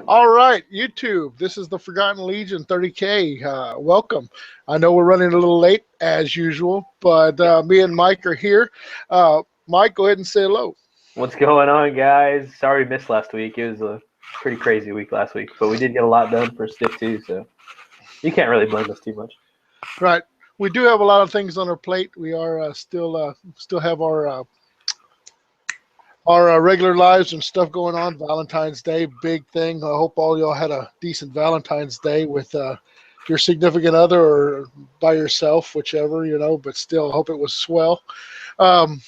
All right, YouTube. This is the Forgotten Legion 30K. Welcome. I know we're running a little late as usual, but me and Mike are here. Mike, go ahead and say hello. What's going on, guys? Sorry we missed last week. It was a pretty crazy week last week, but we did get a lot done for Stiff 2, so you can't really blame us too much. Right. We do have a lot of things on our plate. We are still have our regular lives and stuff going on. Valentine's Day, big thing. I hope all y'all had a decent Valentine's Day with your significant other or by yourself, whichever, but still, hope it was swell. Um,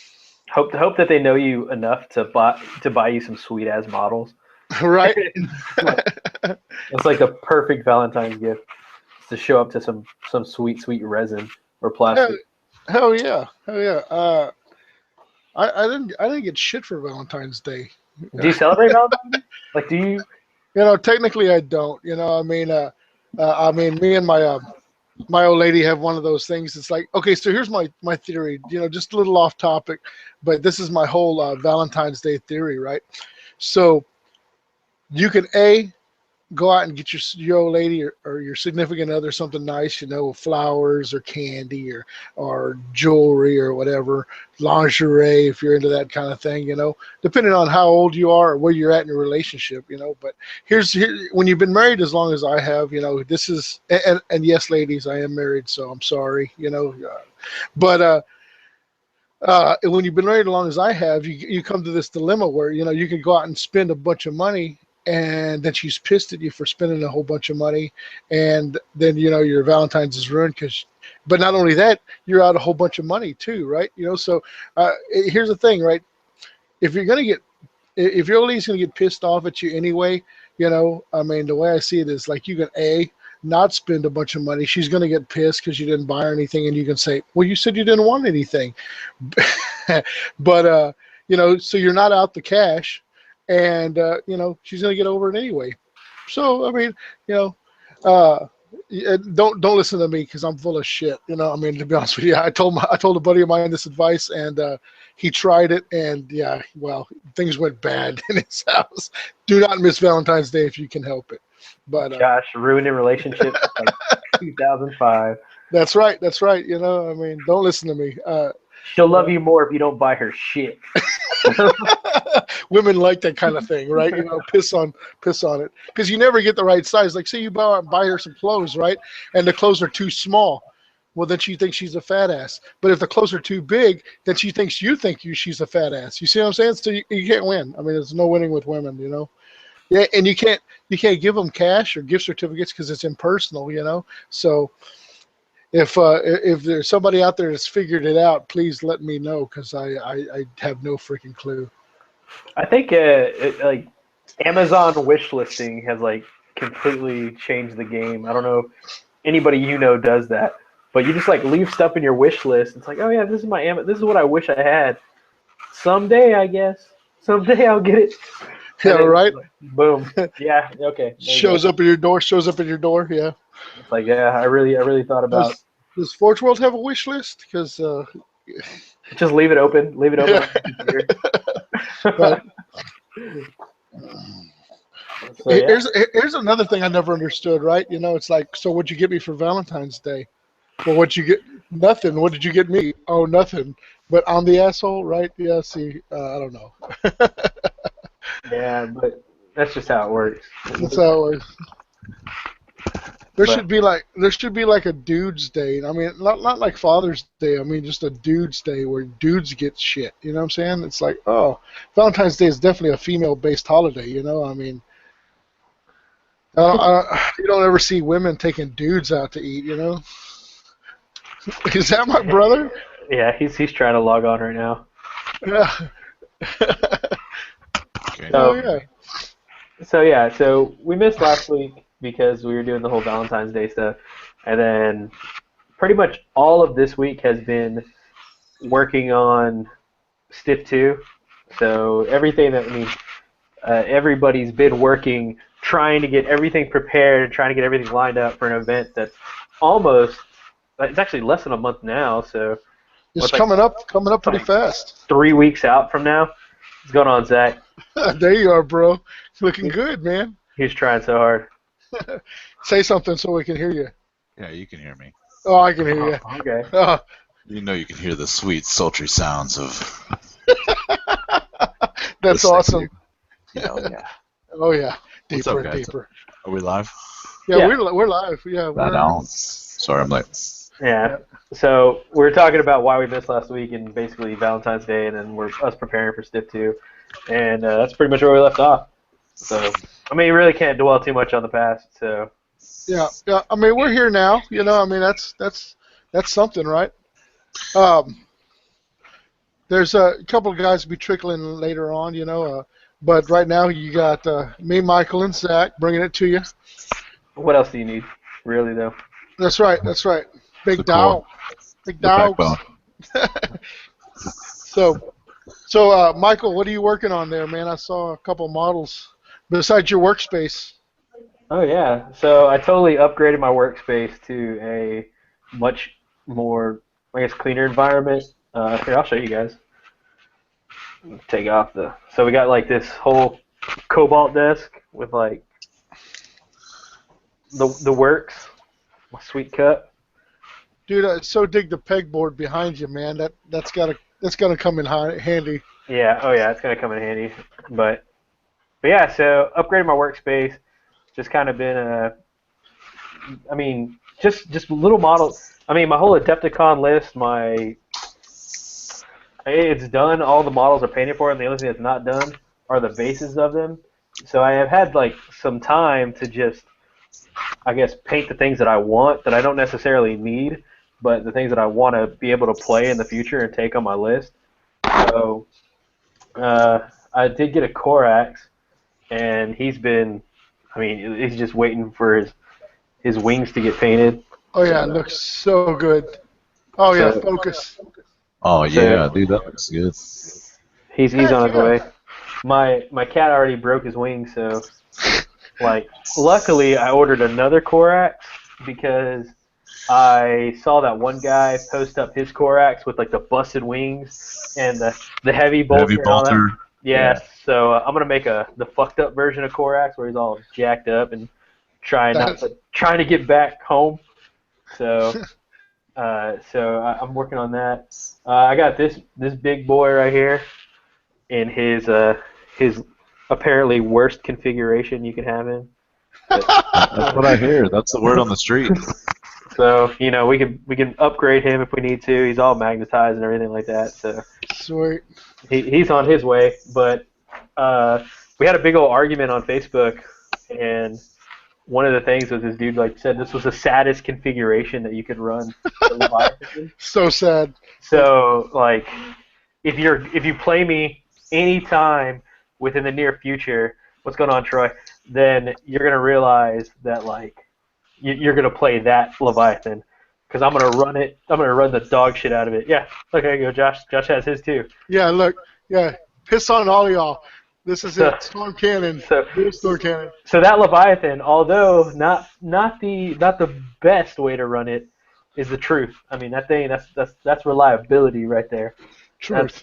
Hope that they know you enough to buy you some sweet ass models. right? It's like the perfect Valentine's gift is to show up to some sweet resin or hell, plastic. hell yeah. Hell yeah. I didn't get shit for Valentine's Day. Do you celebrate Valentine's Day? Like, do you? Technically I don't. Me and my old lady have one of those things. It's like, okay, so here's my theory. Just a little off topic, but this is my whole Valentine's Day theory, right? So you can go out and get your old lady or your significant other something nice, flowers or candy or jewelry or whatever, lingerie if you're into that kind of thing, depending on how old you are or where you're at in your relationship, but here when you've been married as long as I have, this is and yes, ladies, I am married, so I'm sorry, but when you've been married as long as I have, you come to this dilemma where you can go out and spend a bunch of money, and then she's pissed at you for spending a whole bunch of money, and then your Valentine's is ruined but not only that, you're out a whole bunch of money too, right? So here's the thing, right? If you're gonna get if your old lady's gonna get pissed off at you anyway, the way I see it is like you can not spend a bunch of money. She's going to get pissed because you didn't buy her anything, and you can say, well, you said you didn't want anything. But so you're not out the cash, and she's going to get over it anyway. So you know uh don't listen to me because I'm full of shit. To be honest with you, I told a buddy of mine this advice, and he tried it, and yeah, well, things went bad in his house. Do not miss Valentine's Day if you can help it. But Josh ruining relationships like 2005. that's right. That's right. Don't listen to me. She'll love you more if you don't buy her shit. Women like that kind of thing, right? Piss on it because you never get the right size. Like, say you buy her some clothes, right? And the clothes are too small. Well, then she thinks she's a fat ass. But if the clothes are too big, then she thinks she's a fat ass. You see what I'm saying? So you can't win. There's no winning with women, Yeah, and you can't give them cash or gift certificates because it's impersonal, So if there's somebody out there that's figured it out, please let me know because I have no freaking clue. I think like Amazon wish listing has like completely changed the game. I don't know if anybody does that, but you just like leave stuff in your wish list. It's like, oh yeah, this is this is what I wish I had. Someday, I guess. Someday I'll get it. Yeah, right. Boom. Yeah. Okay. Shows up at your door. Shows up at your door. Yeah. It's like, yeah, I really thought about. Does Forge World have a wish list? Because just leave it open. Leave it open. Yeah. So, yeah. Here's another thing I never understood. Right? It's like, so what'd you get me for Valentine's Day? Well, what'd you get? Nothing. What did you get me? Oh, nothing. But I'm the asshole, right? Yeah. See, I don't know. Yeah, but that's just how it works. That's how it works. There should be like a dude's day. Not like Father's Day. Just a dude's day where dudes get shit. You know what I'm saying? It's like, oh, Valentine's Day is definitely a female-based holiday. You don't ever see women taking dudes out to eat. Is that my brother? Yeah, he's trying to log on right now. Yeah. Okay. Yeah. So we missed last week because we were doing the whole Valentine's Day stuff, and then pretty much all of this week has been working on Stiff 2. So everything everybody's been working, trying to get everything prepared and trying to get everything lined up for an event that's it's actually less than a month now. So it's coming up pretty fast. 3 weeks out from now. What's going on, Zach? There you are, bro. Looking good, man. He's trying so hard. Say something so we can hear you. Yeah, you can hear me. Oh, I can hear you. Oh, okay. Oh, You know you can hear the sweet, sultry sounds of that's listening to awesome. you. Oh yeah. Oh yeah, What's deeper up, and guys? deeper. Are we live? Yeah, Yeah. we're live. Yeah, Right we're on. Sorry, I'm late. Yeah. So we were talking about why we missed last week and basically Valentine's Day, and then we're us preparing for Stiff 2, and that's pretty much where we left off. So I mean, you really can't dwell too much on the past. So yeah. I mean, we're here now. You know, I mean, that's something, right? Um, there's a couple of guys to be trickling later on. You know, but right now you got me, Michael, and Zach bringing it to you. what else do you need, really though? That's right. That's right. Big The core. dog. Big The dogs. backbone. So, Michael, what are you working on there, man? I saw a couple models besides your workspace. Oh yeah. So I totally upgraded my workspace to a much more, I guess, cleaner environment. Here, I'll show you guys. Take off the. So we got like this whole cobalt desk with like the works, my sweet cup. Dude, I so dig the pegboard behind you, man. That's gotta come in handy. Yeah. Oh yeah, it's gonna come in handy. But yeah. So upgraded my workspace. Just kind of been a. I mean, just little models. I mean, my whole Adepticon list, it's done. All the models are painted for, and the only thing that's not done are the bases of them. So I have had like some time to just, I guess, paint the things that I want that I don't necessarily need, but the things that I want to be able to play in the future and take on my list. So I did get a Korax, and he's been, I mean, he's just waiting for his wings to get painted. Oh yeah, it looks so good. Oh yeah, So- focus. Oh, yeah, dude, that looks good. He's Heck on his yeah. way. My cat already broke his wing, so like luckily I ordered another Korax because I saw that one guy post up his Korax with like the busted wings and the heavy bolter. Heavy and all that. bolter. Yeah, so I'm gonna make the fucked up version of Korax where he's all jacked up and trying to get back home. So I'm working on that. I got this big boy right here in his apparently worst configuration you can have him. That's what I hear. That's the word on the street. So you know we can upgrade him if we need to. He's all magnetized and everything like that. So Sweet. he's on his way. But we had a big old argument on Facebook, and one of the things was this dude like said this was the saddest configuration that you could run the Leviathan. So sad. So like if you play me anytime within the near future, what's going on, Troy? Then you're gonna realize that like you're gonna play that Leviathan because I'm gonna run it. I'm gonna run the dog shit out of it. Yeah, look, there you go. Josh has his too. Yeah, look. Yeah, piss on all y'all. This is it. Storm Cannon. So Storm Cannon. So that Leviathan, although not the best way to run it, is the truth. I mean that thing that's reliability right there. Truth.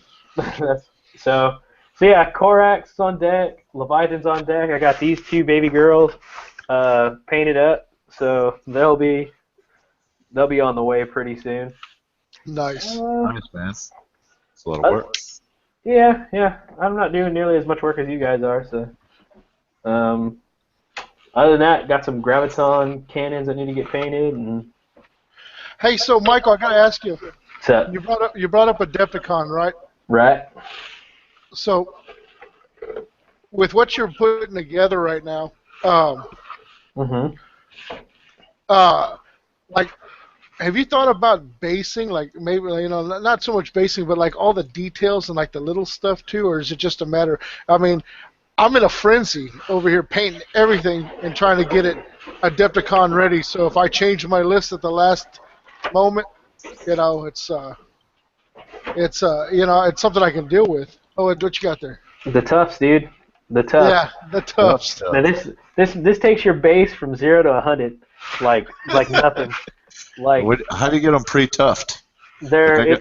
So yeah, Korax on deck, Leviathan's on deck. I got these two baby girls painted up, so they'll be on the way pretty soon. Nice. Nice, man. It's a lot of work. Yeah. I'm not doing nearly as much work as you guys are, so. Other than that, got some graviton cannons that need to get painted, and. Hey, so Michael, I gotta ask you. What's up? You brought up Adepticon, right? Right. So, with what you're putting together right now, like, have you thought about basing, like maybe not so much basing, but like all the details and like the little stuff too, or is it just a matter? I mean, I'm in a frenzy over here painting everything and trying to get it Adepticon ready. So if I change my list at the last moment, it's something I can deal with. Oh, what you got there? The Tufts, dude. The Tufts. Yeah, the Tufts. Now this takes your base from 0 to 100, like nothing. Like How do you get them pre-tuffed? I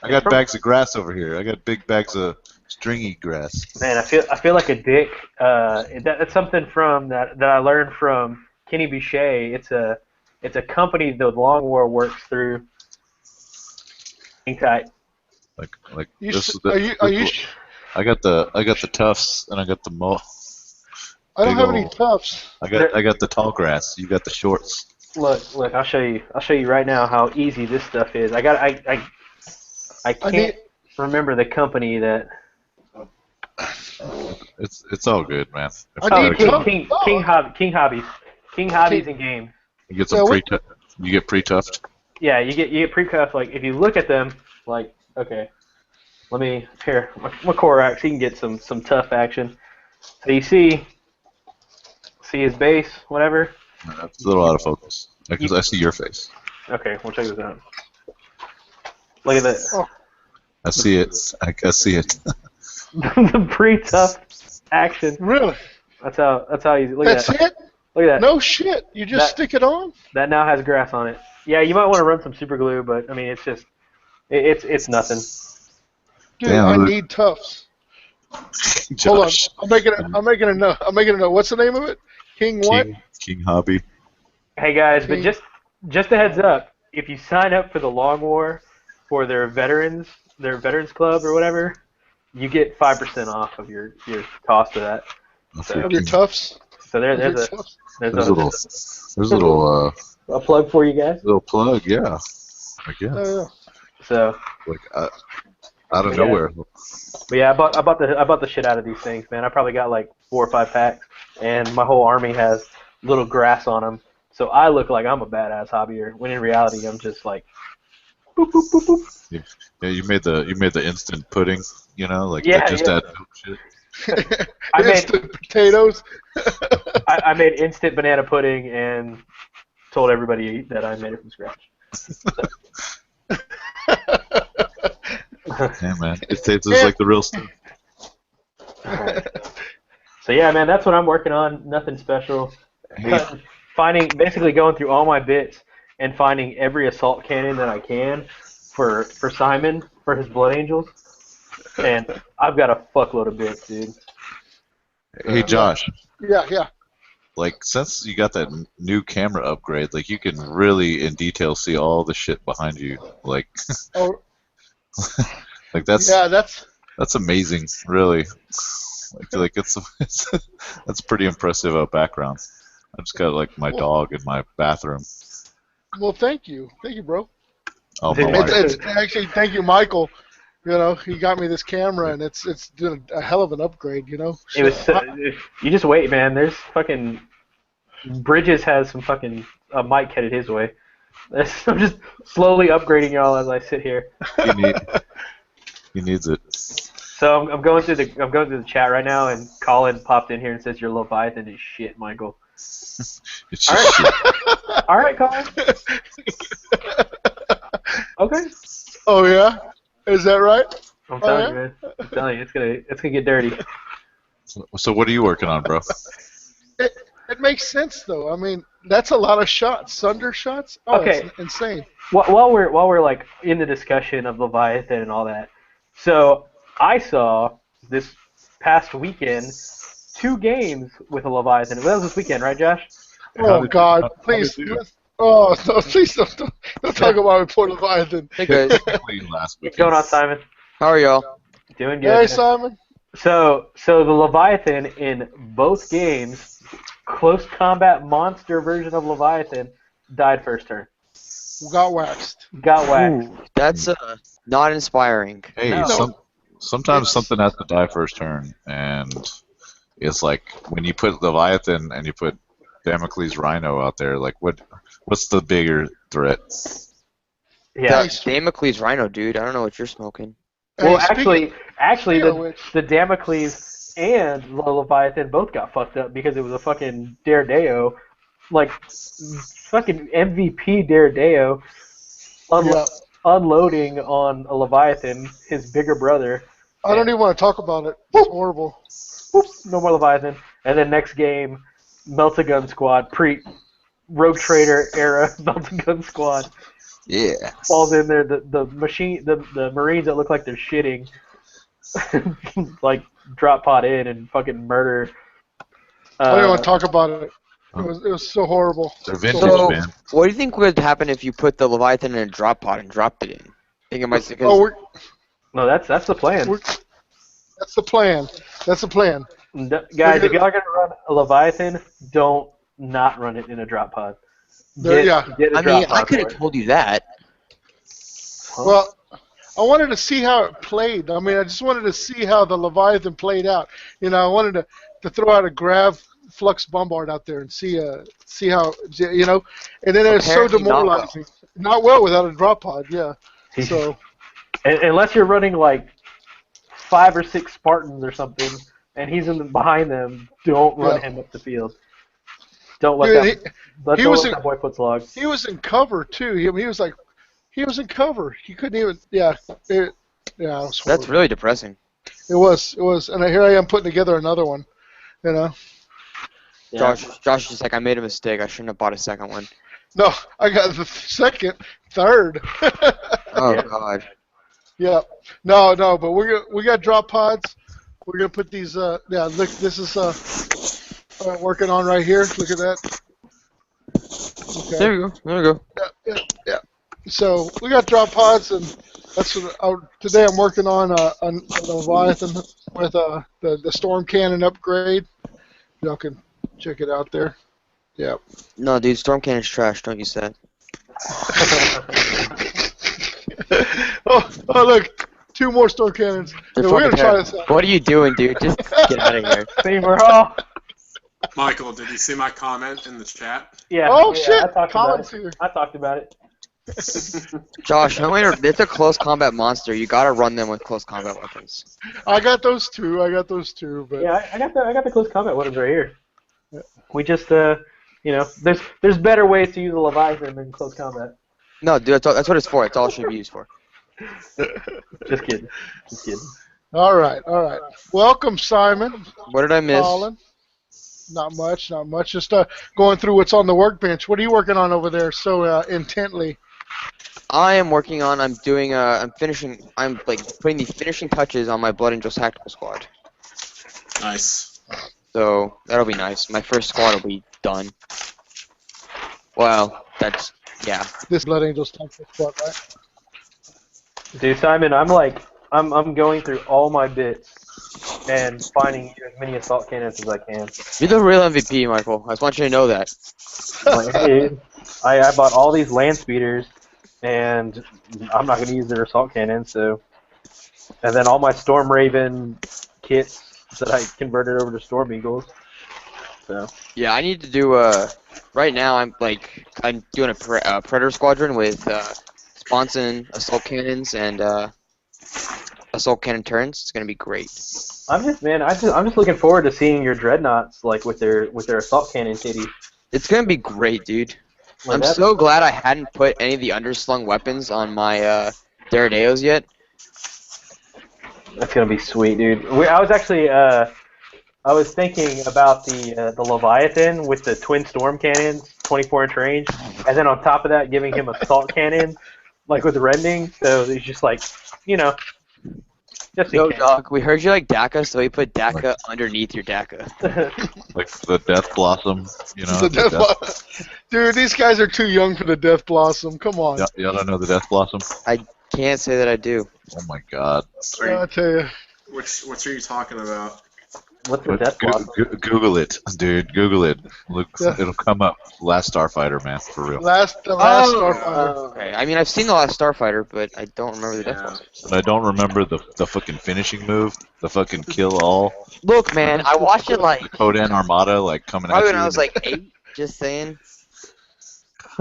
I got bags of grass over here. I got big bags of Stringy grass. Man, I feel like a dick. That's something from that I learned from Kenny Boucher. It's a company the Long War works through. Hang tight. Like You this. s- are you are you? I got the tufts and I got the I don't big have any old. tufts. I got the tall grass. You got the shorts. Look. I'll show you. I'll show you right now how easy this stuff is. I I can't need. remember the company that. It's all good, man. I Oh, need tufts. King Hobbies, King- and Games. You get Yeah, some what? You get pre-tuffed. Yeah, you get pre-cuffed. Like if you look at them, like okay, let me here my Korax. He can get some tough action. So you see his base, whatever. It's a little out of focus. Because You, I see your face. okay, we'll check this out. Look at that. Oh, I see it. I see it. The pre-tough action. really? That's how easy. Look That's at that. it? Look at that. No shit. You just That- stick it on? That now has grass on it. Yeah, you might want to run some super glue, but I mean it's just it's nothing. Dude, Damn, I look. need tufts. Josh, Hold on. I'm making a note. I'm making a note. What's the name of it? King what? King Hobby. Hey guys, but King- just a heads up, if you sign up for the Long War for their veterans club or whatever, you get 5% off of your cost of that. Of your tufts? So Of your there's tufts? There's a little a plug for you guys. little plug, yeah. Like yeah, Oh, yeah. So like out of Yeah. nowhere. but yeah, I bought the shit out of these things, man. I probably got like 4 or 5 packs, and my whole army has little grass on them. So I look like I'm a badass hobbyer, when in reality I'm just like boop boop boop boop. Yeah, you made the instant pudding, you know, like Yeah, that just yeah. add milk shit. I made Instant potatoes. I made instant banana pudding and told everybody that I made it from scratch. Yeah, man, it tastes just like the real stuff. So yeah, man, that's what I'm working on. Nothing special. Basically going through all my bits and finding every assault cannon that I can for Simon for his Blood Angels. And I've got a fuckload of bits, dude. Hey, Josh, Yeah. like since you got that new camera upgrade, like you can really in detail see all the shit behind you, like Oh, like that's yeah, that's amazing, really. Like it's that's pretty impressive background. I just got like my dog in my bathroom. well. Thank you, bro. Oh, my It's- wife. It's actually thank you, Michael. You know, he got me this camera, and it's doing a hell of an upgrade. You know, It was you just wait, man. There's fucking Bridges has some fucking mic headed his way. I'm just slowly upgrading y'all as I sit here. He needs it. So I'm going through the chat right now, and Colin popped in here and says your Leviathan is shit, Michael. It's All just right. shit. All right, Colin. Okay. Oh yeah, is that right? I'm telling yeah? you, man. I'm telling you, it's gonna get dirty. So what are you working on, bro? It makes sense though. I mean, that's a lot of shots, Sunder shots. Oh, Okay. it's insane. While we're like in the discussion of Leviathan and all that, so I saw this past weekend 2 games with a Leviathan. That was this weekend, right, Josh? Oh God, please. did you do? Oh no, please don't talk about my poor Leviathan. Hey guys, Last What's weekend. going on, Simon? how are y'all? Doing good. Hey man. Simon. So the Leviathan in both games, close combat monster version of Leviathan, died first turn. Got waxed. Got whacked. Ooh, that's not inspiring. Hey, No. sometimes It's- something has to die first turn, and it's like when you put Leviathan and you put Damocles Rhino out there, like what's the bigger threat? Yeah. That Damocles Rhino, dude. I don't know what you're smoking. Well, Hey, actually, speaking of which- the Damocles and the Leviathan both got fucked up because it was a fucking Daredeo, like fucking MVP Daredeo, Yeah. unloading on a Leviathan, his bigger brother. I don't even want to talk about it. It's horrible. Whoop, no more Leviathan. And then next game, Melt-A-Gun Squad, Rogue Trader era Melt-A-Gun Squad Yeah. falls in there. The Marines that look like they're shitting like drop pod in and fucking murder. I don't want to talk about it. It was so horrible. They're So vintage, So, man. what do you think would happen if you put the Leviathan in a drop pod and dropped it in? Think it might Oh, because No, that's the plan. that's the plan. That's the plan. Guys, if y'all are gonna run a Leviathan, don't not run it in a drop pod. Get a I drop mean, I pod could for have it. told you that. Huh? Well, I wanted to see how it played. I mean, I just wanted to see how the Leviathan played out. You know, I wanted to throw out a grav flux bombard out there and see how, you know, and then it's so Apparently not well. demoralizing. Not well without a drop pod, yeah. So Unless you're running like 5 or 6 Spartans or something, and he's behind them, don't run him up the field. Don't let Dude, that boy put slugs. he was in cover too. He was in cover. He couldn't even. Yeah, it was horrible. That's really depressing. It was, and here I am putting together another one. You know. Yeah. Josh is just like, I made a mistake. I shouldn't have bought a second one. No, I got the second, third. Oh Yeah. God. Yeah. No, but we got drop pods. We're gonna put these. Look, this is working on right here. Look at that. Okay. There we go. There we go. Yeah. So we got drop pods, and that's what today I'm working on a Leviathan with the storm cannon upgrade. Y'all can check it out there. Yeah. No, dude, Storm Cannon's trash. Don't use that. oh, look, 2 more storm cannons. They're Yeah, we're gonna fucking try terrible. this out. What are you doing, dude? Just get out of here. All. Michael, did you see my comment in the chat? Yeah. Oh yeah, shit! I talked Colin's about it. here. I talked about it. Josh, no matter, it's a close combat monster. You gotta run them with close combat weapons. I got those two. But Yeah, I got the close combat weapons right here. Yeah. We just there's better ways to use a Leviathan than close combat. No, dude, that's what it's for. It's all it should be used for. Just kidding. all right. Welcome, Simon. What did I miss? Colin. Not much. Just going through what's on the workbench. What are you working on over there so intently? I am working on. I'm doing. I'm finishing. I'm like putting the finishing touches on my Blood Angels tactical squad. Nice. So that'll be nice. My first squad will be done. Well, that's yeah. This Blood Angels tactical squad, right? Dude, Simon, I'm going through all my bits and finding as many assault cannons as I can. You're the real MVP, Michael. I just want you to know that. Like, dude, I bought all these land speeders, and I'm not going to use their assault cannons, so. And then all my Storm Raven kits that I converted over to Storm Eagles. So. Yeah, I need to do right now I'm doing a Predator squadron with Sponson assault cannons and assault cannon turrets. It's gonna be great. I'm just looking forward to seeing your dreadnoughts like with their assault cannon titty. It's gonna be great, dude. Like I'm so glad I hadn't put any of the underslung weapons on my Daradeos yet. That's gonna be sweet, dude. I was actually I was thinking about the Leviathan with the twin storm cannons, 24-inch range, and then on top of that, giving him assault cannon, like with rending. So he's just like, just in Yo, case. Doc, we heard you like DACA, so we put DACA underneath your DACA. Like the Death Blossom, The Death Blossom. Dude, these guys are too young for the Death Blossom. Come on. Y'all don't know the Death Blossom? Can't say that I do. Oh my God. I tell you. Which are you talking about? What's the death blossom? Google it, dude. Google it. Look, Yeah. it'll come up. Last Starfighter, man, for real. The last Starfighter. Okay, I mean I've seen the last Starfighter, but I don't remember the Death Yeah. Blossom. But I don't remember the fucking finishing move, the fucking kill all, Look, man, I watched it like the Codan Armada like coming at probably you. when I was like 8. Just saying.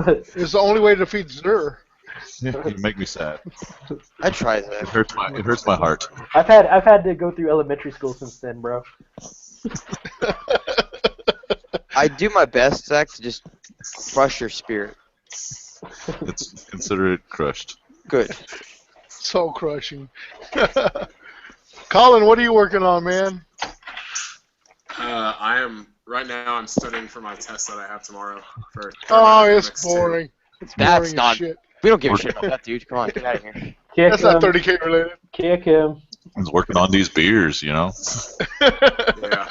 It's the only way to defeat Zur. You make me sad. I tried It that. hurts my heart. I've had to go through elementary school since then, bro. I do my best, Zach, to just crush your spirit. It's consider it crushed. Good. Soul crushing. Colin, what are you working on, man? Right now I'm studying for my test that I have tomorrow. For Oh, it's thermodynamics 2. boring. It's That's boring as not- shit. We don't give a shit about that, dude. Come on, get out of here. Kick That's him. not 30K related. Kick him. I was working on these beers, you know. Yeah.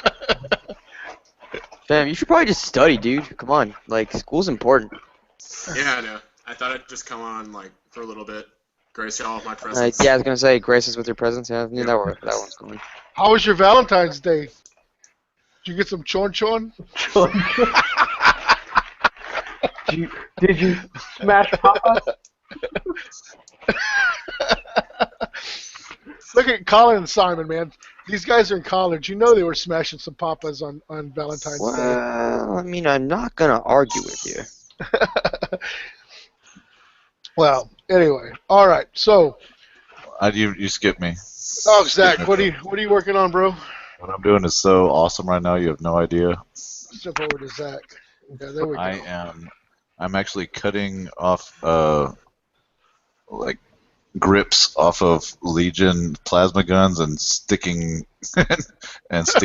Fam, you should probably just study, dude. Come on, like school's important. Yeah, I know. I thought I'd just come on like for a little bit, grace y'all with my presence. Yeah, I was gonna say grace us with your presence. Yeah, I knew that one's going. How was your Valentine's Day? Did you get some chon chon? Did you smash Papa? Look at Colin and Simon, man. These guys are in college. You know they were smashing some papas on Valentine's Day. Well, I mean, I'm not gonna argue with you. Well, anyway, all right. So, You skipped me. oh, Zach, what are you working on, bro? What I'm doing is so awesome right now. You have no idea. Step over to Zach. Yeah, there we go. I'm actually cutting off like grips off of Legion plasma guns and sticking hands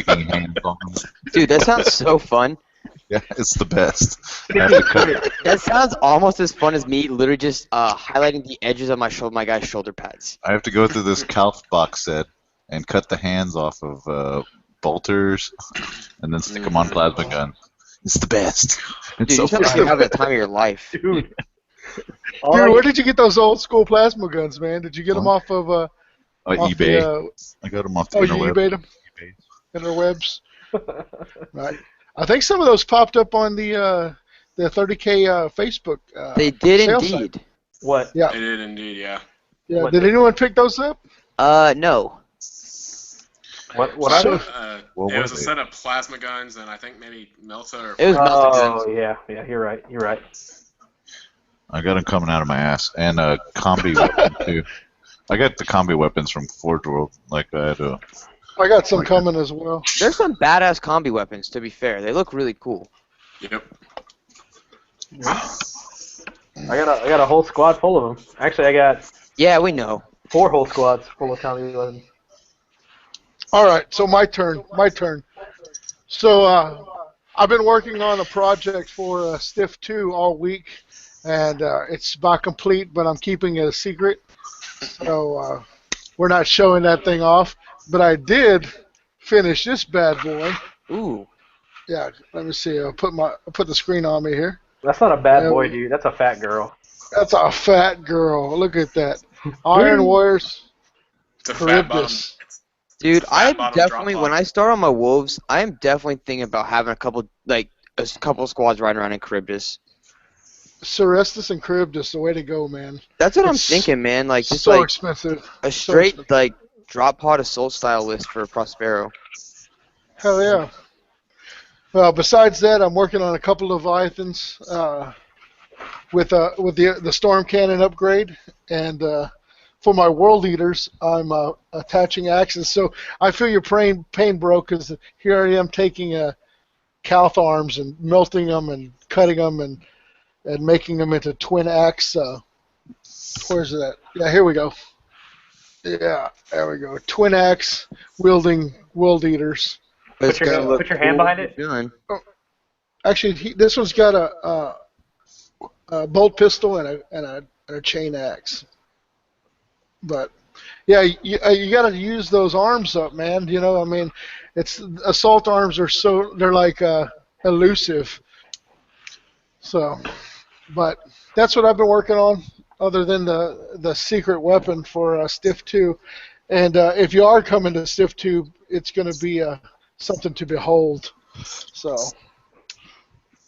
on them. Dude, that sounds so fun. Yeah, it's the best. I have to cut it. That sounds almost as fun as me literally just highlighting the edges of my guy's shoulder pads. I have to go through this Calf box set and cut the hands off of bolters and then stick them on plasma gun. It's the best. It's Dude, so you sound like you have the time of your life. Dude. Dude, where did you get those old school plasma guns, man? Did you get them off of off eBay. I got them off the you interweb. eBayed them? Interwebs. Right. I think some of those popped up on the 30K Facebook. They did sale indeed. site. What? Yeah. They did indeed, yeah. Yeah. What Did anyone pick those up? No. What I was? It What was was a it? set of plasma guns and I think maybe Melta or It was melted Oh guns. yeah, you're right. I got them coming out of my ass. And a combi weapon, too. I got the combi weapons from Forge World. Like, I had a... I got some coming as well. There's some badass combi weapons, to be fair. They look really cool. Yep. I got a whole squad full of them. Actually, I got Yeah, we know. 4 whole squads full of Tommy weapons. All right, so my turn. So I've been working on a project for Stiff 2 all week, and it's about complete, but I'm keeping it a secret. So we're not showing that thing off. But I did finish this bad boy. Ooh. Yeah, let me see. I'll put the screen on me here. That's not a bad boy, dude. That's a fat girl. That's a fat girl. Look at that. Iron Warriors. It's a fat bottom. Charybdis. Dude, Fat I'm bottom definitely, drop when off. I start on my wolves, I'm definitely thinking about having a couple squads riding around in Charybdis. Cerestus and Charybdis, the way to go, man. That's what I'm It's thinking, man. Like, just so like expensive. a So straight, expensive. like, drop pod assault style list for Prospero. Hell yeah. Well, besides that, I'm working on a couple of Leviathans with the Storm Cannon upgrade, and for my World Eaters, I'm attaching axes. So I feel your pain, bro, because here I am taking Calth arms and melting them and cutting them and making them into twin axe. Where's it at? Yeah, here we go. Yeah, there we go. Twin axe wielding World Eaters. Put your hand behind it. Doing. Actually, this one's got a bolt pistol and a chain axe. But yeah, you got to use those arms up, man. You know, I mean, it's assault arms are they're like elusive. So, but that's what I've been working on, other than the secret weapon for Stiff 2. And if you are coming to Stiff 2, it's going to be something to behold. So.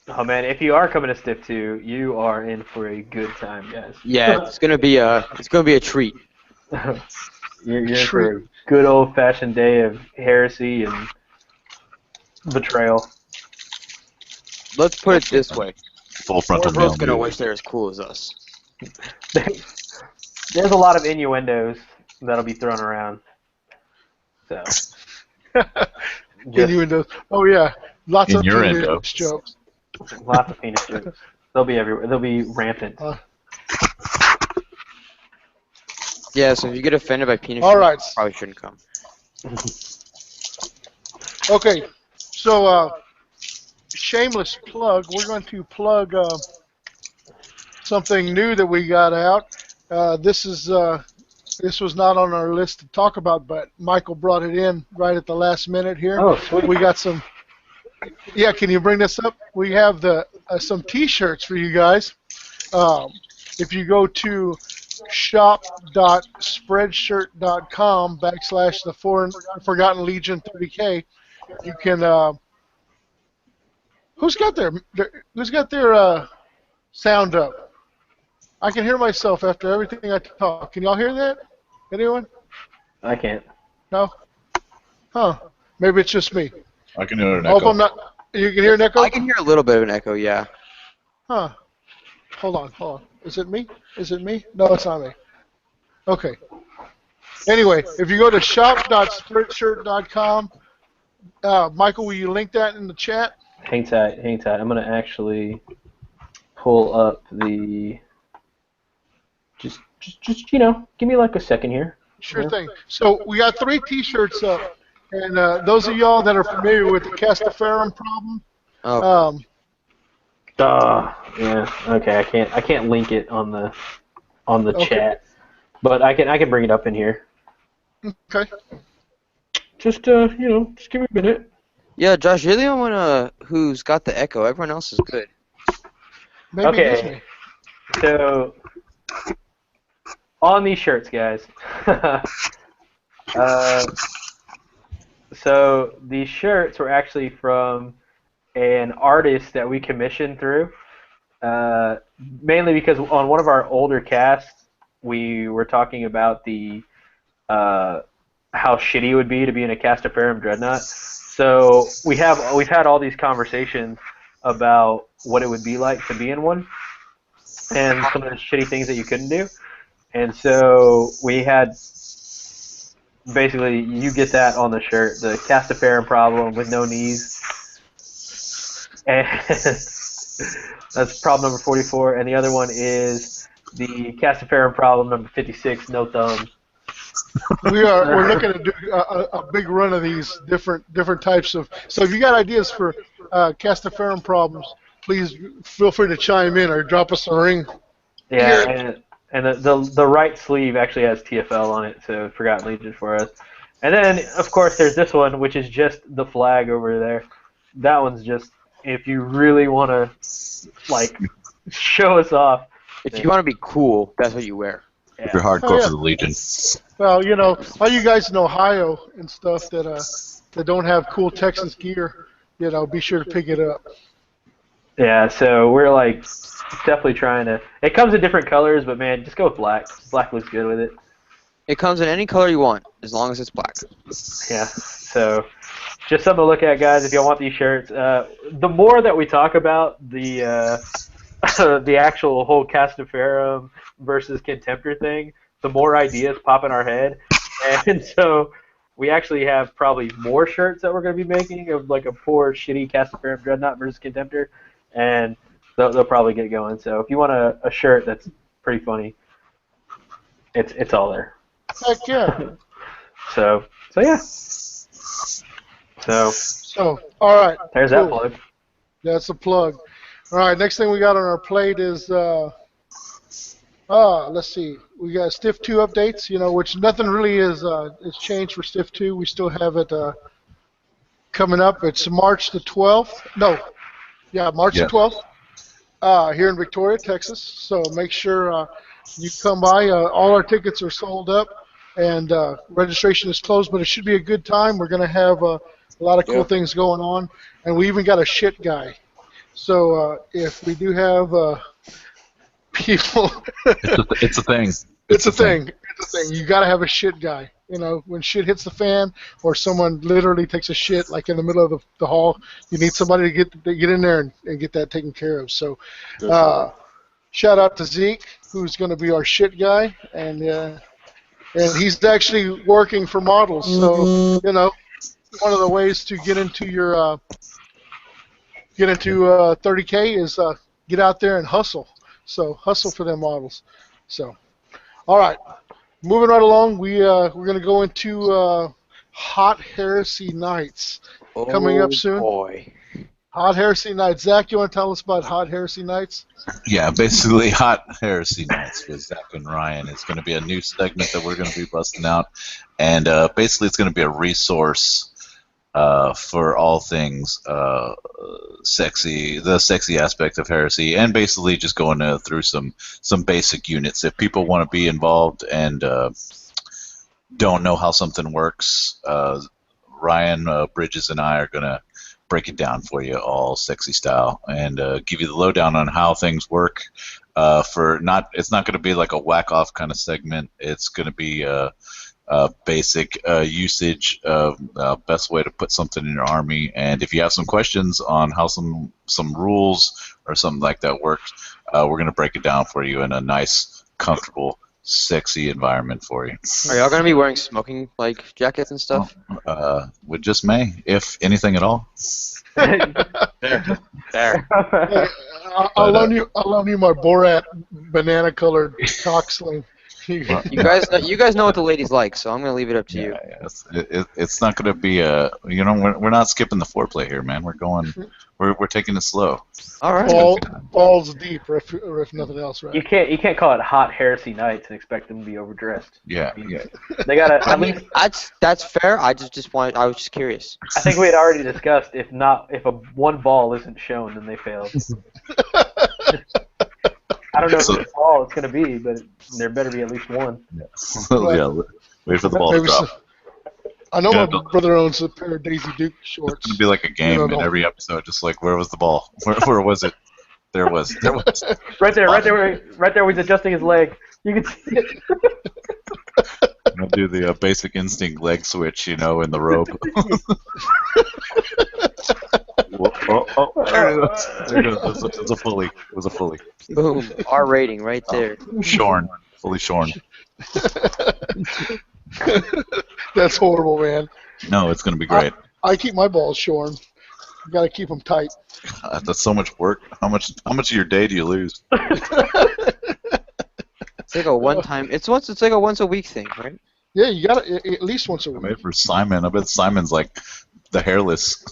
Oh man, if you are coming to Stiff 2, you are in for a good time, guys. Yeah, it's gonna be a treat. You're in for a good old-fashioned day of heresy and betrayal. Let's put it this way: Full frontal Warworld's mail. gonna wish they're as cool as us. There's a lot of innuendos that'll be thrown around. So. Innuendos. Oh yeah, lots of Innuendo. penis jokes. Lots of penis jokes. They'll be everywhere. They'll be rampant. Yeah, so if you get offended by penis, All jokes, right. you probably shouldn't come. Okay, so shameless plug. We're going to plug something new that we got out. This is This was not on our list to talk about, but Michael brought it in right at the last minute here. Oh, sweet. We got some. Yeah, can you bring this up? We have some T-shirts for you guys. If you go to shop.spreadshirt.com/the Forgotten Legion 30K, you can. Who's got their sound up? I can hear myself after everything I talk. Can y'all hear that? Anyone? I can't. No? Huh. Maybe it's just me. I can hear an I hope echo. I'm not. You can hear an echo? I can hear a little bit of an echo, yeah. Huh. Hold on. Is it me? No, it's not me. Okay. Anyway, if you go to shop.spreadshirt.com, Michael, will you link that in the chat? Hang tight. I'm going to actually pull up the... Just give me like a second here. Sure thing. So we got 3 T-shirts up, and those of y'all that are familiar with the Castaferum problem, yeah. Okay. I can't link it on the Okay. chat, but I can bring it up in here. Okay. Just just give me a minute. Yeah, Josh, you're the only one who's got the echo. Everyone else is good. Maybe it is me. So on these shirts, guys. So these shirts were actually from an artist that we commissioned through, mainly because on one of our older casts, we were talking about the how shitty it would be to be in a Castaferum Dreadnought. So we've had all these conversations about what it would be like to be in one, and some of the shitty things that you couldn't do. And so we had, basically, you get that on the shirt, the Castaferum problem with no knees. And that's problem number 44. And the other one is the Castaferum problem number 56, no thumbs. We're looking to do a big run of these different types of. So if you got ideas for Castaferum problems, please feel free to chime in or drop us a ring. Yeah, and the right sleeve actually has TFL on it, so Forgotten Legion for us. And then, of course, there's this one, which is just the flag over there. That one's just, if you really want to, like, show us off. If you want to be cool, that's what you wear. Yeah. If you're hardcore for the Legion. Well, all you guys in Ohio and stuff that don't have cool Texas gear, be sure to pick it up. Yeah, so we're like definitely trying to. It comes in different colors, but man, just go with black. Black looks good with it. It comes in any color you want, as long as it's black. Yeah, so just something to look at, guys. If y'all want these shirts, the more that we talk about the the actual whole Castaferum versus Contemptor thing, the more ideas pop in our head, and so we actually have probably more shirts that we're going to be making of like a poor, shitty Castaferum Dreadnought versus Contemptor, and they'll probably get going. So if you want a shirt that's pretty funny, it's all there. Heck yeah. So yeah. So all right. There's cool. that plug. That's a plug. All right. Next thing we got on our plate is let's see. We got Stiff 2 updates. Which nothing really is changed for Stiff 2. We still have it coming up. It's March the 12th. No. Yeah, March the 12th. Here in Victoria, Texas. So make sure you come by. All our tickets are sold up, and registration is closed, but it should be a good time. We're going to have a lot of cool things going on, and we even got a shit guy. So if we do have people... It's a thing. It's a thing. You got to have a shit guy. When shit hits the fan, or someone literally takes a shit like in the middle of the hall, you need somebody to get in there and get that taken care of. So, shout out to Zeke, who's going to be our shit guy, and he's actually working for models. So, one of the ways to get into 30K is get out there and hustle. So hustle for them models. So, all right. Moving right along, we're going to go into Hot Heresy Nights coming up soon. Boy. Hot Heresy Nights. Zach, you want to tell us about Hot Heresy Nights? Yeah, basically, Hot Heresy Nights with Zach and Ryan. It's going to be a new segment that we're going to be busting out, and basically, it's going to be a resource for all things sexy, the sexy aspect of heresy, and basically just going through some basic units. If people want to be involved and don't know how something works, Ryan Bridges and I are going to break it down for you all sexy style and give you the lowdown on how things work. It's not going to be like a whack off kind of segment. It's going to be basic usage of best way to put something in your army. And if you have some questions on how some rules or something like that works, we're going to break it down for you in a nice, comfortable, sexy environment for you. Are y'all gonna be wearing smoking jackets and stuff? We just may, if anything at all. There. I'll loan you my Borat banana-colored cock sling. You guys know what the ladies like, so I'm gonna leave it up to you. It's not gonna be we're not skipping the foreplay here, man. We're taking it slow. All right. Balls deep, if nothing else, right? You can't call it Hot Heresy Nights and expect them to be overdressed. Yeah, I mean, yeah. They gotta. I mean, that's fair. I was just curious. I think we had already discussed if one ball isn't shown, then they failed. I don't know which ball it's going to be, but there better be at least one. Yeah. Yeah, wait for the ball to drop. I know my brother owns a pair of Daisy Duke shorts. It's going to be like a game in every episode, just like, where was the ball? Where was it? There was. Right there, he's adjusting his leg. You can see it. I'm going to do the basic instinct leg switch, in the robe. There it goes. It was a fully. It was a fully. Boom. R rating right there. Shorn. Fully shorn. That's horrible, man. No, it's going to be great. I keep my balls shorn. You got to keep them tight. That's so much work. How much of your day do you lose? It's like a one-time. It's like a once-a-week thing, right? Yeah, you got to at least once a week. I made for Simon. I bet Simon's like the hairless.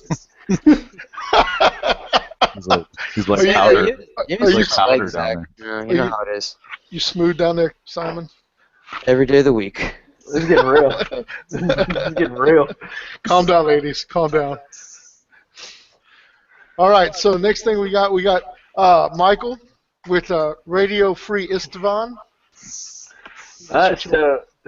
He's like powder. He's like powder down there. You know how it is. You smooth down there, Simon? Every day of the week. This is getting real. This is getting real. Calm down, ladies. Calm down. All right. So next thing we got Michael with Radio Free Istvan.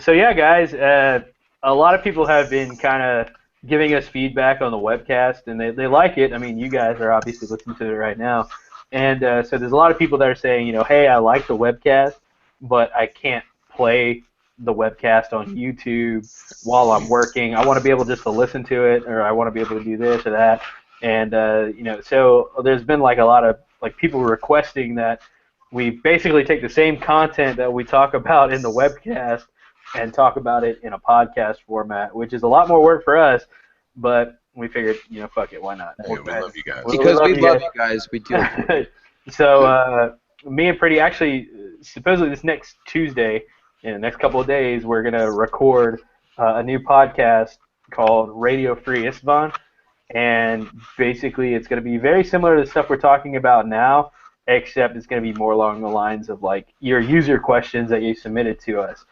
So yeah, guys. A lot of people have been kind of giving us feedback on the webcast, and they like it. I mean, you guys are obviously listening to it right now. And so there's a lot of people that are saying, hey, I like the webcast, but I can't play the webcast on YouTube while I'm working. I want to be able just to listen to it, or I want to be able to do this or that. And, so there's been like a lot of people requesting that we basically take the same content that we talk about in the webcast and talk about it in a podcast format, which is a lot more work for us, but we figured, fuck it, why not? Hey, we love you guys. Because we love you guys, we do. So me and Pretty, actually, supposedly this next Tuesday, in the next couple of days, we're going to record a new podcast called Radio Free Istvan, and basically it's going to be very similar to the stuff we're talking about now, except it's going to be more along the lines of your user questions that you submitted to us.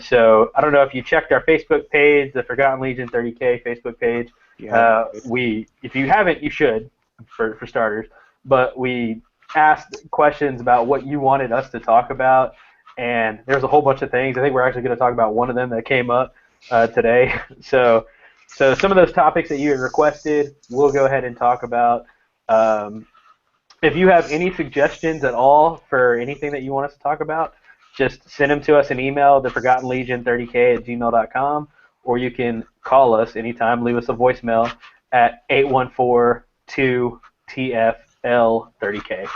So I don't know if you checked our Facebook page, the Forgotten Legion 30K Facebook page. If you haven't, you should, for starters. But we asked questions about what you wanted us to talk about, and there's a whole bunch of things. I think we're actually going to talk about one of them that came up today. So some of those topics that you had requested, we'll go ahead and talk about. If you have any suggestions at all for anything that you want us to talk about, just send them to us an email, theforgottenlegion30k@gmail.com, or you can call us anytime, leave us a voicemail at 814-2-TFL30K.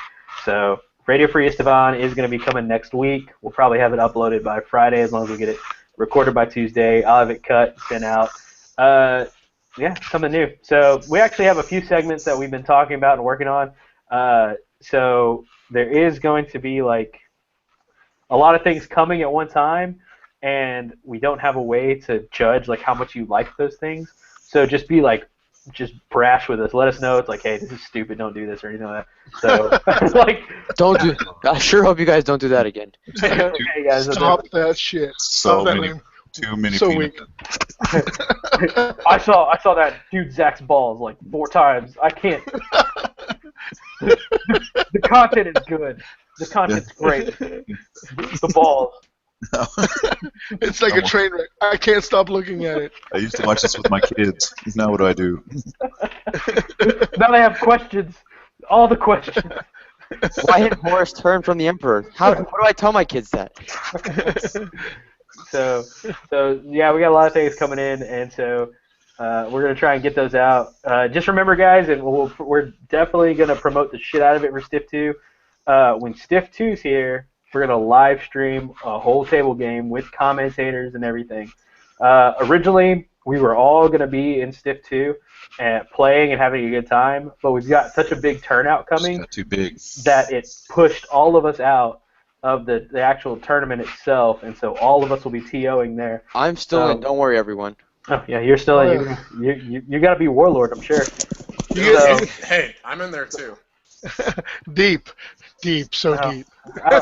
So Radio Free Istvan is going to be coming next week. We'll probably have it uploaded by Friday as long as we get it recorded by Tuesday. I'll have it cut, sent out. Something new. So we actually have a few segments that we've been talking about and working on. So there is going to be a lot of things coming at one time, and we don't have a way to judge how much you like those things. So just be just brash with us. Let us know it's like, hey, this is stupid. Don't do this or anything like that. So like, Don't do. I sure hope you guys don't do that again. okay, guys. Stop that shit. So Stop that, many, Liam. too many So peanut weak. butter. I saw that dude Zach's balls like 4 times. I can't. The content is good. The content's great. The balls. It's like a train wreck. I can't stop looking at it. I used to watch this with my kids. Now what do? Now they have questions. All the questions. Why did Horus turn from the Emperor? What do I tell my kids that? So yeah, we got a lot of things coming in, and so we're gonna try and get those out. Just remember, guys, and we're definitely gonna promote the shit out of it for Stiff 2. When Stiff 2's here, we're gonna live stream a whole table game with commentators and everything. Originally, we were all gonna be in Stiff 2 and playing and having a good time, but we've got such a big turnout coming Got too big. that it pushed all of us out of the actual tournament itself, and so all of us will be TOing there. I'm still in. Don't worry, everyone. Oh yeah, you're still in. You got to be Warlord, I'm sure. Hey, I'm in there too. Deep, so Oh. deep. I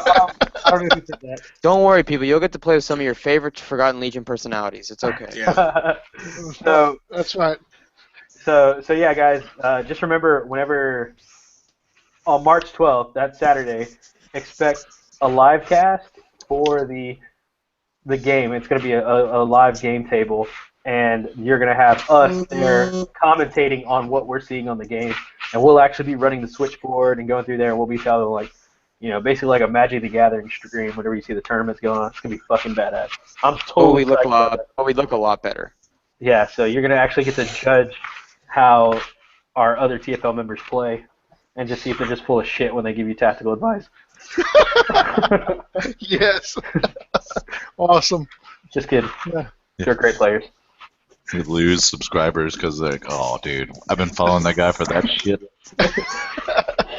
don't know who said that. Don't worry, people. You'll get to play with some of your favorite Forgotten Legion personalities. It's okay. Yeah. So That's right. So yeah, guys, just remember whenever on March 12th, that Saturday, expect a live cast for the game. It's going to be a live game table, and you're going to have us there commentating on what we're seeing on the game, and we'll actually be running the switchboard and going through there, and we'll be telling like, basically like a Magic the Gathering stream whenever you see the tournaments going on. It's going to be fucking badass. I'm totally we excited. look a lot better. Yeah, so you're going to actually get to judge how our other TFL members play and just see if they're just full of shit when they give you tactical advice. Yes. Awesome. Just kidding. Yeah. They're great players. You lose subscribers because they're like, oh, dude, I've been following that guy for that shit.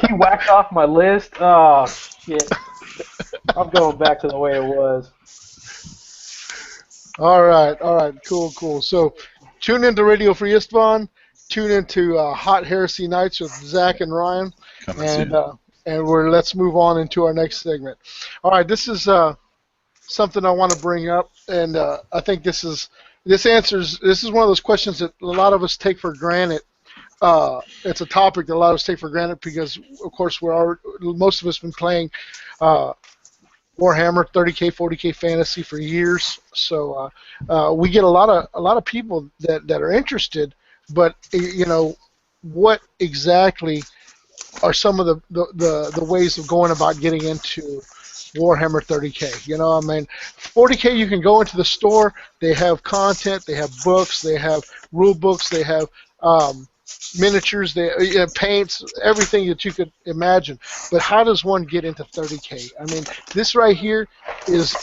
He whacked off my list. Oh, shit. I'm going back to the way it was. All right. Cool. So tune into Radio Free Istvan. Tune into Hot Heresy Nights with Zach and Ryan. Let's move on into our next segment. All right, this is something I want to bring up, and I think this is one of those questions that a lot of us take for granted. It's a topic that a lot of us take for granted because, of course, most of us been playing Warhammer 30K, 40K fantasy for years. So we get a lot of people that are interested, but what exactly are some of the ways of going about getting into Warhammer 30K? 40K you can go into the store. They have content. They have books. They have rule books. They have miniatures. They paints. Everything that you could imagine. But how does one get into 30K? This right here is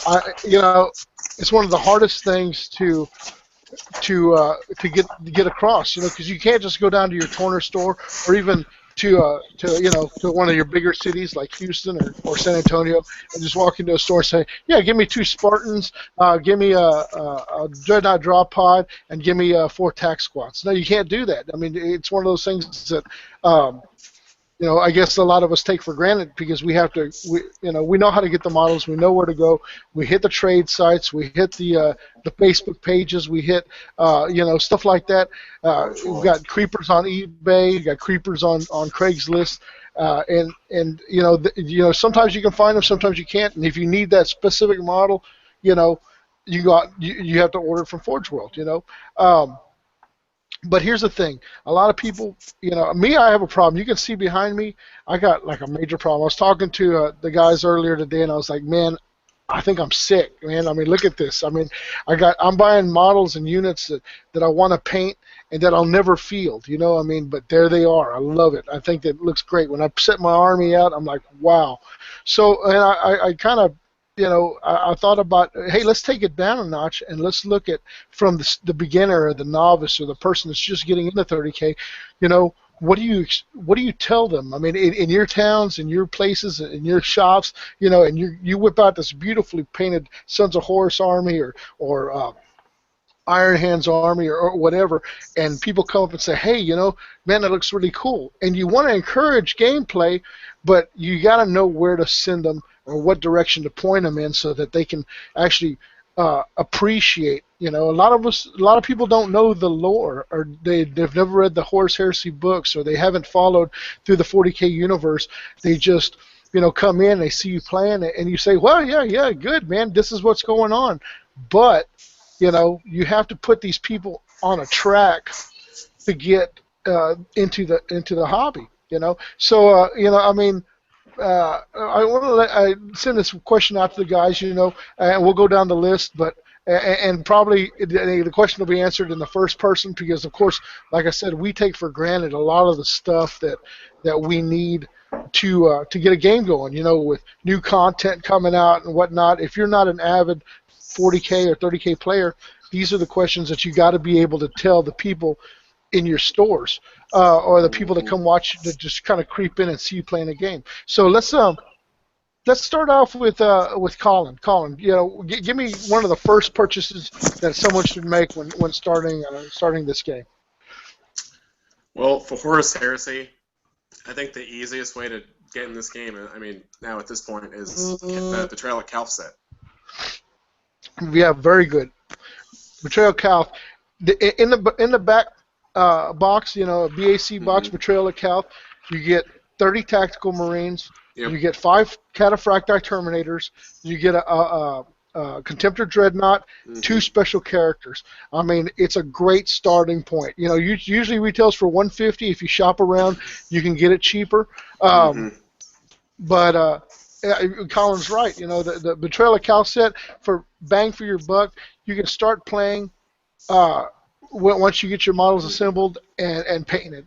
it's one of the hardest things to get across. Because you can't just go down to your corner store or even to one of your bigger cities like Houston or San Antonio and just walk into a store and say, yeah, give me 2 Spartans, give me a Dreadnought Drop Pod, and give me 4 tac squats. No, you can't do that. It's one of those things that I guess a lot of us take for granted because we know how to get the models, we know where to go, we hit the trade sites, we hit the Facebook pages, we hit stuff like that. We've got creepers on eBay, we've got creepers on Craigslist, and sometimes you can find them, sometimes you can't, and if you need that specific model, you have to order it from Forge World. But here's the thing. A lot of people, I have a problem. You can see behind me, I got like a major problem. I was talking to the guys earlier today, and I was like, man, I think I'm sick, man. Look at this. I'm buying models and units that I want to paint and that I'll never field, but there they are. I love it. I think that looks great. When I set my army out, I'm like, wow. So, and I kind of, I thought about, hey, let's take it down a notch and let's look at from the beginner or the novice or the person that's just getting into 30K. What do you tell them? In your towns, in your places, in your shops, and you whip out this beautifully painted Sons of Horus army or Iron Hands Army or whatever, and people come up and say, hey, man, that looks really cool. And you want to encourage gameplay, but you got to know where to send them or what direction to point them in so that they can actually appreciate. A lot of people don't know the lore, or they've never read the Horus Heresy books, or they haven't followed through the 40K universe. They just come in, they see you playing it, and you say, well, yeah, good, man, this is what's going on. But you have to put these people on a track to get into the hobby. So I mean, I want to send this question out to the guys. And we'll go down the list, but and probably the question will be answered in the first person because, of course, like I said, we take for granted a lot of the stuff that we need to get a game going. With new content coming out and whatnot. If you're not an avid 40K or 30K player, these are the questions that you got to be able to tell the people in your stores or the people that come watch that just kind of creep in and see you playing a game. So let's start off with Colin. Colin, give me one of the first purchases that someone should make when starting this game. Well, for Horus Heresy, I think the easiest way to get in this game, I mean, now at this point, is get the Betrayal at Calth set. Yeah, very good. Betrayal Calth. In the back box, BAC box, Betrayal at Calth, you get 30 tactical Marines. Yep. You get 5 Cataphracti Terminators. You get a Contemptor Dreadnought, 2 special characters. I mean, it's a great starting point. Usually retails for $150. If you shop around, you can get it cheaper. But Colin's right. The Betrayal of Calth set, for bang for your buck, you can start playing once you get your models assembled and painted.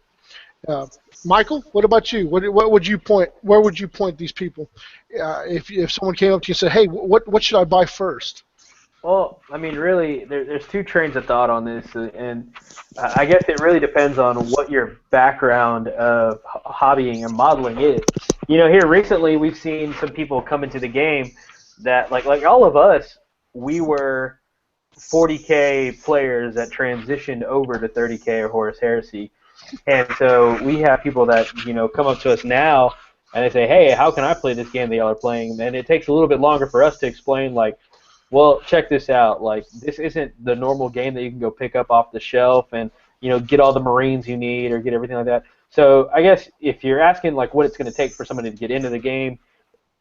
Michael, what about you? What would you point? Where would you point these people if someone came up to you and said, "Hey, what should I buy first?" Well, I mean, really, there's 2 trains of thought on this, and I guess it really depends on what your background of hobbying and modeling is. Here recently, we've seen some people come into the game that, like all of us, we were 40K players that transitioned over to 30K or Horus Heresy. And so we have people that, come up to us now and they say, hey, how can I play this game that y'all are playing? And it takes a little bit longer for us to explain, like, well, check this out. Like, this isn't the normal game that you can go pick up off the shelf and, get all the Marines you need or get everything like that. So I guess if you're asking, like, what it's going to take for somebody to get into the game,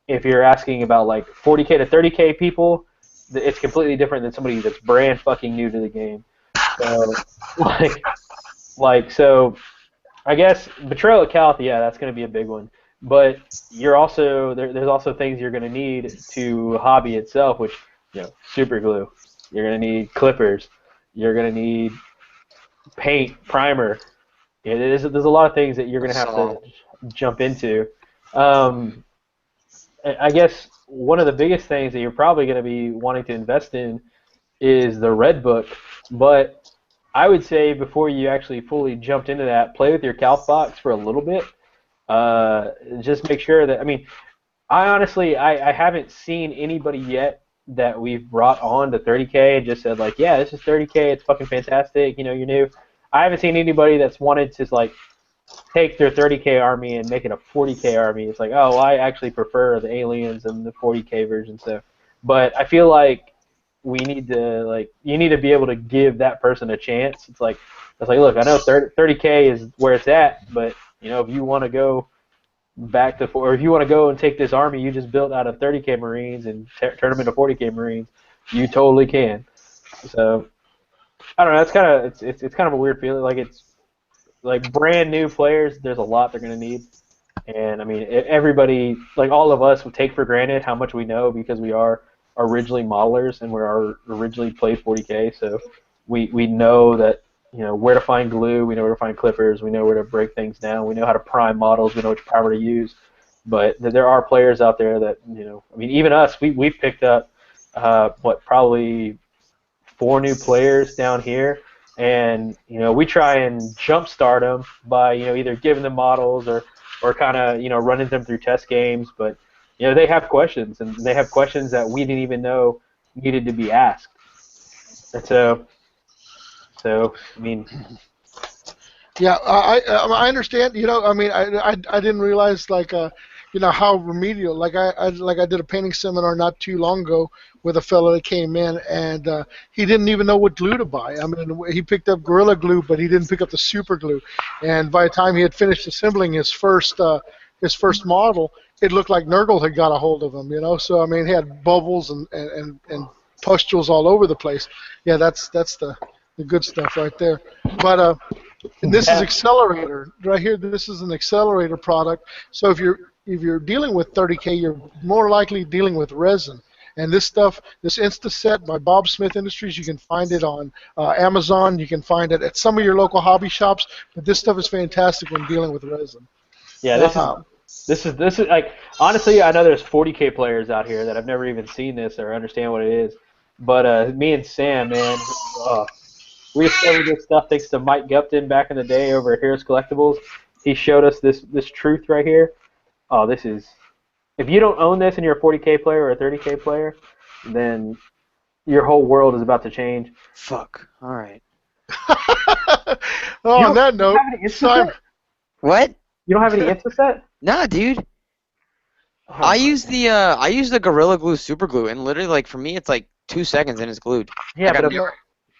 if you're asking about, like, 40K to 30K people, it's completely different than somebody that's brand fucking new to the game. So, so I guess Betrayal at Calth, yeah, that's going to be a big one. But you're also there's also things you're going to need to hobby itself, which, super glue. You're going to need clippers. You're going to need paint, primer. There's a lot of things that you're going to have to jump into. I guess one of the biggest things that you're probably going to be wanting to invest in is the Red Book, but I would say before you actually fully jumped into that, play with your Calth box for a little bit. Just make sure that, I mean, I honestly, I haven't seen anybody yet that we've brought on to 30K and just said, like, yeah, this is 30K, it's fucking fantastic, you're new. I haven't seen anybody that's wanted to, like, take their 30K army and make it a 40K army. It's like, oh, I actually prefer the aliens and the 40K version. So, but I feel like we need to, like, you need to be able to give that person a chance. It's like, look, I know 30K is where it's at, but if you want to go back to, or if you want to go and take this army you just built out of 30K Marines and turn them into 40K Marines, you totally can. So, I don't know. It's kind of it's kind of a weird feeling. Like, it's like brand new players. There's a lot they're gonna need, and I mean, everybody, like all of us, would take for granted how much we know because we are originally modelers and we're originally played 40K. So we know that where to find glue. We know where to find clippers. We know where to break things down. We know how to prime models. We know which primer to use. But there are players out there that I mean, even us, we've picked up probably 4 new players down here, and we try and jumpstart them by either giving them models or kind of running them through test games. But they have questions, and they have questions that we didn't even know needed to be asked. And so So I mean, Yeah, I understand. You know, I mean, I didn't realize like you know how remedial. I did a painting seminar not too long ago with a fellow that came in and he didn't even know what glue to buy. I mean, he picked up Gorilla Glue, but he didn't pick up the super glue. And by the time he had finished assembling his first model, it looked like Nurgle had got a hold of him. You know, so I mean, he had bubbles and pustules all over the place. Yeah, that's the good stuff right there. But and this is accelerator right here. This is an accelerator product. So if you're dealing with 30K, you're more likely dealing with resin. And this stuff, this InstaSet by Bob Smith Industries, you can find it on Amazon. You can find it at some of your local hobby shops. But this stuff is fantastic when dealing with resin. yeah, this is like honestly, I know there's 40K players out here that have never even seen this or understand what it is. But me and Sam, man, we discovered this stuff thanks to Mike Gupton back in the day over at Harris Collectibles. He showed us this truth right here. Oh, this is if you don't own this and you're a 40K player or a 30K player, then your whole world is about to change. Fuck. All right. Oh, on that note, have any Simon, What? You don't have any Insta-set? Nah, dude. Oh, I use the Gorilla Glue Super Glue, and literally, like, for me, it's like 2 seconds and it's glued. yeah, Like, but you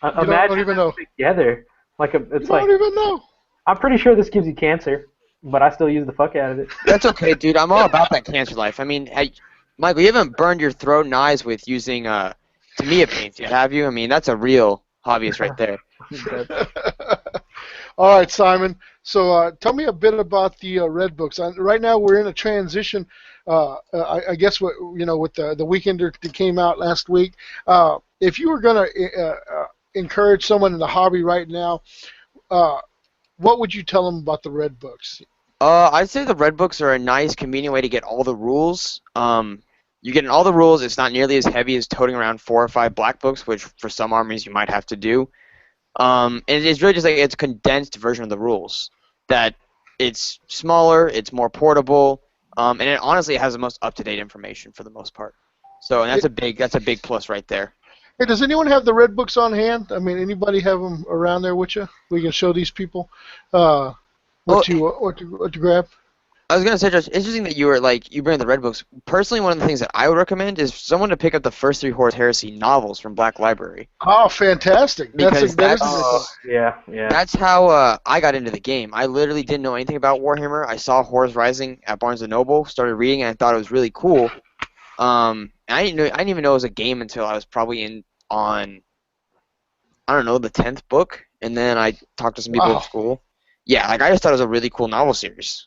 imagine don't even know. together. You It's don't like even know. I'm pretty sure this gives you cancer, but I still use the fuck out of it. That's okay, dude. I'm all about that cancer life. I mean, Michael, you haven't burned your throat and eyes with using Tamiya paints yet, have you? I mean, that's a real hobbyist right there. All right, Simon. So tell me a bit about the Red Books. Right now, we're in a transition. I guess with the Weekender that came out last week. If you were going to encourage someone in the hobby right now, what would you tell them about the Red Books? I'd say the Red Books are a nice, convenient way to get all the rules. You get in all the rules. It's not nearly as heavy as toting around 4 or 5 black books, which for some armies you might have to do. And it's really just like it's a condensed version of the rules. That it's smaller, it's more portable, and it honestly has the most up-to-date information for the most part. So and that's a big plus right there. Hey, does anyone have the Red Books on hand? I mean, anybody have them around there with you? We can show these people what to grab. I was gonna say, Josh, interesting that you bring the Red Books. Personally, one of the things that I would recommend is someone to pick up the first 3 Horus Heresy novels from Black Library. Oh, fantastic! Because Yeah. That's how I got into the game. I literally didn't know anything about Warhammer. I saw Horus Rising at Barnes & Noble, started reading, and I thought it was really cool. And I didn't even know it was a game until I was probably on I don't know, the 10th book, and then I talked to some people Wow. at school. Yeah, like I just thought it was a really cool novel series.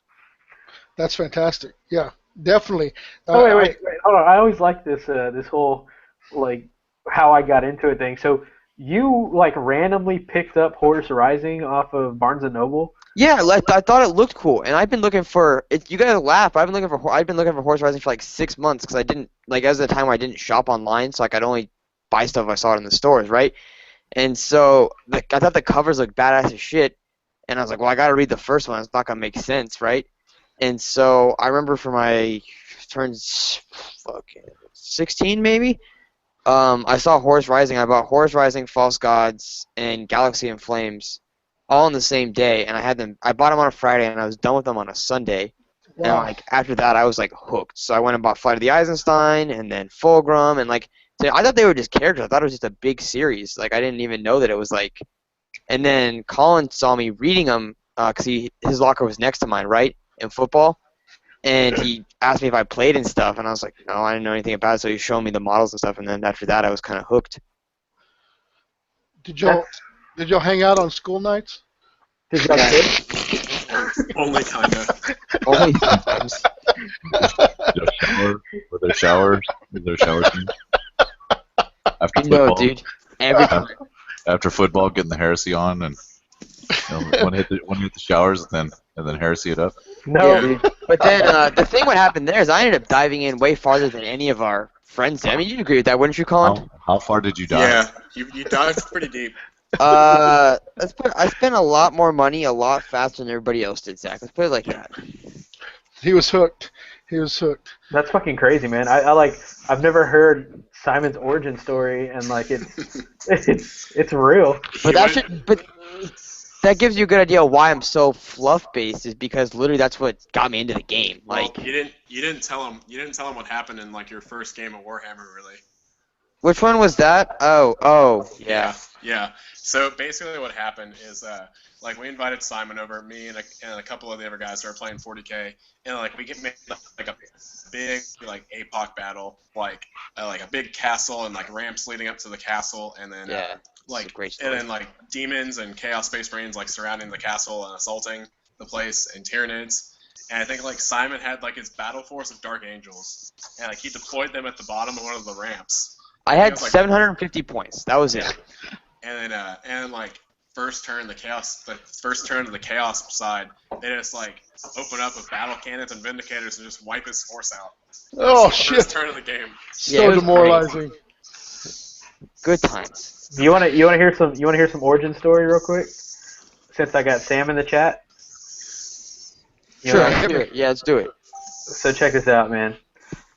That's fantastic. Yeah, definitely. Oh wait, hold on. I always liked this whole like how I got into it thing. So you like randomly picked up Horus Rising off of Barnes and Noble? Yeah, I thought it looked cool, and I've been looking for it. You gotta laugh. I've been looking for Horus Rising for like 6 months because I didn't like as the time where I didn't shop online, so I could only buy stuff if I saw it in the stores, right? And so I thought the covers looked badass as shit, and I was like, well, I gotta read the first one. It's not gonna make sense, right? And so I remember for my turns, 16 maybe. I saw Horus Rising. I bought Horus Rising, False Gods, and Galaxy in Flames, all on the same day. And I bought them on a Friday, and I was done with them on a Sunday. Wow. And like after that, I was like hooked. So I went and bought Flight of the Eisenstein, and then Fulgrim, and like so I thought they were just characters. I thought it was just a big series. Like I didn't even know that it was like. And then Colin saw me reading them because his locker was next to mine, right, in football. And he asked me if I played and stuff, and I was like, no, I didn't know anything about it. So he was showing me the models and stuff, and then after that, I was kind of hooked. Did y'all hang out on school nights? Did y'all kid? Only kinda. Only sometimes. Were there showers? After No, football, dude. Every time. after football, getting the heresy on, and one hit the showers, and then heresy it up. No. Yeah, dude. But then the thing what happened there is I ended up diving in way farther than any of our friends did. I mean, you'd agree with that, wouldn't you, Colin? How far did you dive? Yeah, you dived pretty deep. I spent a lot more money a lot faster than everybody else did, Zach. Let's put it like that. He was hooked. He was hooked. That's fucking crazy, man. I've never heard Simon's origin story, and like it's real. But You that went- should, but that gives you a good idea why I'm so fluff based is because literally that's what got me into the game. Well, Like, you didn't tell him what happened in like your first game of Warhammer, really. which one was that? Oh, yeah. Yeah. So basically, what happened is, like, we invited Simon over, me and a couple of the other guys who are playing 40k, and like we get made like a big like APOC battle, like a big castle and like ramps leading up to the castle, and then Yeah. like a great and story. then like demons and chaos space marines like surrounding the castle and assaulting the place and Tyranids. And I think like Simon had like his battle force of Dark Angels, and like he deployed them at the bottom of one of the ramps. I think it had was, like- 750 points. That was it. And then like first turn of the chaos side, they just like open up with battle cannons and vindicators and just wipe his force out. Oh First shit! turn of the game. Yeah, So it was demoralizing. Good times. You wanna hear some origin story real quick? Since I got Sam in the chat. You Sure. know, Let's do it. Yeah, let's do it. So check this out, man.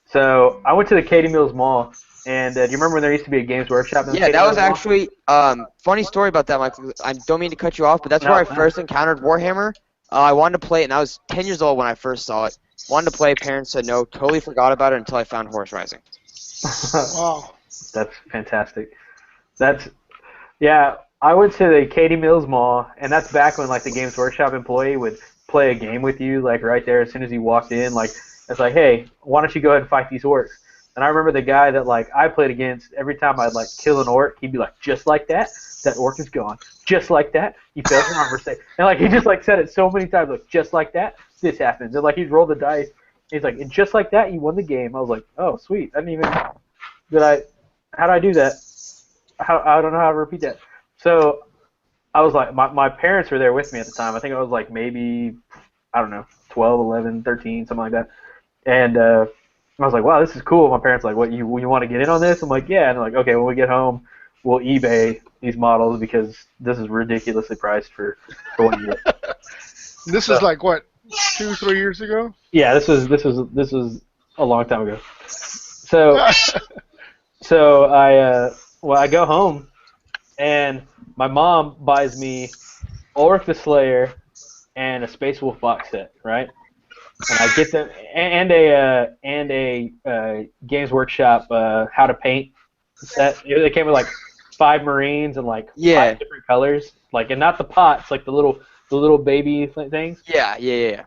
So I went to the Katy Mills Mall, and do you remember when there used to be a Games Workshop? In the Yeah, Katy that was Mills Mall? actually funny story about that, Michael. I don't mean to cut you off, but that's No, where I no. first encountered Warhammer. I wanted to play it, and I was 10 years old when I first saw it. Wanted to play. Parents said no. Totally forgot about it until I found Horse Rising. Wow. That's fantastic. Yeah. I went to the Katy Mills Mall, and that's back when like the Games Workshop employee would play a game with you, like right there as soon as he walked in. Like it's like, hey, why don't you go ahead and fight these orcs? And I remember the guy that like I played against. Every time I'd like kill an orc, he'd be like, just like that, that orc is gone. Just like that, you failed your armor save. And like he just like said it so many times, like just like that, this happens. And like he'd roll the dice. He's like, and just like that, you won the game. I was like, oh sweet. I didn't even. How do I do that? I don't know how to repeat that. So I was like, my parents were there with me at the time. I think I was like maybe, I don't know, 12, 11, 13, something like that. And I was like, wow, this is cool. My parents were like, what, you want to get in on this? I'm like, yeah. And they're like, okay, when we get home, we'll eBay these models because this is ridiculously priced for what you get. This is like what, 2-3 years ago? Yeah, this was a long time ago. So I go home and my mom buys me Ulrich the Slayer and a Space Wolf box set, right? And I get them and a Games Workshop How to Paint set. They came with like 5 Marines and like 5 different colors, like and not the pots, like the little baby things. Yeah.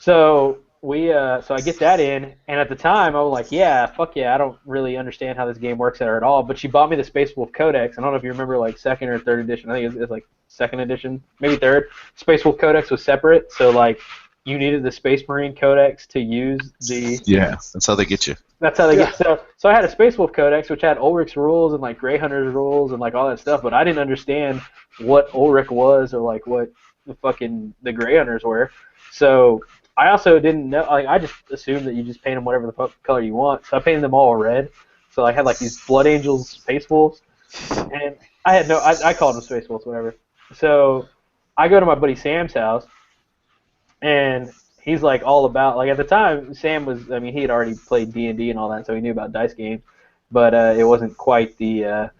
So so I get that in, and at the time I was like, yeah, fuck yeah, I don't really understand how this game works there at all. But she bought me the Space Wolf Codex. I don't know if you remember like 2nd or 3rd edition. I think it's like 2nd edition, maybe 3rd. Space Wolf Codex was separate, so like you needed the Space Marine Codex to use the. Yeah, that's how they get you. That's how they get. So I had a Space Wolf Codex, which had Ulrich's rules and like Grey Hunter's rules and like all that stuff, but I didn't understand what Ulrich was or like what the Grey Hunters were. So I also didn't know. Like I just assumed that you just paint them whatever the color you want. So I painted them all red. So I had like these Blood Angels Space Wolves, and I had no. I called them Space Wolves, whatever. So I go to my buddy Sam's house, and he's like all about like at the time Sam was. I mean, he had already played D&D and all that, so he knew about dice games, but it wasn't quite the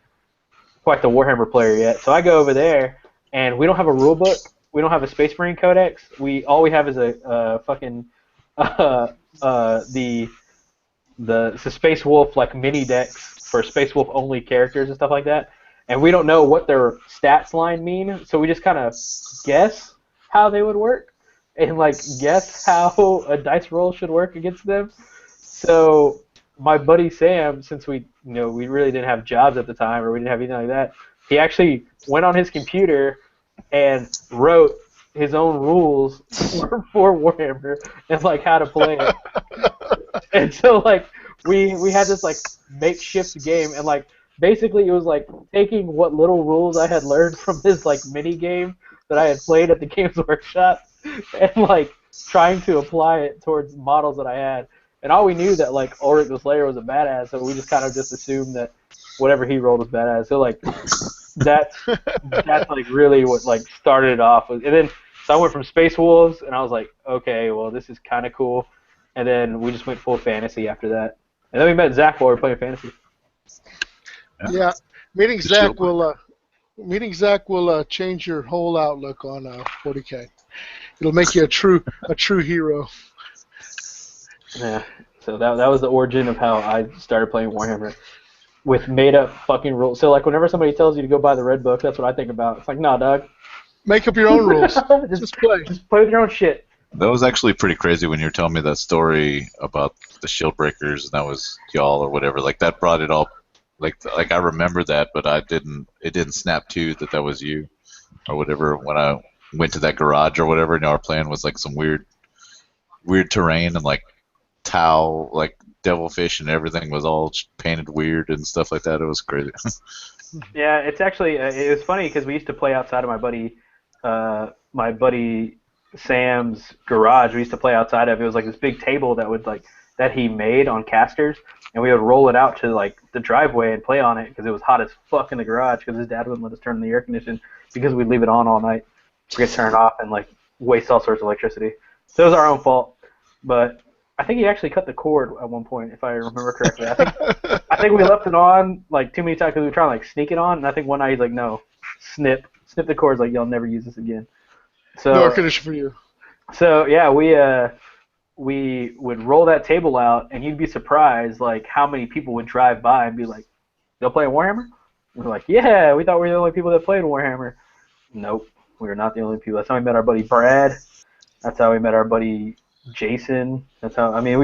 Warhammer player yet. So I go over there, and we don't have a rule book. We don't have a Space Marine Codex. All we have is a fucking the Space Wolf like mini decks for Space Wolf only characters and stuff like that. And we don't know what their stats line mean, so we just kind of guess how they would work and like guess how a dice roll should work against them. So my buddy Sam, since we really didn't have jobs at the time or we didn't have anything like that, he actually went on his computer and wrote his own rules for Warhammer and like how to play it. And so like we had this like makeshift game, and like basically it was like taking what little rules I had learned from this like mini game that I had played at the Games Workshop and like trying to apply it towards models that I had. And all we knew that like Ulrich the Slayer was a badass, so we just kind of just assumed that whatever he rolled was badass. So like that's like really what like started it off with. And then so I went from Space Wolves, and I was like, okay, well this is kind of cool. and then we just went full fantasy after that. And then we met Zach while we were playing fantasy. Yeah, meeting The Zach Shieldbreaker. will change your whole outlook on 40K. It'll make you a true hero. Yeah. So that was the origin of how I started playing Warhammer with made up fucking rules. So like whenever somebody tells you to go buy the red book, that's what I think about. It's like, nah, dog. Make up your own rules. just Just play. Just play with your own shit. That was actually pretty crazy when you were telling me that story about the shield breakers, and that was y'all or whatever. Like that brought it all. Like I remember that, but I didn't. It didn't snap to that was you, or whatever. When I went to that garage or whatever, and our plan was like some weird terrain and like towel, like devilfish and everything was all painted weird and stuff like that. It was crazy. Yeah, it's actually it was funny because we used to play outside of my buddy Sam's garage. We used to play outside of it. It was like this big table that he made on casters, and we would roll it out to like the driveway and play on it because it was hot as fuck in the garage because his dad wouldn't let us turn on the air conditioning because we'd leave it on all night. We'd turn it off and like waste all sorts of electricity. So it was our own fault. But I think he actually cut the cord at one point, if I remember correctly. I think we left it on like too many times because we were trying to like sneak it on, and I think one night he's like, "No, snip the cords, like y'all never use this again." So No air conditioner for you. So yeah, we would roll that table out, and you'd be surprised like how many people would drive by and be like, "They'll play Warhammer?" We're like, "Yeah, we thought we were the only people that played Warhammer." Nope, we were not the only people. That's how we met our buddy Brad. That's how we met our buddy Jason. We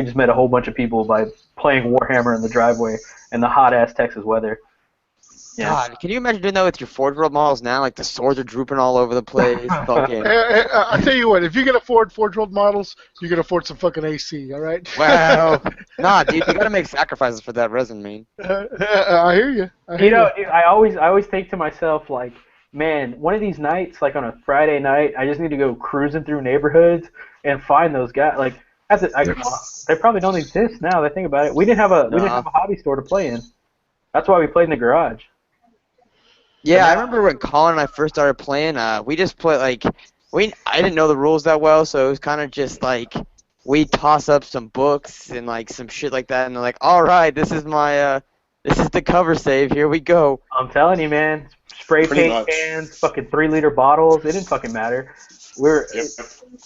just met a whole bunch of people by playing Warhammer in the driveway in the hot ass Texas weather. Yeah. God, can you imagine doing that with your Forge World models now? Like the swords are drooping all over the place. Fucking. I tell you what, if you can afford Forge World models, you can afford some fucking AC. All right. Wow. Nah, dude, you gotta make sacrifices for that resin, man. I hear you. I always think to myself like, man, one of these nights, like on a Friday night, I just need to go cruising through neighborhoods and find those guys. Like, they probably don't exist now. That I think about it. We didn't have a hobby store to play in. That's why we played in the garage. Yeah, I remember when Colin and I first started playing. We just played like I didn't know the rules that well, so it was kind of just like we toss up some books and like some shit like that, and they're like, "All right, this is the cover save. Here we go." I'm telling you, man. Spray paint cans, fucking 3-liter bottles. It didn't fucking matter.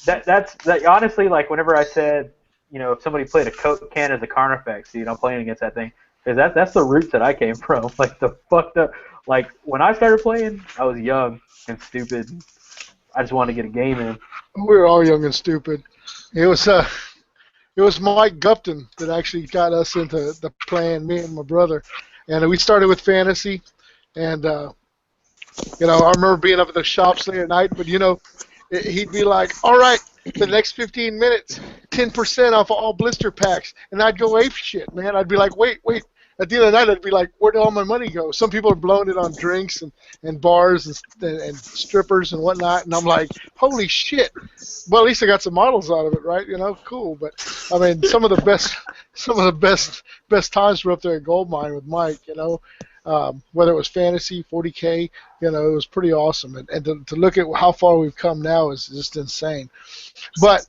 That's honestly, like whenever I said, if somebody played a Coke can as a Carnifex, dude, I'm playing against that thing. Because that's the roots that I came from. Like the fucked up. Like when I started playing, I was young and stupid. I just wanted to get a game in. We were all young and stupid. It was Mike Gupton that actually got us into the playing, me and my brother, and we started with fantasy, and I remember being up at the shops late at night, but he'd be like, "All right, for the next 15 minutes, 10% off all blister packs," and I'd go ape shit, man. I'd be like, wait. At the end of the night, I'd be like, where did all my money go? Some people are blowing it on drinks and bars and strippers and whatnot, and I'm like, holy shit. Well, at least I got some models out of it, right? Cool. But I mean, some of the best times were up there at Goldmine with Mike. Whether it was fantasy, 40K, it was pretty awesome. And to look at how far we've come now is just insane. But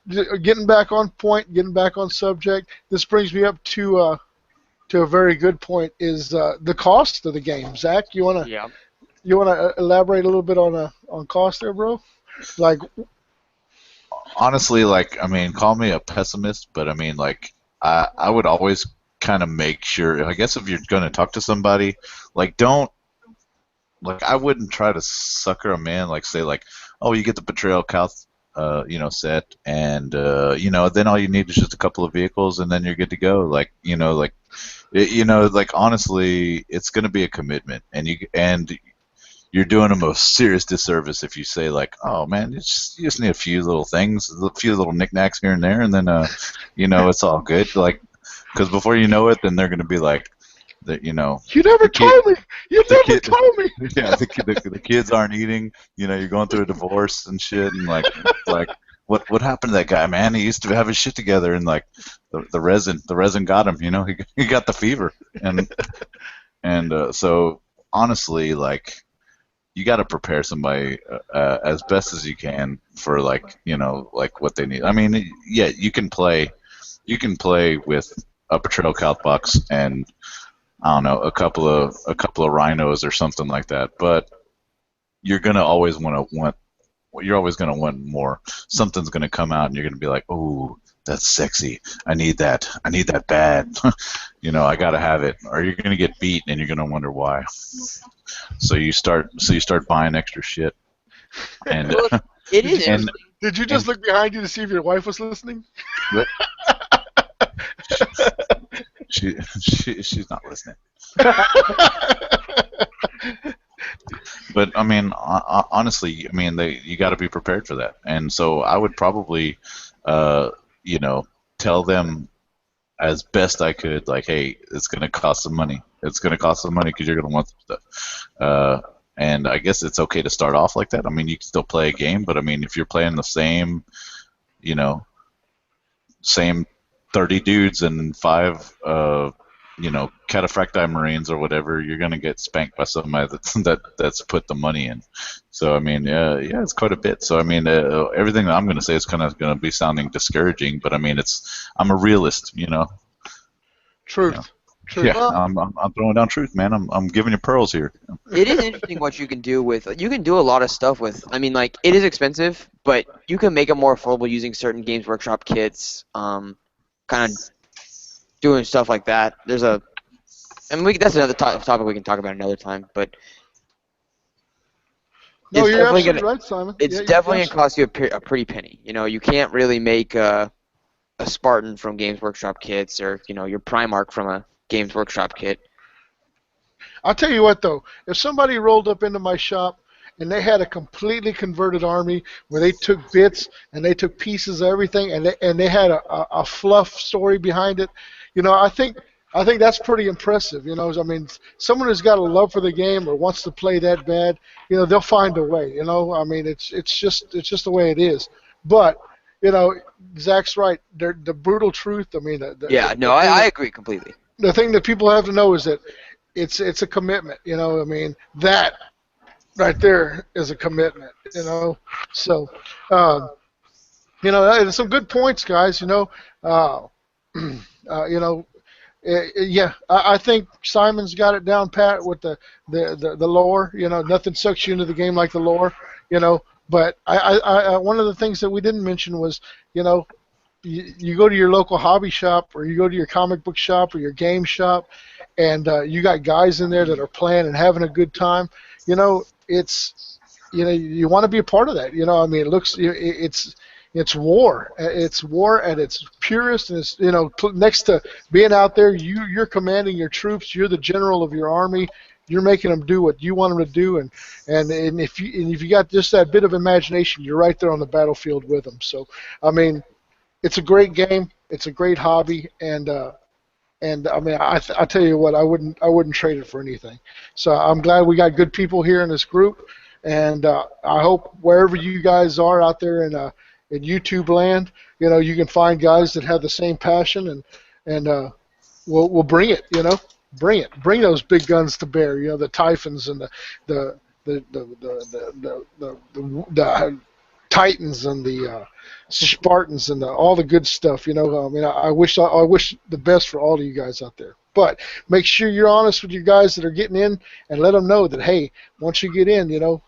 getting back on point, getting back on subject, this brings me up to a very good point is the cost of the game. Zach, you wanna elaborate a little bit on cost there, bro? Like, honestly, call me a pessimist, but I would always kind of make sure. I guess if you're gonna talk to somebody, I wouldn't try to sucker them in. Say oh, you get the Betrayal Calth, set, and then all you need is just a couple of vehicles, and then you're good to go. Honestly, it's going to be a commitment, and you're doing them a serious disservice if you say oh man, you just need a few little things, a few little knickknacks here and there, and then it's all good. Because before you know it, then they're going to be like, you never told me. You never told me. Yeah, the kids aren't eating. You're going through a divorce and shit, and what happened to that guy, man? He used to have his shit together, and the resin got him. He got the fever, and so honestly, you got to prepare somebody as best as you can for what they need. I mean, yeah, you can play you can play with a Betrayal Count box and I don't know a couple of rhinos or something like that, but you're gonna always want you're always gonna want more. Something's gonna come out and you're gonna be like, oh, that's sexy. I need that. I need that bad. I gotta have it. Or you're gonna get beat and you're gonna wonder why. So you start buying extra shit. And Well, it is and interesting. Did you just look behind you to see if your wife was listening? she's not listening. But I mean, honestly, I mean, you got to be prepared for that. And so I would probably, tell them as best I could, like, hey, it's going to cost some money. It's going to cost some money because you're going to want some stuff. And I guess it's okay to start off like that. I mean, you can still play a game, but I mean, if you're playing the same, same 30 dudes and 5, cataphracti Marines or whatever, you're gonna get spanked by somebody that's put the money in. So I mean, yeah, it's quite a bit. So I mean, everything that I'm gonna say is kind of gonna be sounding discouraging, but I mean, I'm a realist, Truth. Truth. Yeah, Well, I'm throwing down truth, man. I'm giving you pearls here. it is interesting what you can do with. You can do a lot of stuff with. I mean, like it is expensive, but you can make it more affordable using certain Games Workshop kits. Kind of doing stuff like that. There's a. I mean, that's another topic we can talk about another time, but. No, It's you're definitely absolutely gonna- right, Simon. It's Yeah, definitely yes. gonna cost you a pretty penny. You can't really make a Spartan from Games Workshop kits or your Primarch from a Games Workshop kit. I'll tell you what, though. If somebody rolled up into my shop and they had a completely converted army where they took bits and they took pieces of everything and they had a fluff story behind it, I think that's pretty impressive. I mean, someone who's got a love for the game or wants to play that bad, they'll find a way. I mean, it's just the way it is. But Zach's right. The brutal truth. I mean, Yeah, no, I agree completely. the thing that people have to know is that it's a commitment. I mean, that right there is a commitment. So there's some good points, guys. Yeah, I think Simon's got it down pat with the lore. Nothing sucks you into the game like the lore. But I one of the things that we didn't mention was, you go to your local hobby shop or you go to your comic book shop or your game shop, and you got guys in there that are playing and having a good time. It's you want to be a part of that. I mean, it's war. It's war at its purest, and it's next to being out there, you're commanding your troops. You're the general of your army. You're making them do what you want them to do, and if you got just that bit of imagination, you're right there on the battlefield with them. So, I mean, it's a great game. It's a great hobby, and I mean, I tell you what, I wouldn't trade it for anything. So I'm glad we got good people here in this group, and I hope wherever you guys are out there in YouTube land, you can find guys that have the same passion, and we'll bring it. Bring those big guns to bear. The Typhons and the Titans and the Spartans and all the good stuff. I mean, I wish the best for all of you guys out there. But make sure you're honest with your guys that are getting in, and let them know that, hey, once you get in, it'll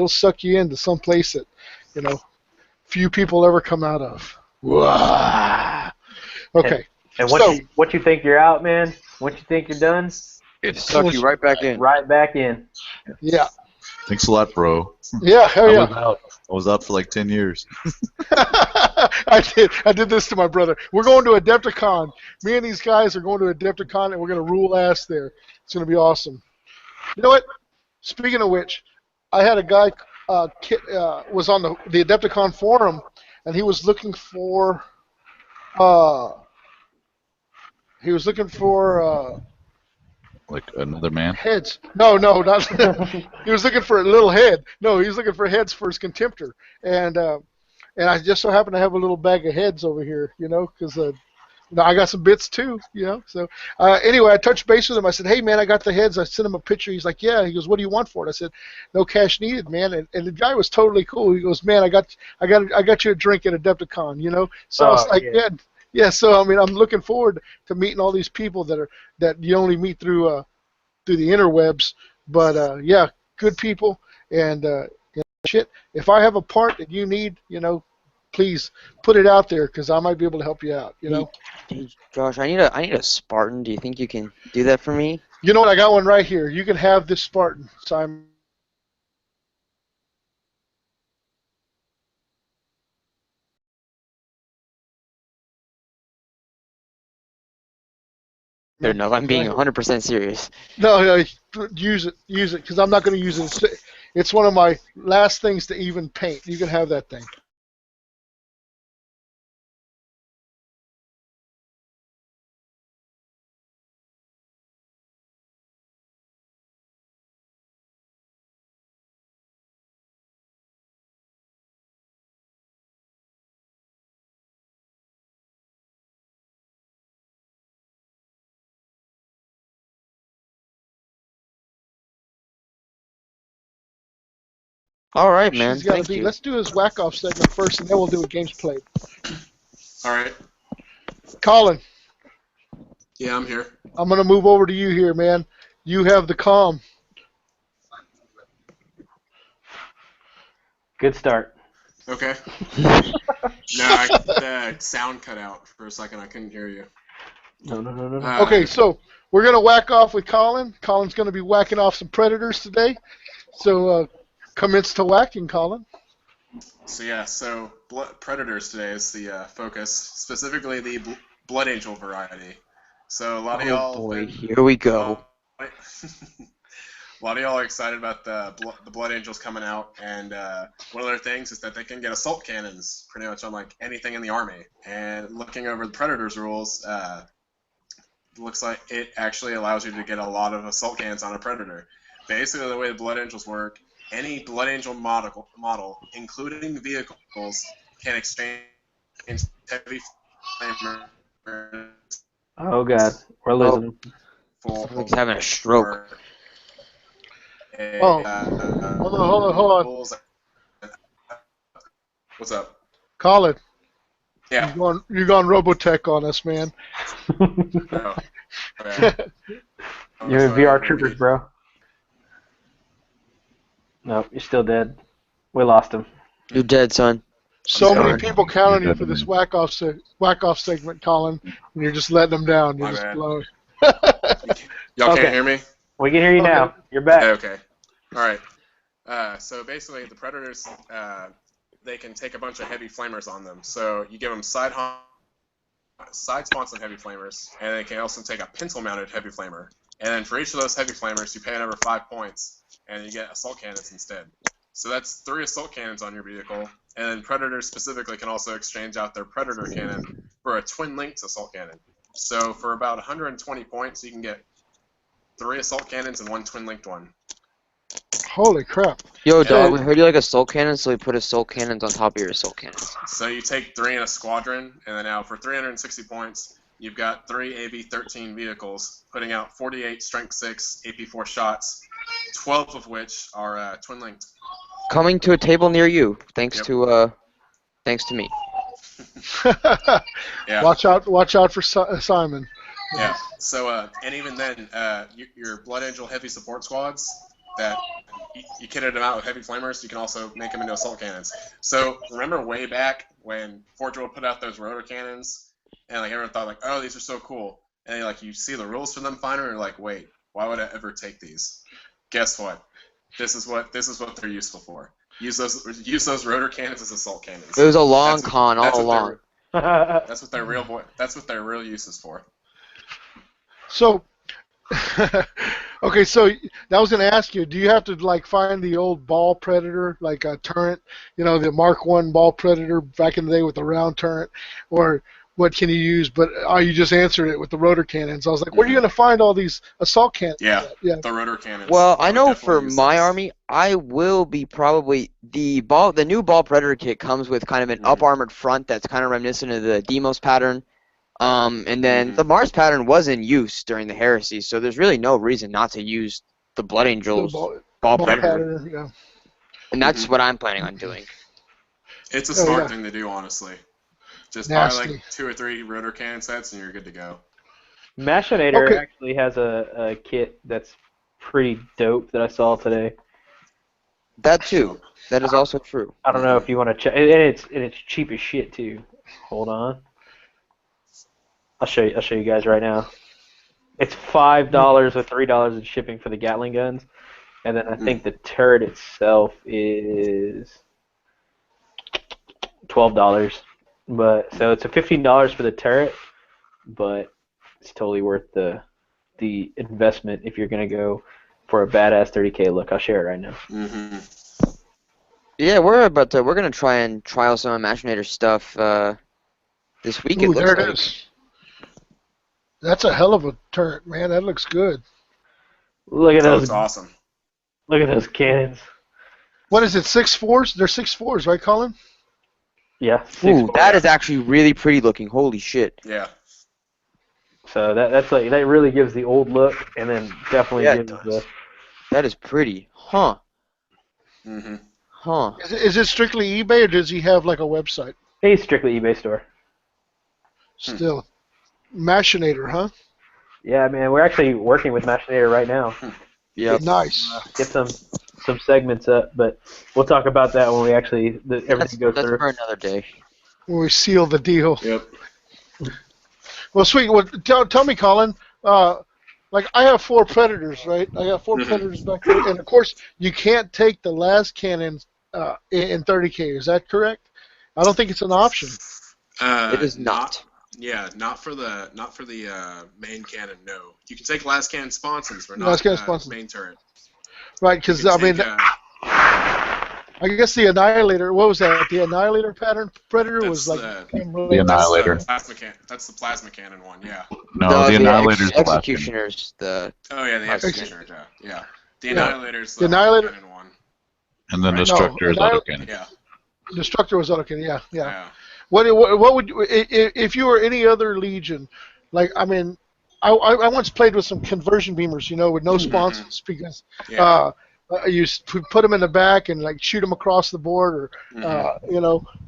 suck you into some place that few people ever come out of. Wah. Okay. And So- once you think you're out, man, once you think you're done, It sucks you right back in. right back in. Yeah. Thanks a lot, bro. Yeah. Hell yeah. I was out for like 10 years. I did this to my brother. We're going to Adepticon. Me and these guys are going to Adepticon, and we're going to rule ass there. It's going to be awesome. You know what? Speaking of which, I had a guy was on the Adepticon forum, and he was looking for Like another man. heads. No, not. He was looking for a little head. No, he was looking for heads for his Contemptor, and I just so happen to have a little bag of heads over here, because I got some bits too, So anyway, I touched base with him. I said, "Hey man, I got the heads." I sent him a picture. He's like, "Yeah." He goes, "What do you want for it?" I said, "No cash needed, man." And the guy was totally cool. He goes, "Man, I got you a drink at Adepticon, So I was like, yeah. Yeah, so I mean, I'm looking forward to meeting all these people that you only meet through the interwebs. But yeah, good people and shit. If I have a part that you need, please put it out there because I might be able to help you out. Hey, Josh, I need a Spartan. Do you think you can do that for me? You know what? I got one right here. You can have this Spartan, Simon. Fair enough. I'm being Right here. 100% serious. No, use it, because I'm not going to use it. It's one of my last things to even paint. You can have that thing. All right, man. She's got to Thank be. you. Let's do this whack off segment first, and then we'll do a games played. All right. Colin, Yeah, I'm here. I'm going to move over to you here, man. You have the calm. Good start. Okay. No, the sound cut out for a second. I couldn't hear you. No. Okay, so we're going to whack off with Colin. Colin's going to be whacking off some predators today. So commence to whacking, Colin. So yeah, predators today is the focus, specifically the Blood Angel variety. So a lot of Oh y'all boy, been, here we go. a lot of y'all are excited about the Blood Angels coming out, and one of their things is that they can get assault cannons pretty much on like anything in the army. And looking over the Predators rules, looks like it actually allows you to get a lot of assault cannons on a Predator. Basically, the way the Blood Angels work, any Blood Angel model, including vehicles, can exchange heavy flamers Oh god, we're losing him. Sounds like he's having a stroke. for a, Oh, hold on. What's up? Colin, Yeah. you're going Robotech on us, man. Oh, okay. You're in VR troopers, bro. Nope, you're still dead. We lost him. You're dead, son. So He's many gone. people count on you for this whack off segment, Colin, and you're just letting them down. You're My just bad. blowing. Y'all Okay. can't hear me? We can hear you now. You're back. Okay. All right. So basically, the Predators, they can take a bunch of heavy flamers on them. So you give them side spawns on heavy flamers, and they can also take a pencil-mounted heavy flamer. And then for each of those heavy flamers, you pay another 5 points, and you get assault cannons instead. So that's 3 assault cannons on your vehicle. And then Predators specifically can also exchange out their Predator cannon for a twin-linked assault cannon. So for about 120 points, you can get 3 assault cannons and 1 twin-linked one. Holy crap. Yo, dog, we heard you like assault cannons, so we put assault cannons on top of your assault cannons. So you take 3 in a squadron, and then now for 360 points, you've got 3 AB-13 vehicles, putting out 48 Strength 6 AP-4 shots, 12 of which are twin-linked. Coming to a table near you, thanks Yep. to me. Yeah. Watch out for Simon. Yeah. So, and even then, your Blood Angel heavy support squads that you kitted them out with heavy flamers, you can also make them into assault cannons. So remember way back when Forge World put out those rotor cannons, and like everyone thought like, oh, these are so cool, and then, like you see the rules for them finally, and you're like, wait, why would I ever take these? Guess what? This is what they're useful for. Use those rotor cannons as assault cannons. It was a long con all along. That's what their real use is for. So, okay, so I was going to ask you, do you have to like find the old ball predator, like a turret, the Mark I ball predator back in the day with the round turret, or what can you use? But you just answered it with the rotor cannons. I was like, where are you going to find all these assault cannons? Yeah, yeah. The rotor cannons. Well, I know for my army, I will be probably the new ball predator kit comes with kind of an up armored front that's kind of reminiscent of the Demos pattern. And then the Mars pattern was in use during the Heresy, so there's really no reason not to use the Blood Angels ball predator. Pattern, yeah. And that's what I'm planning on doing. It's a smart thing to do, honestly. Just buy Nasty. like 2 or 3 rotor cannon sets and you're good to go. Machinator Okay. actually has a kit that's pretty dope that I saw today. That too. That is also true. I don't know if you want to check, and it's cheap as shit too. Hold on, I'll show you guys right now. It's $5 with $3 in shipping for the Gatling guns, and then I think the turret itself is $12. But so it's a $15 for the turret, but it's totally worth the investment if you're gonna go for a badass 30K look. I'll share it right now. Mm-hmm. Yeah, we're gonna try and trial some of Machinator's stuff this week. Ooh, It looks there it like. is. That's a hell of a turret, man. That looks good. Look at Oh, those! it's awesome. Look at those cannons. What is it? 6.4s? They're 6.4s, right, Colin? Yeah, Ooh, 6.4. that is actually really pretty looking. Holy shit. Yeah. So that's like that really gives the old look, and then definitely Yeah, it gives does. That is pretty. Huh. Mm-hmm. Huh. Is it strictly eBay, or does he have like a website? a strictly eBay store. Still. Machinator, huh? Yeah, man, we're actually working with Machinator right now. Yep. Nice. Get some segments up, but we'll talk about that when we actually everything goes That's through. for another day. When we seal the deal. Yep. Well, sweet. Well, tell me, Colin. Like I have 4 predators, right? I got 4 predators back there, and of course you can't take the las cannon in 30K. Is that correct? I don't think it's an option. It is not. Yeah, not for the main cannon. No, you can take last cannon sponsons, but Las not cannon sponsons. main turret. Right? Because I mean, I guess the Annihilator. What was that? The Annihilator pattern predator that's was like The Annihilator. That's the plasma cannon one. Yeah. No, the Annihilator's the last one. Executioners. Oh yeah, the Last executioner. Yeah. The Yeah. Annihilator's The Annihilator- cannon one. And then Right. Destructor is Autocannon. Yeah. Destructor was Autocannon. Yeah. Yeah. What would you, if you were any other legion? Like I mean, I once played with some conversion beamers, with no sponsons because Yeah. you put them in the back and like shoot them across the board, or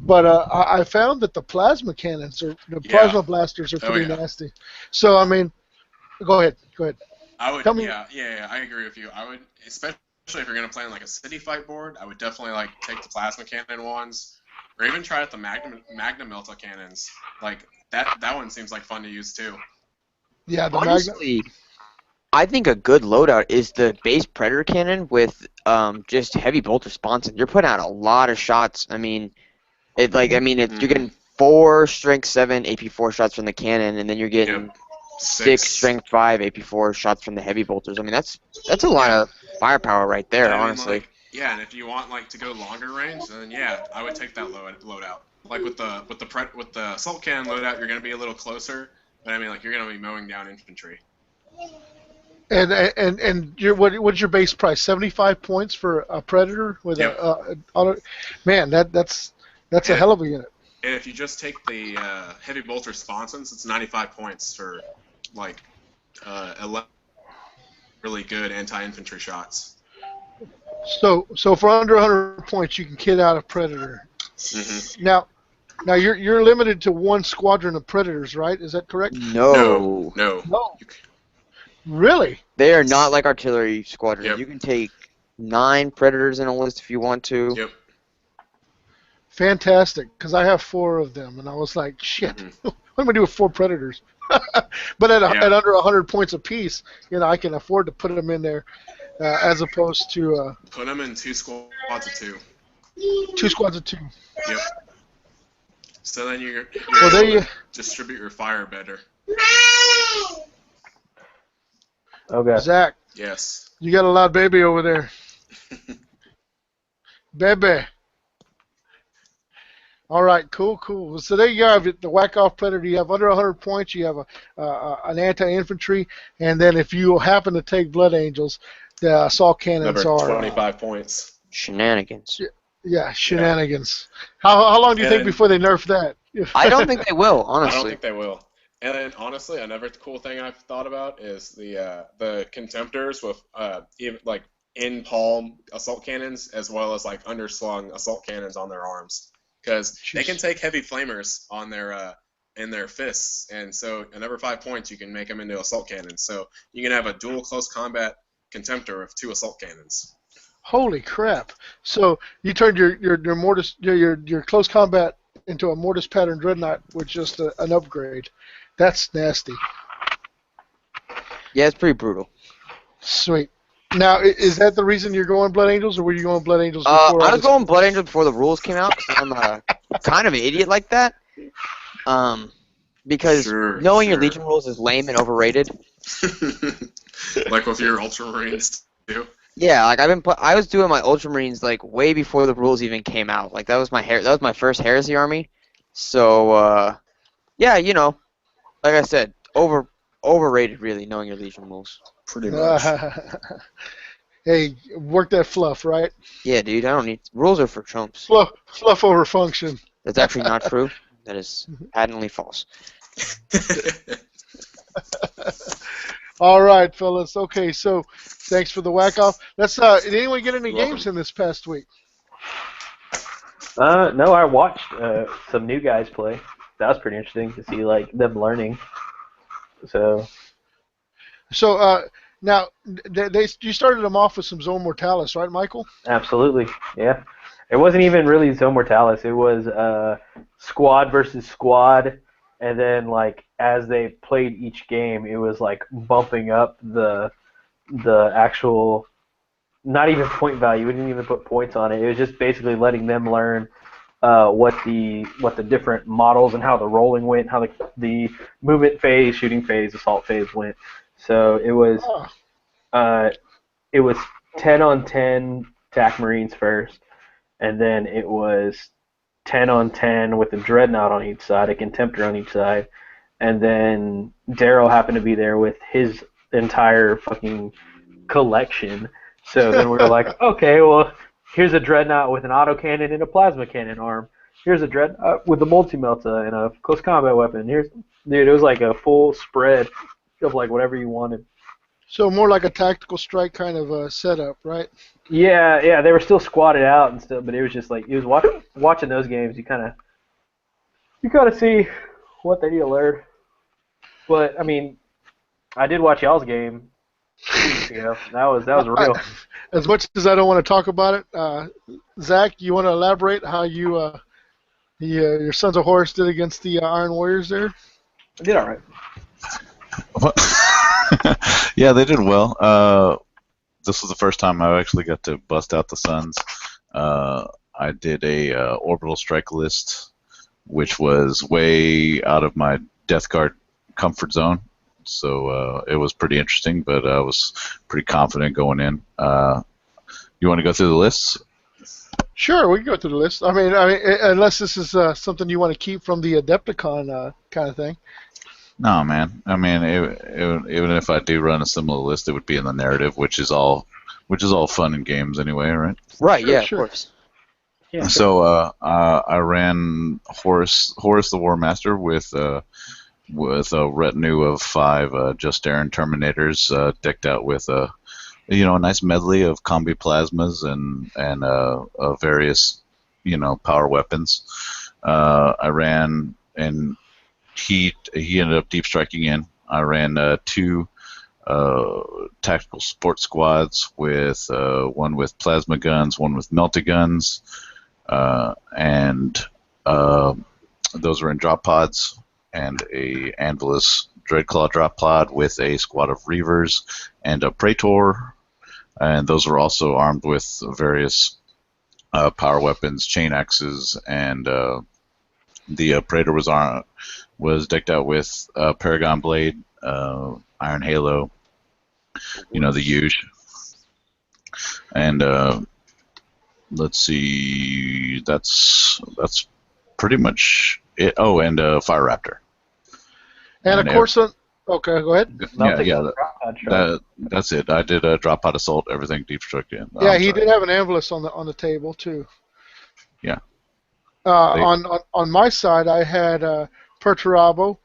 But I found that the plasma cannons or the plasma blasters are pretty nasty. So I mean, go ahead. I would. Tell me. Yeah. I agree with you. I would, especially if you're gonna play on like a city fight board, I would definitely like take the plasma cannon ones, or even try out the Magna Melta cannons. Like that one seems like fun to use too. Yeah, the Honestly, I think a good loadout is the base Predator cannon with just heavy bolter sponson. You're putting out a lot of shots. I mean, you're getting 4 strength 7 AP4 shots from the cannon, and then you're getting 6 strength 5 AP4 shots from the heavy bolters. I mean, that's a lot of firepower right there, honestly. And if you want like to go longer range, then I would take that loadout. Like with the assault cannon loadout, you're gonna be a little closer, but I mean like you're gonna be mowing down infantry. And what's your base price? 75 points for a Predator with a auto. Man, that's a hell of a unit. And if you just take the heavy bolter sponsons, it's 95 points for like 11 really good anti-infantry shots. So for under 100 points, you can kit out a Predator. Mm-hmm. Now you're limited to 1 squadron of Predators, right? Is that correct? No. Really? They are not like artillery squadrons. Yep. You can take 9 Predators in a list if you want to. Yep. Fantastic, because I have 4 of them, and I was like, shit, what am I gonna do with 4 Predators? But at under 100 points apiece, I can afford to put them in there, as opposed to put them in 2 squads of 2. 2 squads of 2. Yep. So then you're able to distribute your fire better. Okay. Zach. Yes. You got a loud baby over there. Bebe. All right, cool. So there you have it, the whack-off Predator. You have under 100 points. You have an anti-infantry, and then if you happen to take Blood Angels, the assault cannons are 25 points. Shenanigans. Yeah, shenanigans. How long do you think before they nerf that? I don't think they will, honestly. I don't think they will. And then, honestly, another cool thing I've thought about is the Contemptors with even in palm assault cannons as well as like underslung assault cannons on their arms. because they can Jeez. take heavy flamers on their in their fists, and so at every 5 points you can make them into assault cannons. So you can have a dual close combat contemptor of 2 assault cannons. Holy crap! So you turned your mortis your close combat into a mortis pattern dreadnought with just an upgrade. That's nasty. Yeah, it's pretty brutal. Sweet. Now, is that the reason you're going Blood Angels, or were you going Blood Angels before all I was this? going Blood Angel before the rules came out because I'm kind of an idiot like that. Because knowing your Legion rules is lame and overrated. Like with your Ultramarines too. Yeah, like I was doing my Ultramarines like way before the rules even came out. Like that was my first Heresy army. So yeah, like I said, overrated really knowing your Legion rules. Pretty much. Hey, work that fluff, right? Yeah, dude, I don't need rules are for chumps. Fluff over function. That's actually not true. That is patently false. All right, fellas. Okay, so thanks for the whack off. Let's. Did anyone get any You're games in this past week? No, I watched some new guys play. That was pretty interesting to see like them learning. So Now you started them off with some Zone Mortalis, right, Michael? absolutely, yeah. It wasn't even really Zone Mortalis. It was squad versus squad, and then like as they played each game, it was like bumping up the actual, not even point value. We didn't even put points on it. It was just basically letting them learn what the different models and how the rolling went, how the movement phase, shooting phase, assault phase went. So it was Oh, 10 on 10 TAC Marines first, and then it was 10 on 10 with a Dreadnought on each side, a Contemptor on each side, and then Daryl happened to be there with his entire fucking collection. So then we were like, okay, well, here's a Dreadnought with an autocannon and a plasma cannon arm. Here's a Dreadnought with a multi-melta and a close combat weapon. Dude, it was like a full spread of like whatever you wanted. so more like a tactical strike kind of setup, right? Yeah, they were still squatted out and stuff, but it was just like, it was watching those games, you kind of see what they need to learn. But I mean, I did watch y'all's game 2 weeks ago. That was real. As much as I don't want to talk about it, Zach, you want to elaborate how your Sons of Horus did against the Iron Warriors there? I did all right. Yeah, they did well. This was the first time I actually got to bust out the Suns. I did a orbital strike list, which was way out of my Death Guard comfort zone. So it was pretty interesting, but I was pretty confident going in. You want to go through the lists? Sure, we can go through the list. I mean, unless this is something you want to keep from the Adepticon kind of thing. No, man. I mean, even if I do run a similar list, it would be in the narrative, which is all fun in games anyway, right? Right, Sure, yeah, sure. of course. Yeah, So I ran Horus the War Master with a retinue of 5 Just Aaron Terminators, decked out with a nice medley of combi plasmas and various power weapons. I ran, and he ended up deep striking in. I ran 2 tactical support squads with one with plasma guns, one with melta guns, and those were in drop pods, and a Anvilus Dreadclaw drop pod with a squad of Reavers and a Praetor, and those were also armed with various power weapons, chain axes, and the Praetor was decked out with Paragon Blade, Iron Halo, the huge. And let's see, that's pretty much it. Oh, and Fire Raptor. And of course, okay, go ahead. That's it. I did a drop pod assault, everything deep struck in. Yeah, he did have an Anvilus on the table too. Yeah. On my side, I had Perturabo.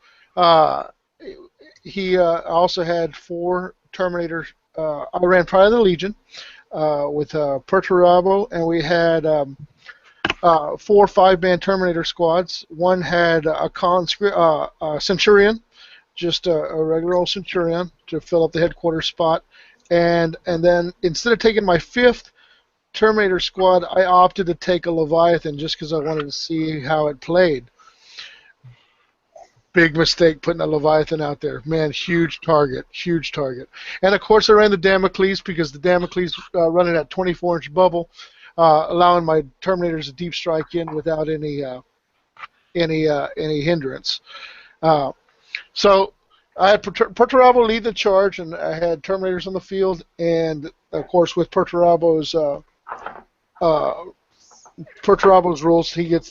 He also had 4 Terminators. I ran Pride of the Legion with Perturabo, and we had 4 or 5-man Terminator squads. One had a Centurion, just a regular old Centurion to fill up the headquarters spot. And then instead of taking my 5th Terminator squad, I opted to take a Leviathan just because I wanted to see how it played. Big mistake putting a Leviathan out there. Man, huge target. And, of course, I ran the Damocles because the Damocles running at 24-inch bubble, allowing my Terminators to deep strike in without any hindrance. So I had Perturabo lead the charge, and I had Terminators on the field. And, of course, with Perturabo's rules, we can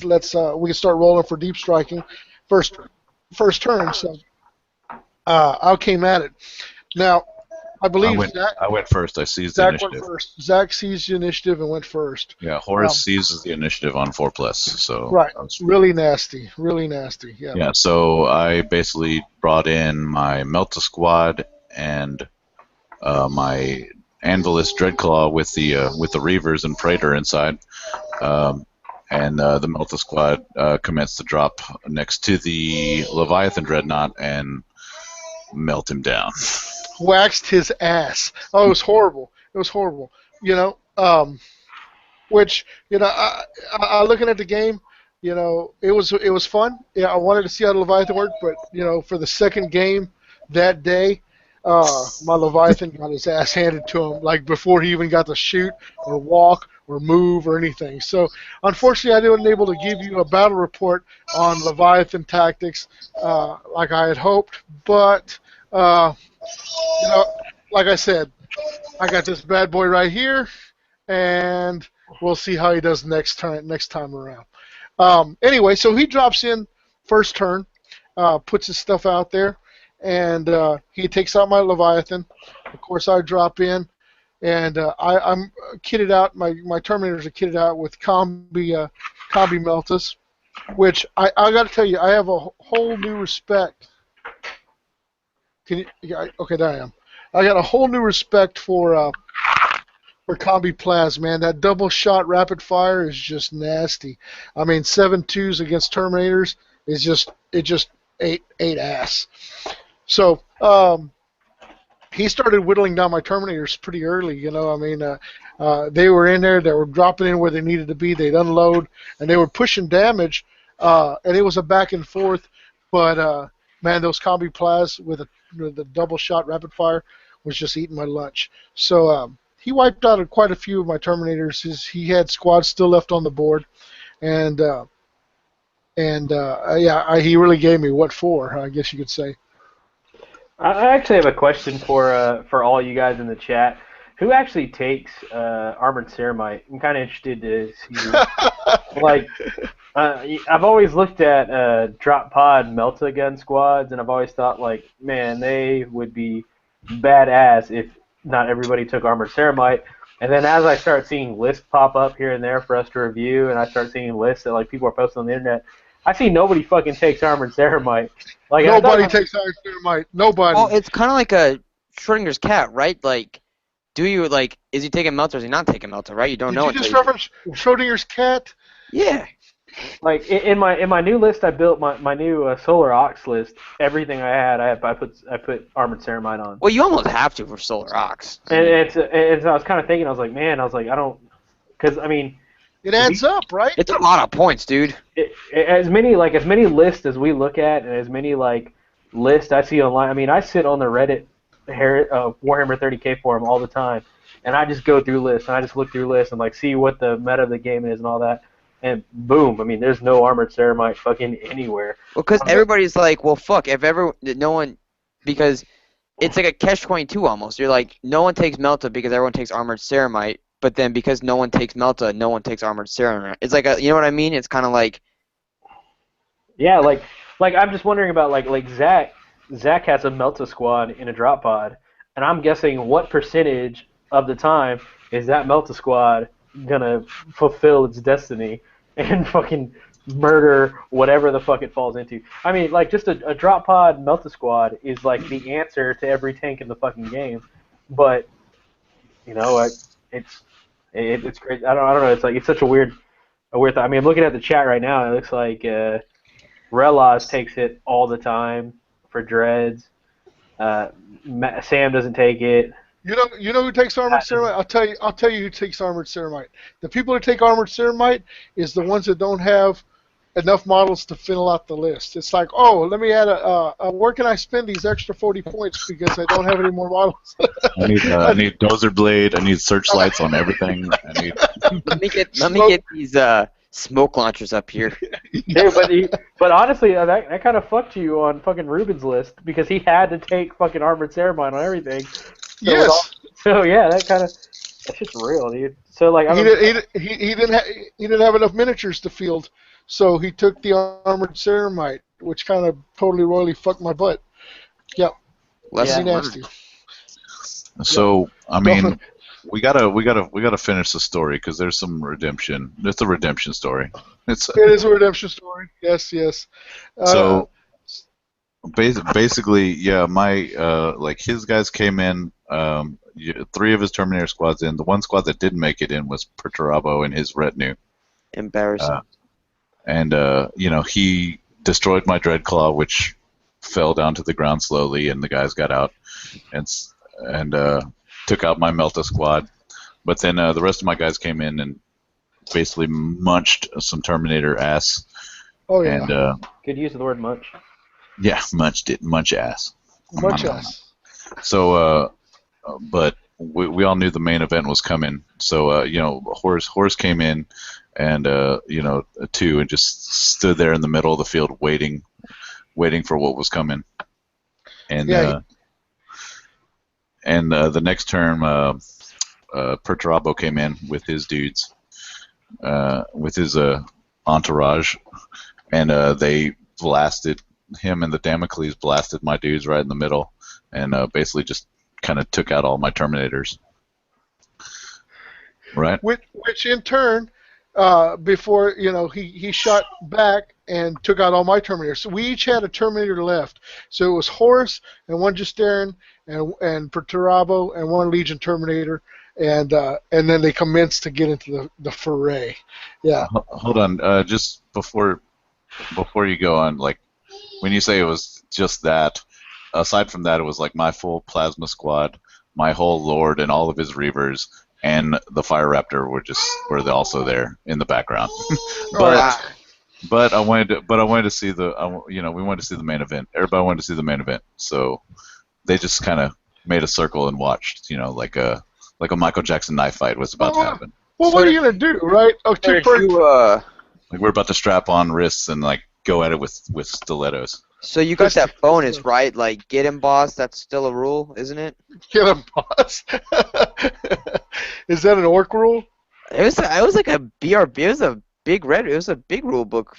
start rolling for deep striking first turn, so I came at it. Now, I believe I went first. I seized the Zach initiative. went first. Zach seized the initiative and went first. Yeah, Horace seizes the initiative on 4+. So right, really nasty. Yeah. Yeah, so I basically brought in my Melta squad and my Anvilus Dreadclaw with the Reavers and Praetor inside. And the Melta squad commenced to drop next to the Leviathan Dreadnought and melt him down. Waxed his ass. Oh, it was horrible. Which, looking at the game, it was fun. Yeah, I wanted to see how the Leviathan worked, but, for the second game that day, my Leviathan got his ass handed to him, like before he even got to shoot or walk or move or anything. So, unfortunately, I wasn't able to give you a battle report on Leviathan tactics like I had hoped. But, like I said, I got this bad boy right here, and we'll see how he does next time around. Anyway, so he drops in first turn, puts his stuff out there, and he takes out my Leviathan. Of course, I drop in, and I'm kitted out. My Terminators are kitted out with combi Meltas, which I got to tell you, I have a whole new respect. Okay, there I am. I got a whole new respect for combi Plas, man. That double shot rapid fire is just nasty. I mean, 7.2s against Terminators is just ate ass. So he started whittling down my Terminators pretty early. They were in there. They were dropping in where they needed to be. They'd unload, and they were pushing damage, and it was a back and forth. But man, those combi Plas with the double shot rapid fire was just eating my lunch. So he wiped out quite a few of my Terminators. He had squads still left on the board, and he really gave me what for, I guess you could say. I actually have a question for all you guys in the chat. Who actually takes Armored Ceramite? I'm kind of interested to see. I've always looked at drop pod Melta gun squads, and I've always thought, man, they would be badass if not everybody took Armored Ceramite. And then as I start seeing lists pop up here and there for us to review, and I start seeing lists that people are posting on the internet, I see nobody fucking takes Armored Ceramite. Nobody takes Armored Ceramite. Nobody. Well, it's kind of like a Schrodinger's cat, right? Is he taking Melta or is he not taking Melta, right? You don't know. Did you just reference Schrodinger's cat? Yeah. In my new list, I built my new Solar Ox list. Everything I put Armored Ceramite on. Well, you almost have to for Solar Ox. And so I was kind of thinking, I don't, because it adds up, right? It's a lot of points, dude. As many lists as we look at, and as many lists I see online. I sit on the Reddit Warhammer 30K forum all the time, and I just go through lists and I just look through lists and see what the meta of the game is and all that. And boom, there's no Armored Ceramite fucking anywhere. Well, because everybody's like, well, fuck, because it's like a catch-22 almost. You're like, no one takes Melta because everyone takes Armored Ceramite, but then because no one takes Melta, no one takes Armored Ceramite. It's like, you know what I mean? It's kind of like... Yeah, I'm just wondering about, Zach has a Melta squad in a drop pod, and I'm guessing what percentage of the time is that Melta squad gonna fulfill its destiny and fucking murder whatever the fuck it falls into. Just a drop pod Melta squad is the answer to every tank in the fucking game. But it's great. I don't know. It's such a weird I mean, I'm looking at the chat right now. It looks like Relas takes it all the time for dreads. Sam doesn't take it. You know who takes armored ceramite? I'll tell you who takes armored ceramite. The people who take armored ceramite is the ones that don't have enough models to fill out the list. It's like, oh, let me add where can I spend these extra 40 points because I don't have any more models. I need dozer blade. I need searchlights on everything. I need. Let me get these smoke launchers up here. Dude, but honestly, that kind of fucked you on fucking Ruben's list because he had to take fucking armored ceramite on everything. So Yes. Yeah, that's just real, dude. So like, he didn't have enough miniatures to field, so he took the armored ceramite, which kind of totally royally fucked my butt. Yeah, Lesson nasty. learned. So I mean, we gotta finish the story because there's some redemption. It's a redemption story. It is a redemption story. Yes. So basically, yeah, my like his guys came in. 3 of his Terminator squads in. The one squad that didn't make it in was Perturabo and his retinue. Embarrassing. And he destroyed my Dreadclaw, which fell down to the ground slowly, and the guys got out and took out my Melta squad. But then the rest of my guys came in and basically munched some Terminator ass. Oh yeah. And could use the word munch. Yeah, munched it, munch ass. Munch ass. So, but we all knew the main event was coming. So, Horace came in, and 2, and just stood there in the middle of the field waiting for what was coming. And the next term, Perturabo came in with his dudes, with his entourage, and they blasted him, and the Damocles blasted my dudes right in the middle, and basically just kind of took out all my Terminators. Right. Which in turn, before he shot back and took out all my Terminators. So we each had a Terminator left. So it was Horus and one Justarin and Perturabo and one Legion Terminator, and then they commenced to get into the foray. Yeah. Hold on, just before you go on, like when you say it was just that, aside from that, it was like my full Plasma squad, my whole Lord, and all of his Reavers, and the Fire Raptor were also there in the background. But I wanted to see we wanted to see the main event. Everybody wanted to see the main event, so they just kind of made a circle and watched. Like a Michael Jackson knife fight was about to happen. Well, what are you gonna do, right? Like we're about to strap on wrists and like go at it with stilettos. So you got that bonus, right? Like, get him, boss. That's still a rule, isn't it? Get him, boss. Is that an orc rule? It was like a BRB. It was a big rule book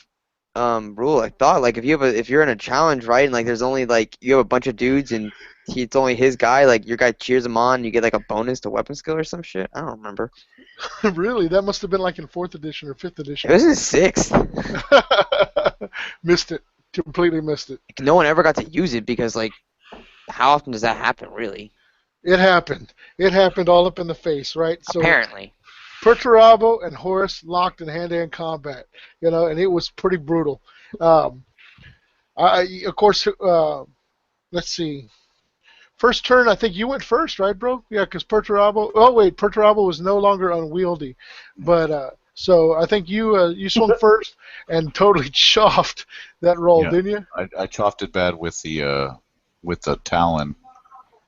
rule. I thought, like, if you're in a challenge, right, and like there's only like you have a bunch of dudes and it's only his guy, like your guy cheers him on, you get like a bonus to weapon skill or some shit. I don't remember. Really? That must have been like in 4th edition or 5th edition. It was in 6th. Missed it. Completely missed it. No one ever got to use it because, like, how often does that happen, really? It happened. It happened all up in the face, right? So apparently. Perturabo and Horus locked in hand-to-hand combat, and it was pretty brutal. Of course, let's see. First turn, I think you went first, right, bro? Yeah, because Perturabo. Oh wait, Perturabo was no longer unwieldy, but so I think you swung first and totally chuffed that roll, didn't you? I chuffed it bad with the Talon,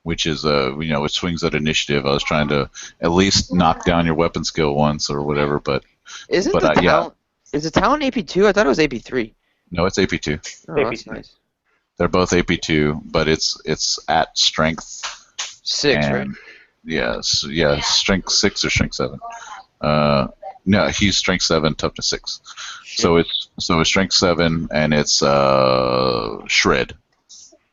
which is it swings at initiative. I was trying to at least knock down your weapon skill once or whatever, but is the Talon AP2? I thought it was AP3. No, it's AP2. Oh, that's nice. They're both AP2, but it's at strength 6, right? Yeah, strength 6 or strength 7. No, he's strength 7, toughness 6. Shit. So it's strength 7 and it's shred.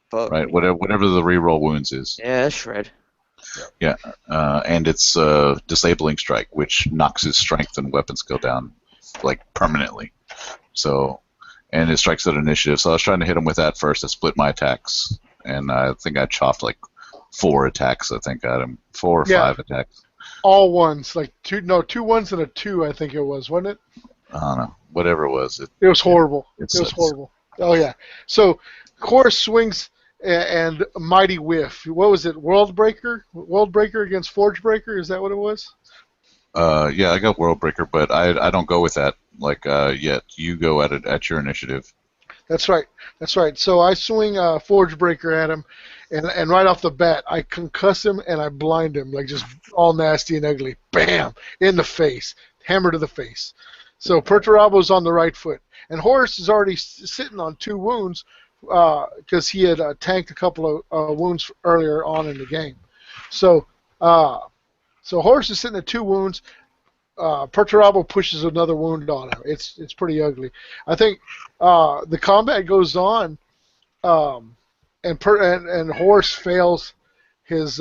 Fuck. Right, whatever the reroll wounds is. Yeah, that's shred. Yeah, and it's disabling strike, which knocks his strength and weapon skill down like permanently. So. And it strikes at initiative, so I was trying to hit him with that first to split my attacks, and I think I chopped like 4 attacks. I think at him 4 or 5 attacks. All ones, like two ones and a 2. I think it was, wasn't it? I don't know, whatever it was. It was horrible. It It was sucks. horrible. Oh yeah. So Horus swings and mighty whiff. What was it? World Breaker? World Breaker against Forge Breaker? Is that what it was? Yeah, I got World Breaker, but I don't go with that yet. You go at it at your initiative. That's right. That's right. So I swing Forge Breaker at him, and right off the bat, I concuss him and I blind him, like just all nasty and ugly. Bam! In the face. Hammer to the face. So Perturabo's on the right foot. And Horus is already sitting on 2 wounds because he had tanked a couple of wounds earlier on in the game. So Horus is sitting at 2 wounds. Perturabo pushes another wound on him. It's pretty ugly. I think the combat goes on, and Horus fails his.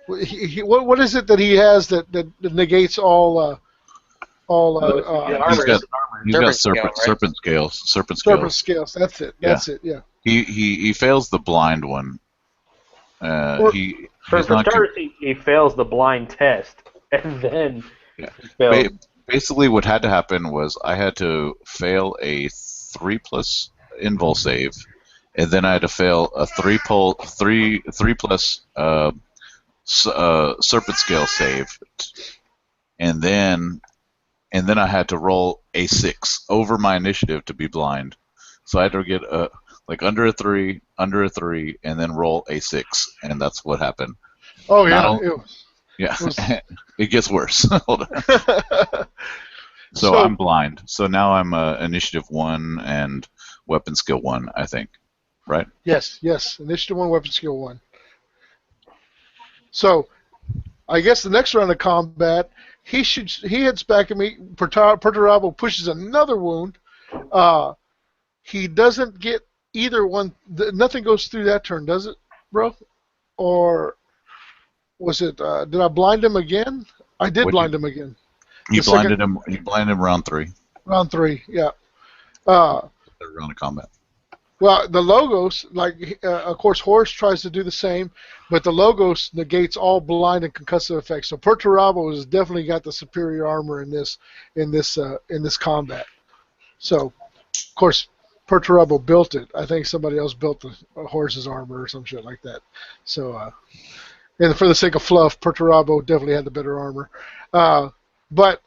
What is it that he has that negates all? He's got serpent scales. Serpent scales. That's it. That's it. Yeah. He fails the blind one. For starters, he fails the blind test, and then he fails. Basically, what had to happen was I had to fail a 3+ invul save, and then I had to fail a 3+ serpent scale save, and then I had to roll a 6 over my initiative to be blind. So I had to get under a 3, and then roll a 6, and that's what happened. Oh yeah, it gets worse. Hold on. So I'm blind. So now I'm initiative 1 and weapon skill 1, I think. Right? Yes. Initiative 1, weapon skill 1. So I guess the next round of combat, he hits back at me. Perturabo pushes another wound. He doesn't get either one. Nothing goes through that turn, does it, bro? Or was it? Did I blind him again? I did blind him again. You blinded him. You blinded him round 3. Round 3, yeah. Round of combat. Well, the Logos, of course, Horus tries to do the same, but the Logos negates all blind and concussive effects. So Perturabo has definitely got the superior armor in this combat. So, of course, Perturabo built it. I think somebody else built the Horus's armor or some shit like that. So, and for the sake of fluff, Perturabo definitely had the better armor. But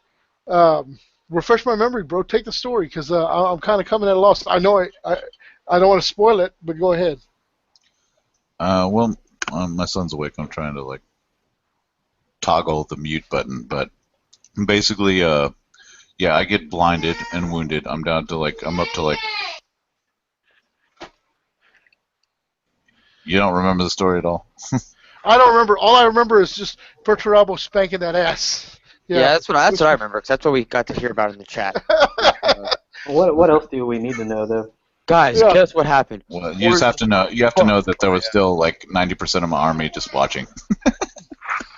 refresh my memory, bro. Take the story, because I'm kind of coming at a loss. I know I don't want to spoil it, but go ahead. Well, my son's awake. I'm trying to toggle the mute button, but basically, I get blinded and wounded. I'm down to I'm up to You don't remember the story at all? I don't remember. All I remember is just Perturabo spanking that ass. Yeah, that's what I remember, because that's what we got to hear about in the chat. What else do we need to know, though? Guys, guess what happened? Well, you just have to know. You have to know that there was still 90% of my army just watching.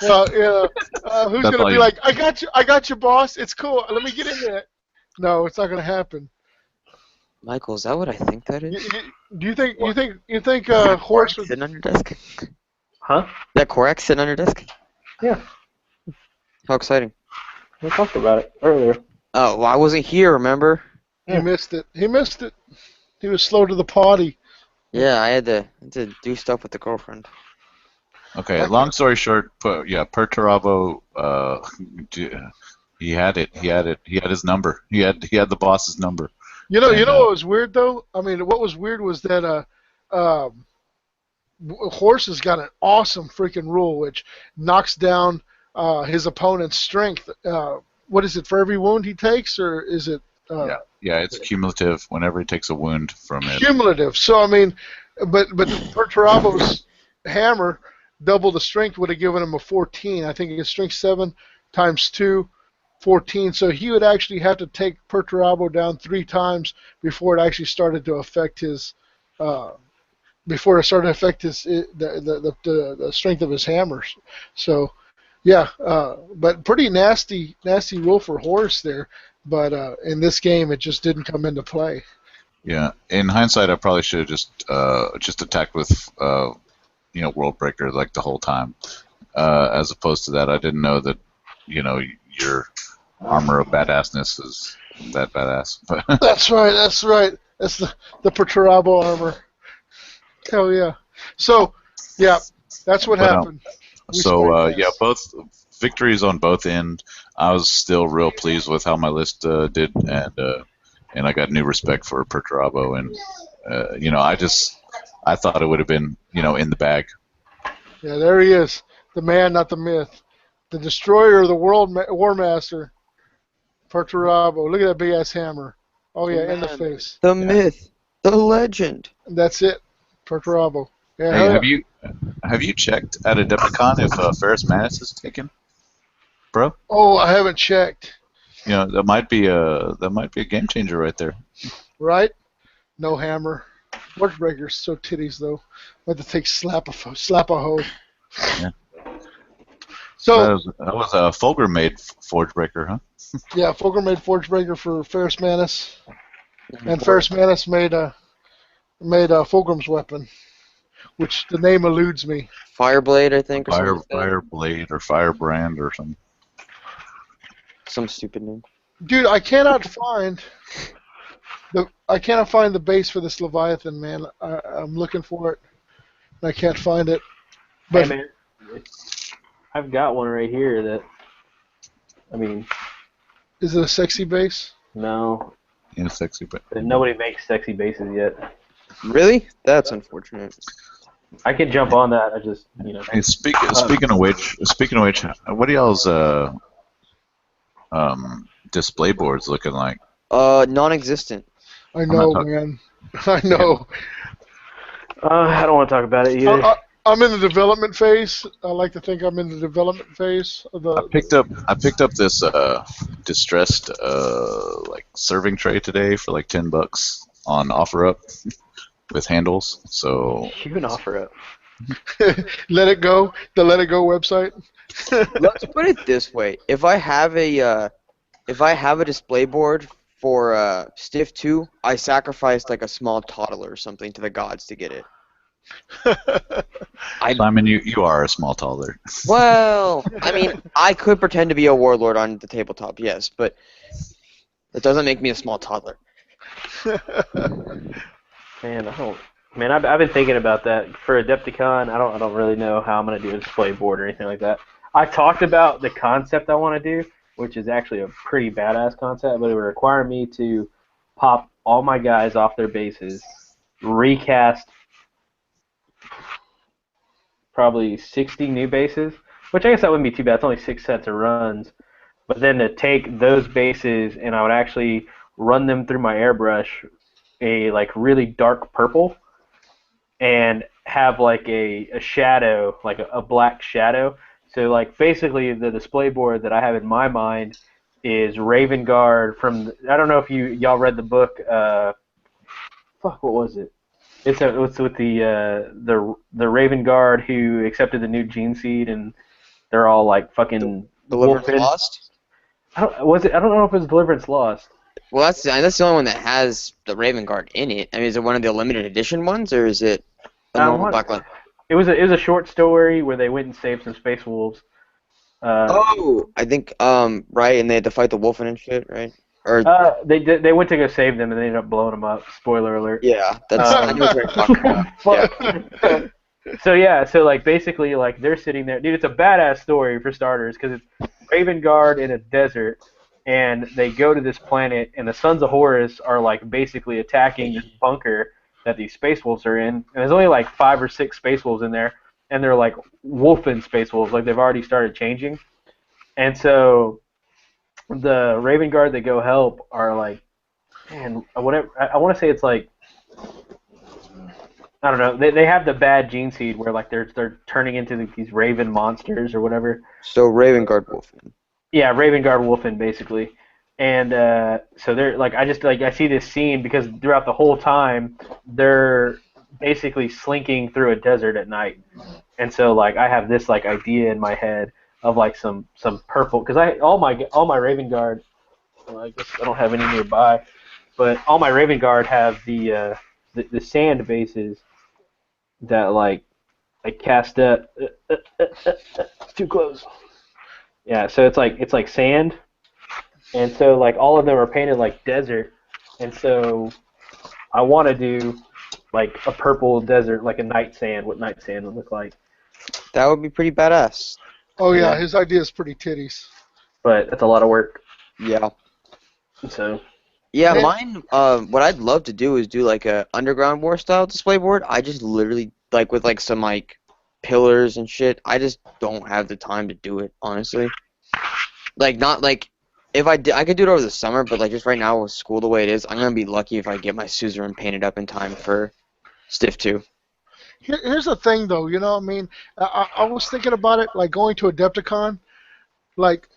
Well, who's going to be like, I got you, boss. It's cool. Let me get in there. No, it's not going to happen. Michael, is that what I think that is? Do you think Horus was sitting on your desk? Huh? Is that Korak sitting on your desk? Yeah. How exciting. We talked about it earlier. Oh, well, I wasn't here, remember? He missed it. He was slow to the party. Yeah, I had to do stuff with the girlfriend. Okay, long story short, Perturabo, he had it. He had his number. He had the boss's number. You know what was weird though? I mean, what was weird was that Horus has got an awesome freaking rule which knocks down his opponent's strength. What is it, for every wound he takes, or is it? Yeah, it's cumulative whenever he takes a wound from it. Cumulative. So I mean, but Perturabo's hammer, double the strength, would have given him a 14. I think his strength 7 times 2, 14. So he would actually have to take Perturabo down 3 times before it actually started to affect his. The strength of his hammers. So, yeah, but pretty nasty roll for Horus there. But in this game, it just didn't come into play. Yeah, in hindsight, I probably should have just attacked with World Breaker the whole time, as opposed to that. I didn't know that your armor of badassness is that badass. That's right. That's right. That's the Perturabo armor. Hell yeah. So, yeah, that's what But happened. We so spiked yeah, ass. both victories on both end. I was still real pleased with how my list did, and I got new respect for Perturabo, and I thought it would have been in the bag. Yeah, there he is. The man, not the myth. The destroyer of the world war master. Perturabo. Look at that big ass hammer. Oh yeah, in the Man. face. The myth, the legend. That's it. Perturabo. Yeah, Hey, hell have yeah. you checked at Adepticon if Ferris Manus is taken, bro? Oh, I haven't checked. That might be a game changer right there. Right? No hammer. Forge breaker's so titties though. I have to take slap a hoe. Yeah. So That was a Fulgur made Forge Breaker, huh? yeah, Fulgur made Forge breaker for Ferris Manus, and Ferris Manus made Fulgrim's weapon, which the name eludes me. Fireblade, I think, or something like that. Fire Blade or Firebrand or something. Some stupid name. Dude, I cannot find the base for this Leviathan, man. I'm looking for it. And I can't find it. Hey But man, I've got one right here that. I mean, is it a sexy base? no, Yeah, sexy, but nobody makes sexy bases yet. Really? That's unfortunate. I can jump on that. I just, Hey, speaking of which, what are y'all's display boards looking like? Non-existent. I not know, talking- man. I know. I don't want to talk about it either. I'm in the development phase. I like to think I'm in the development phase of I picked up this distressed like serving tray today for like $10 on OfferUp with handles. So You can offer it. Let It Go, the Let It Go website. Let's put it this way: if I have a display board for Stiff 2, I sacrificed like a small toddler or something to the gods to get it. Simon, you are a small toddler. Well, I mean, I could pretend to be a warlord on the tabletop, yes, but that doesn't make me a small toddler. Man, I've been thinking about that for Adepticon. I don't really know how I'm gonna do a display board or anything like that. I talked about the concept I want to do, which is actually a pretty badass concept, but it would require me to pop all my guys off their bases, recast probably 60 new bases, which I guess that wouldn't be too bad. It's only 6 sets of runs. But then to take those bases and I would actually run them through my airbrush a like really dark purple and have like a shadow, like a black shadow. So like basically the display board that I have in my mind is Raven Guard from I don't know if y'all read the book what was it? It's with the Raven Guard who accepted the new gene seed and they're all like fucking Deliverance wolfing. Lost? I don't know if it was Deliverance Lost. Well, that's the only one that has the Raven Guard in it. I mean, is it one of the limited edition ones, or is it a normal backline? It was a short story where they went and saved some space wolves. I think right, and they had to fight the Wolfen and shit, right? Or they went to go save them and they ended up blowing them up. Spoiler alert. yeah, that's I know what you're talking about. Yeah. So like basically like they're sitting there, dude. It's a badass story for starters because it's Raven Guard in a desert, and they go to this planet, and the Sons of Horus are like basically attacking this bunker that these space wolves are in, and there's only like 5 or 6 space wolves in there, and they're like wolfing space wolves, like they've already started changing, and so the Raven Guard that go help are like, man, whatever. I want to say it's like, I don't know. They have the bad gene seed where like they're turning into these Raven monsters or whatever. So Raven Guard Wolfen. Yeah, Raven Guard Wolfen basically, and so they're like I see this scene because throughout the whole time they're basically slinking through a desert at night, and so like I have this like idea in my head of like some purple because all my Raven Guard, well, I guess I don't have any nearby, but all my Raven Guard have the sand bases that like I cast up too close. Yeah, so it's like sand, and so like all of them are painted like desert, and so I want to do like a purple desert, like a night sand. What night sand would look like? That would be pretty badass. Oh yeah, Yeah. his idea is pretty titties. But that's a lot of work. Yeah. So Yeah, Man. mine. What I'd love to do is do like a underground war style display board. I just literally like with like some like pillars and shit. I just don't have the time to do it, honestly. Like not like if I did, I could do it over the summer, but like just right now with school the way it is, I'm gonna be lucky if I get my suzerain painted up in time for Stiff 2. Here's the thing, though. You know, I mean, I was thinking about it, like going to Adepticon, like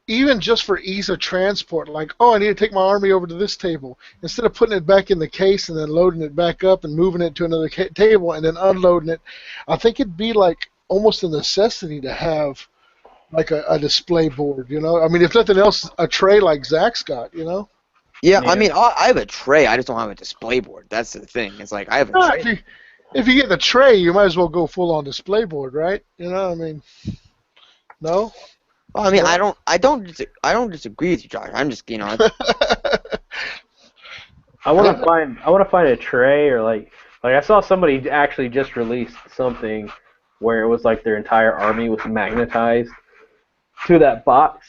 even just for ease of transport. Like, oh, I need to take my army over to this table. Instead of putting it back in the case and then loading it back up and moving it to another table and then unloading it, I think it'd be like almost a necessity to have like a display board. You know, I mean, if nothing else, a tray like Zach's got. You know. Yeah, I Yeah. mean I have a tray. I just don't have a display board. That's the thing. It's like I have a Ah, tray. if you get the tray, you might as well go full on display board, right? You know, I mean, no. Well, I mean So- I don't disagree with you, Josh. I'm just I want to find a tray or like I saw somebody actually just released something where it was like their entire army was magnetized to that box.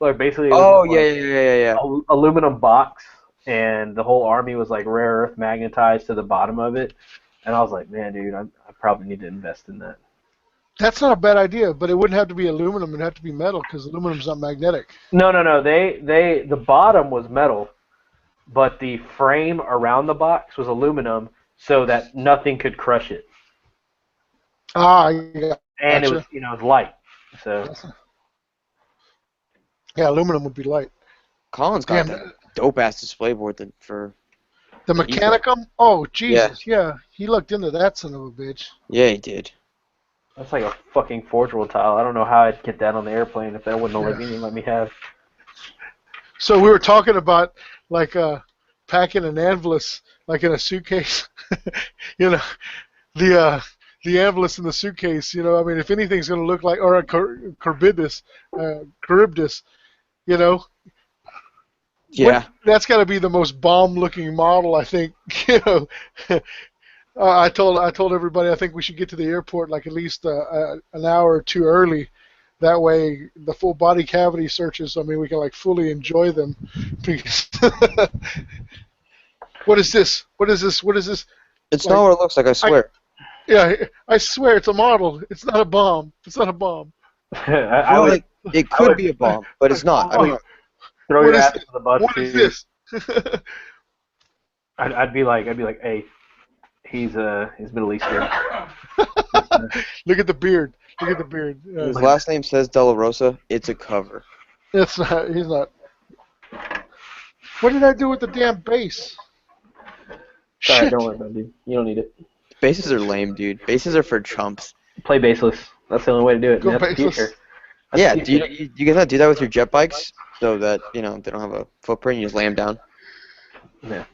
Like basically it was Oh just, yeah, like, yeah. aluminum box, and the whole army was like rare earth magnetized to the bottom of it. And I was like, man, dude, I probably need to invest in that. That's not a bad idea, but it wouldn't have to be aluminum. It'd have to be metal because aluminum's not magnetic. No. The bottom was metal, but the frame around the box was aluminum, so that nothing could crush it, Ah, yeah, and it was gotcha. it was light. So Yeah, aluminum would be light. Colin's got Damn, that dope ass display board for the He's got- Mechanicum? Oh, Jesus, yeah. He looked into that son of a bitch. yeah, he did. that's like a fucking Forge World tile. I don't know how I'd get that on the airplane if that wouldn't Yeah. let me have. So we were talking about, like, packing an envelopes, like in a suitcase. You know, the envelopes in the suitcase, you know, I mean, if anything's going to look like, or a Charybdis, you know, Yeah. that's got to be the most bomb-looking model, I think. You know, I told everybody I think we should get to the airport like at least an hour or two early. That way, the full body cavity searches. I mean, we can like fully enjoy them. What is this? What is this? What is this? It's Like- not what it looks like, I swear. Yeah, I swear it's a model. It's not a bomb. It's not a bomb. I Well, would like, it could would- be a bomb, but it's not. I don't know. throw what your is ass this? to the bus What too. is this? I'd be like, hey, he's Middle Eastern. Look at the beard. Look at the beard. His last name says De La Rosa. It's a cover. It's not. He's not. What did I do with the damn base? Sorry, Shit. don't worry about it, dude. You don't need it. Bases are lame, dude. Bases are for chumps. Play baseless. That's the only way to do it. Go That's the baseless. future. That's Yeah, the do future. you guys not do that with your jet bikes? So that, they don't have a footprint, you just lay them down? Yeah.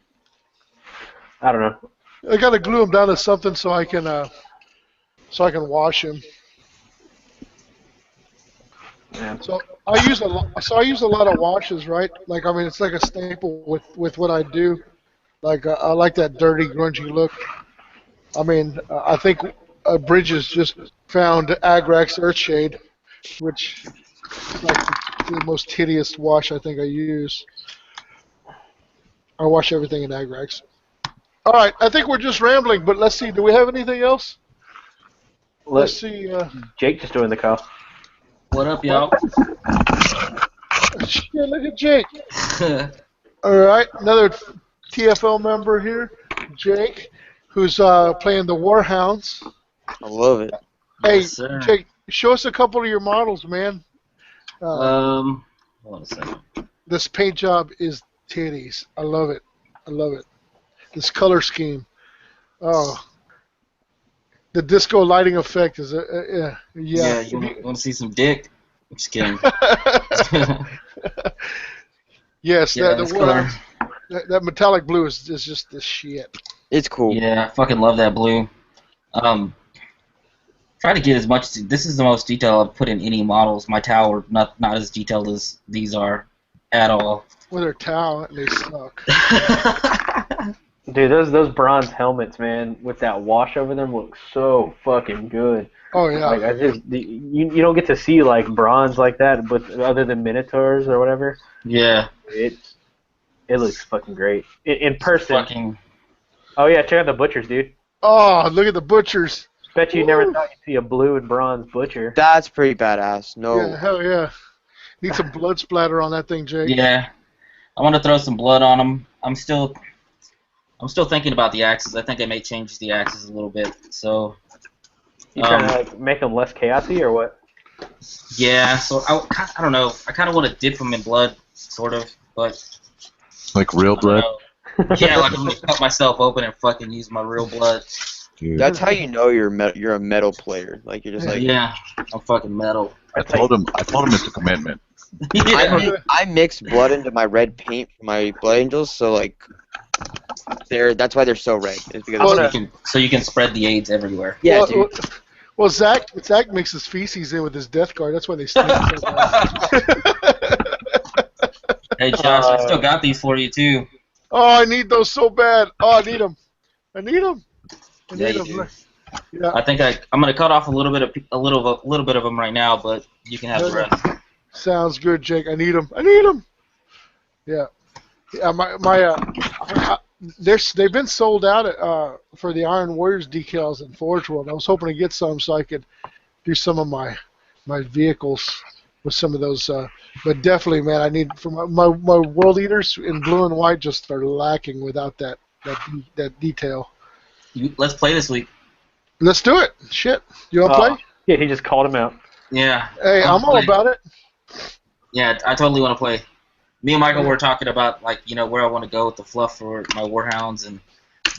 I don't know. I gotta glue him down to something so I can wash him. Yeah. So I use a lot. So I use a lot of washes, right? Like I mean, it's like a staple with what I do. Like I like that dirty, grungy look. I mean, I think Bridges just found Agrax Earthshade, which is like the most hideous wash I think I use. I wash everything in Agrax. All right, I think we're just rambling, but let's see. Do we have anything else? Let's see. Jake just joined the call. What up, y'all? Shit, look at Jake. All right, another TFL member here, Jake, who's playing the Warhounds. I love it. Hey, Yes, sir. Jake, show us a couple of your models, man. Hold on a second. This paint job is titties. I love it. I love it. This color scheme. Oh. The disco lighting effect is yeah. Yeah, you want to see some dick? I'm just kidding. Yes, Yeah, the it's Warhounds. color. That metallic blue is just the shit. It's cool. Yeah, I fucking love that blue. Try to get as much. This is the most detail I've put in any models. My tower, not as detailed as these are. at all. with their talent, they suck. Dude, those bronze helmets, man, with that wash over them look so fucking good. Oh yeah. Like you don't get to see like bronze like that, but other than minotaurs or whatever, Yeah. it looks fucking great in person. Fucking. Oh yeah, check out the butchers, dude. Oh, look at the butchers. Bet you never Woo. thought you'd see a blue and bronze butcher. That's pretty badass. No. Yeah, hell yeah. Need some blood splatter on that thing, Jake. Yeah. I want to throw some blood on them. I'm still thinking about the axes. I think I may change the axes a little bit. So. You trying to like make them less chaotic or what? Yeah. So I don't know. I kind of want to dip them in blood, sort of, but. Like real I don't blood? know. Yeah, like I'm gonna cut myself open and fucking use my real blood. Dude. That's how you know you're a metal player. Like you're just like. Yeah, I'm fucking metal. I told him it's a commitment. Yeah. I mixed blood into my red paint for my blood angels, so like. That's why they're so red. It's because So you can spread the AIDS everywhere. yeah, well, dude. well, Zach mixes feces in with his death guard. That's why they stink so bad. Hey Josh, I still got these for you too. Oh, I need those so bad. Oh, I need them. I need them. Yeah, you do. Yeah. I think I'm gonna cut off a little bit of them right now, but you can have the rest. Sounds good, Jake. I need them. I need them. Yeah. Yeah. They've been sold out for the Iron Warriors decals in Forge World. I was hoping to get some so I could do some of my vehicles with some of those. But definitely, man, I need for my World Eaters in blue and white just are lacking without that detail. Let's play this week. Let's do it. Shit. You want to play? Yeah, he just called him out. Yeah. Hey, I'm all about it. Yeah, I totally want to play. Me and Michael were talking about where I want to go with the fluff for my Warhounds, and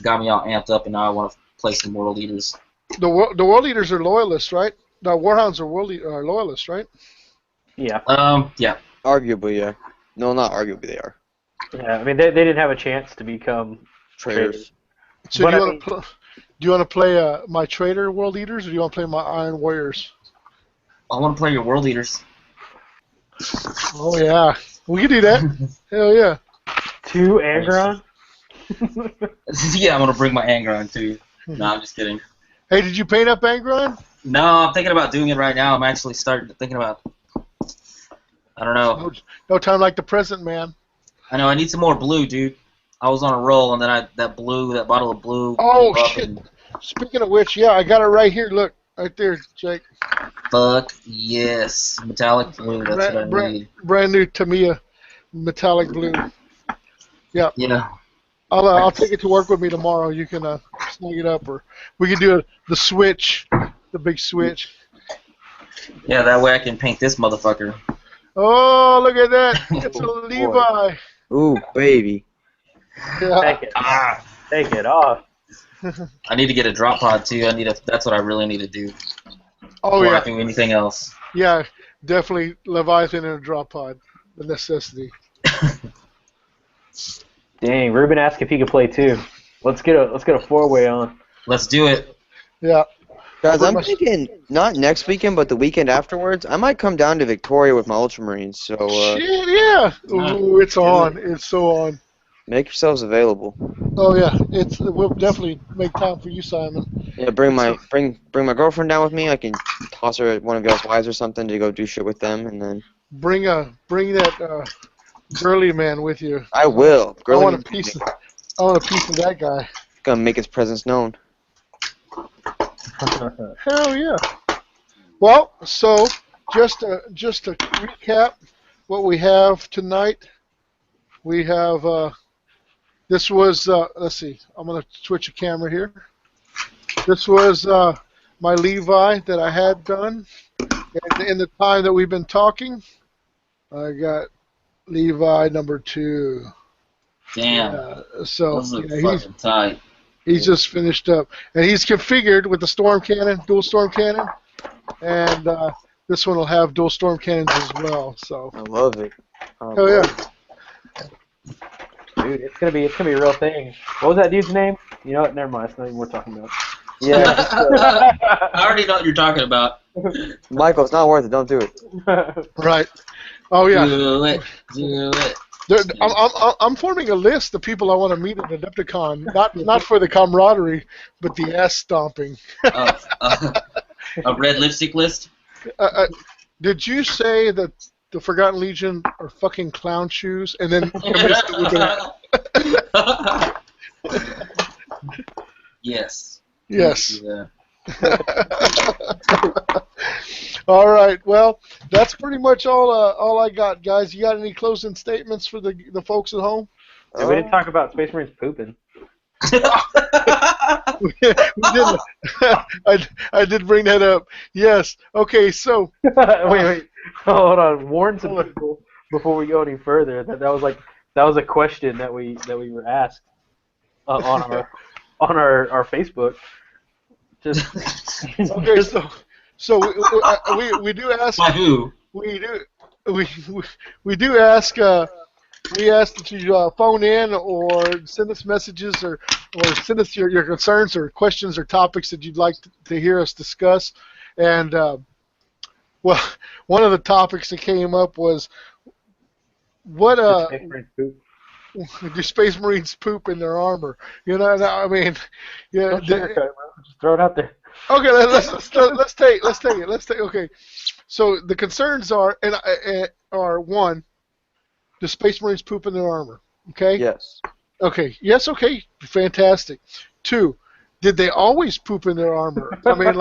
got me all amped up, and now I want to play some World Eaters. The World Eaters are loyalists, right? The Warhounds are loyalists, right? Yeah. Yeah. Arguably, yeah. No, not arguably, they are. Yeah, I mean they didn't have a chance to become Traitors. So But do you want to play my Trader World Eaters, or do you want to play my Iron Warriors? I want to play your World Eaters. Oh yeah, we can do that. Hell yeah. 2 Angron? Yeah, I'm gonna bring my Angron too. No, I'm just kidding. Hey, did you paint up Angron? No, I'm thinking about doing it right now. I'm actually thinking about. I don't know. No time like the present, man. I know I need some more blue, dude. I was on a roll, and then that bottle of blue. Oh blew up shit! and- Speaking of which, yeah, I got it right here. Look, right there, Jake. Fuck yes, metallic blue. That's what I need. Brand new Tamiya, metallic blue. Yeah. Yeah. I'll take it to work with me tomorrow. You can snag it up, or we can do the switch, the big switch. Yeah, that way I can paint this motherfucker. Oh, look at that! It's a Levi. Ooh, baby. Yeah. Take it. Take it off. I need to get a drop pod too. That's what I really need to do. Oh Before yeah. I do anything else. Yeah, definitely Leviathan and a drop pod, a necessity. Dang, Ruben asked if he could play too. Let's get a 4-way on. Let's do it. Yeah. Guys, I'm much- thinking not next weekend, but the weekend afterwards. I might come down to Victoria with my Ultramarines. So Shit, yeah. Ooh, it's on. It's so on. make yourselves available. Oh yeah, we'll definitely make time for you, Simon. Yeah, bring my girlfriend down with me. I can toss her at one of y'all's wives or something to go do shit with them, and then Bring that girly man with you. I will. I Girl, want a piece of that guy. gonna make his presence known. Hell yeah. Well, so just to recap what we have tonight. We have this was let's see. I'm gonna switch a camera here. This was my Levi that I had done, and in the time that we've been talking, I got Levi number 2. Damn. So Those look yeah, fucking tight. he's just finished up, and he's configured with the storm cannon, dual storm cannon, and this one will have dual storm cannons as well. So I love it. hell yeah. Dude, it's gonna be a real thing. What was that dude's name? You know what? Never mind. It's not even worth talking about. Yeah, I already know what you're talking about. Michael, it's not worth it. Don't do it. Right. Oh yeah. Do it. Do it. I'm forming a list of people I want to meet at Adepticon. Not for the camaraderie, but the ass stomping. Uh, a red lipstick list? Did you say that the Forgotten Legion are fucking clown shoes, and then missed it with the Yes. yes. Yeah. All right. Well, that's pretty much all I got, guys. You got any closing statements for the folks at home? Yeah, we didn't talk about Space Marines pooping. We didn't. I did bring that up. Yes. Okay. So wait. Hold on. Warn some people before we go any further. That was a question that we were asked on our Facebook. Just okay. So we do ask. By who? We do ask. We ask that you phone in or send us messages or send us your concerns or questions or topics that you'd like to hear us discuss. And well, one of the topics that came up was what Space Marines poop. do Space Marines poop in their armor? You know, I mean, yeah. Don't sugarcoat it, bro. Just throw it out there. Okay, let's take it. Okay, so the concerns are one, do Space Marines poop in their armor? Okay. Yes. Okay. Yes. Okay. Fantastic. Two, did they always poop in their armor? I mean,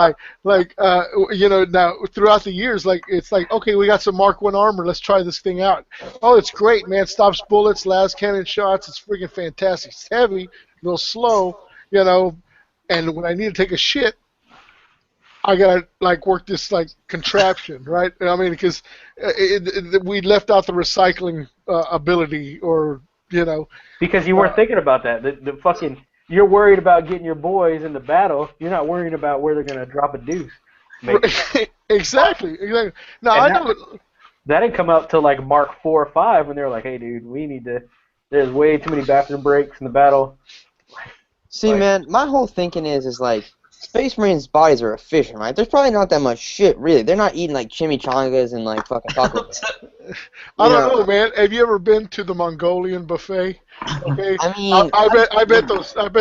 now throughout the years, it's like, okay, we got some Mark 1 armor. Let's try this thing out. Oh, it's great, man. Stops bullets, las cannon shots. It's freaking fantastic. It's heavy, a little slow, and when I need to take a shit, I gotta work this contraption, right? I mean, because we left out the recycling ability, or Because you weren't thinking about that. The fucking you're worried about getting your boys into battle. You're not worrying about where they're gonna drop a deuce. Exactly. No, I know. That didn't come out till Mark 4 or 5 when they were like, "Hey, dude, we need to." There's way too many bathroom breaks in the battle. See, man, my whole thinking is Space Marines' bodies are efficient, right? There's probably not that much shit, really. They're not eating chimichangas and fucking tacos. I don't know, man. Have you ever been to the Mongolian buffet? Okay. I mean, I bet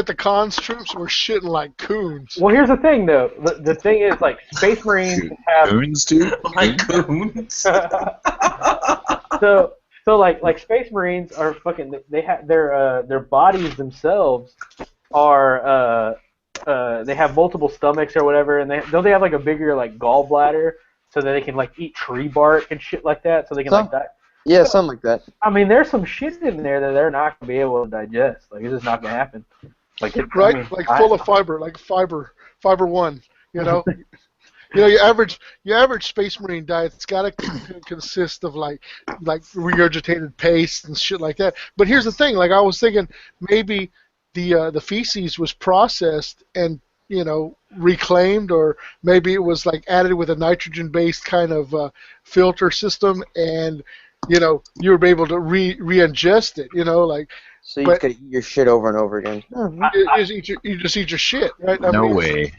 the Khan's troops were shitting like coons. Well, here's the thing, though. The thing is, Space Marines have Coons, dude? Like coons. so Space Marines are fucking. They have their bodies themselves are they have multiple stomachs or whatever, and don't they have a bigger gallbladder so that they can eat tree bark and shit like that, so they can die? Yeah, something like that. I mean, there's some shit in there that they're not gonna be able to digest. It's just not gonna happen. Full of fiber, fiber one. Your average Space Marine diet's got to consist of regurgitated paste and shit like that. But here's the thing: I was thinking maybe the feces was processed and reclaimed, or maybe it was added with a nitrogen-based kind of filter system, and you were able to re-ingest it. So you could eat your shit over and over again. You just eat your shit, right? No way.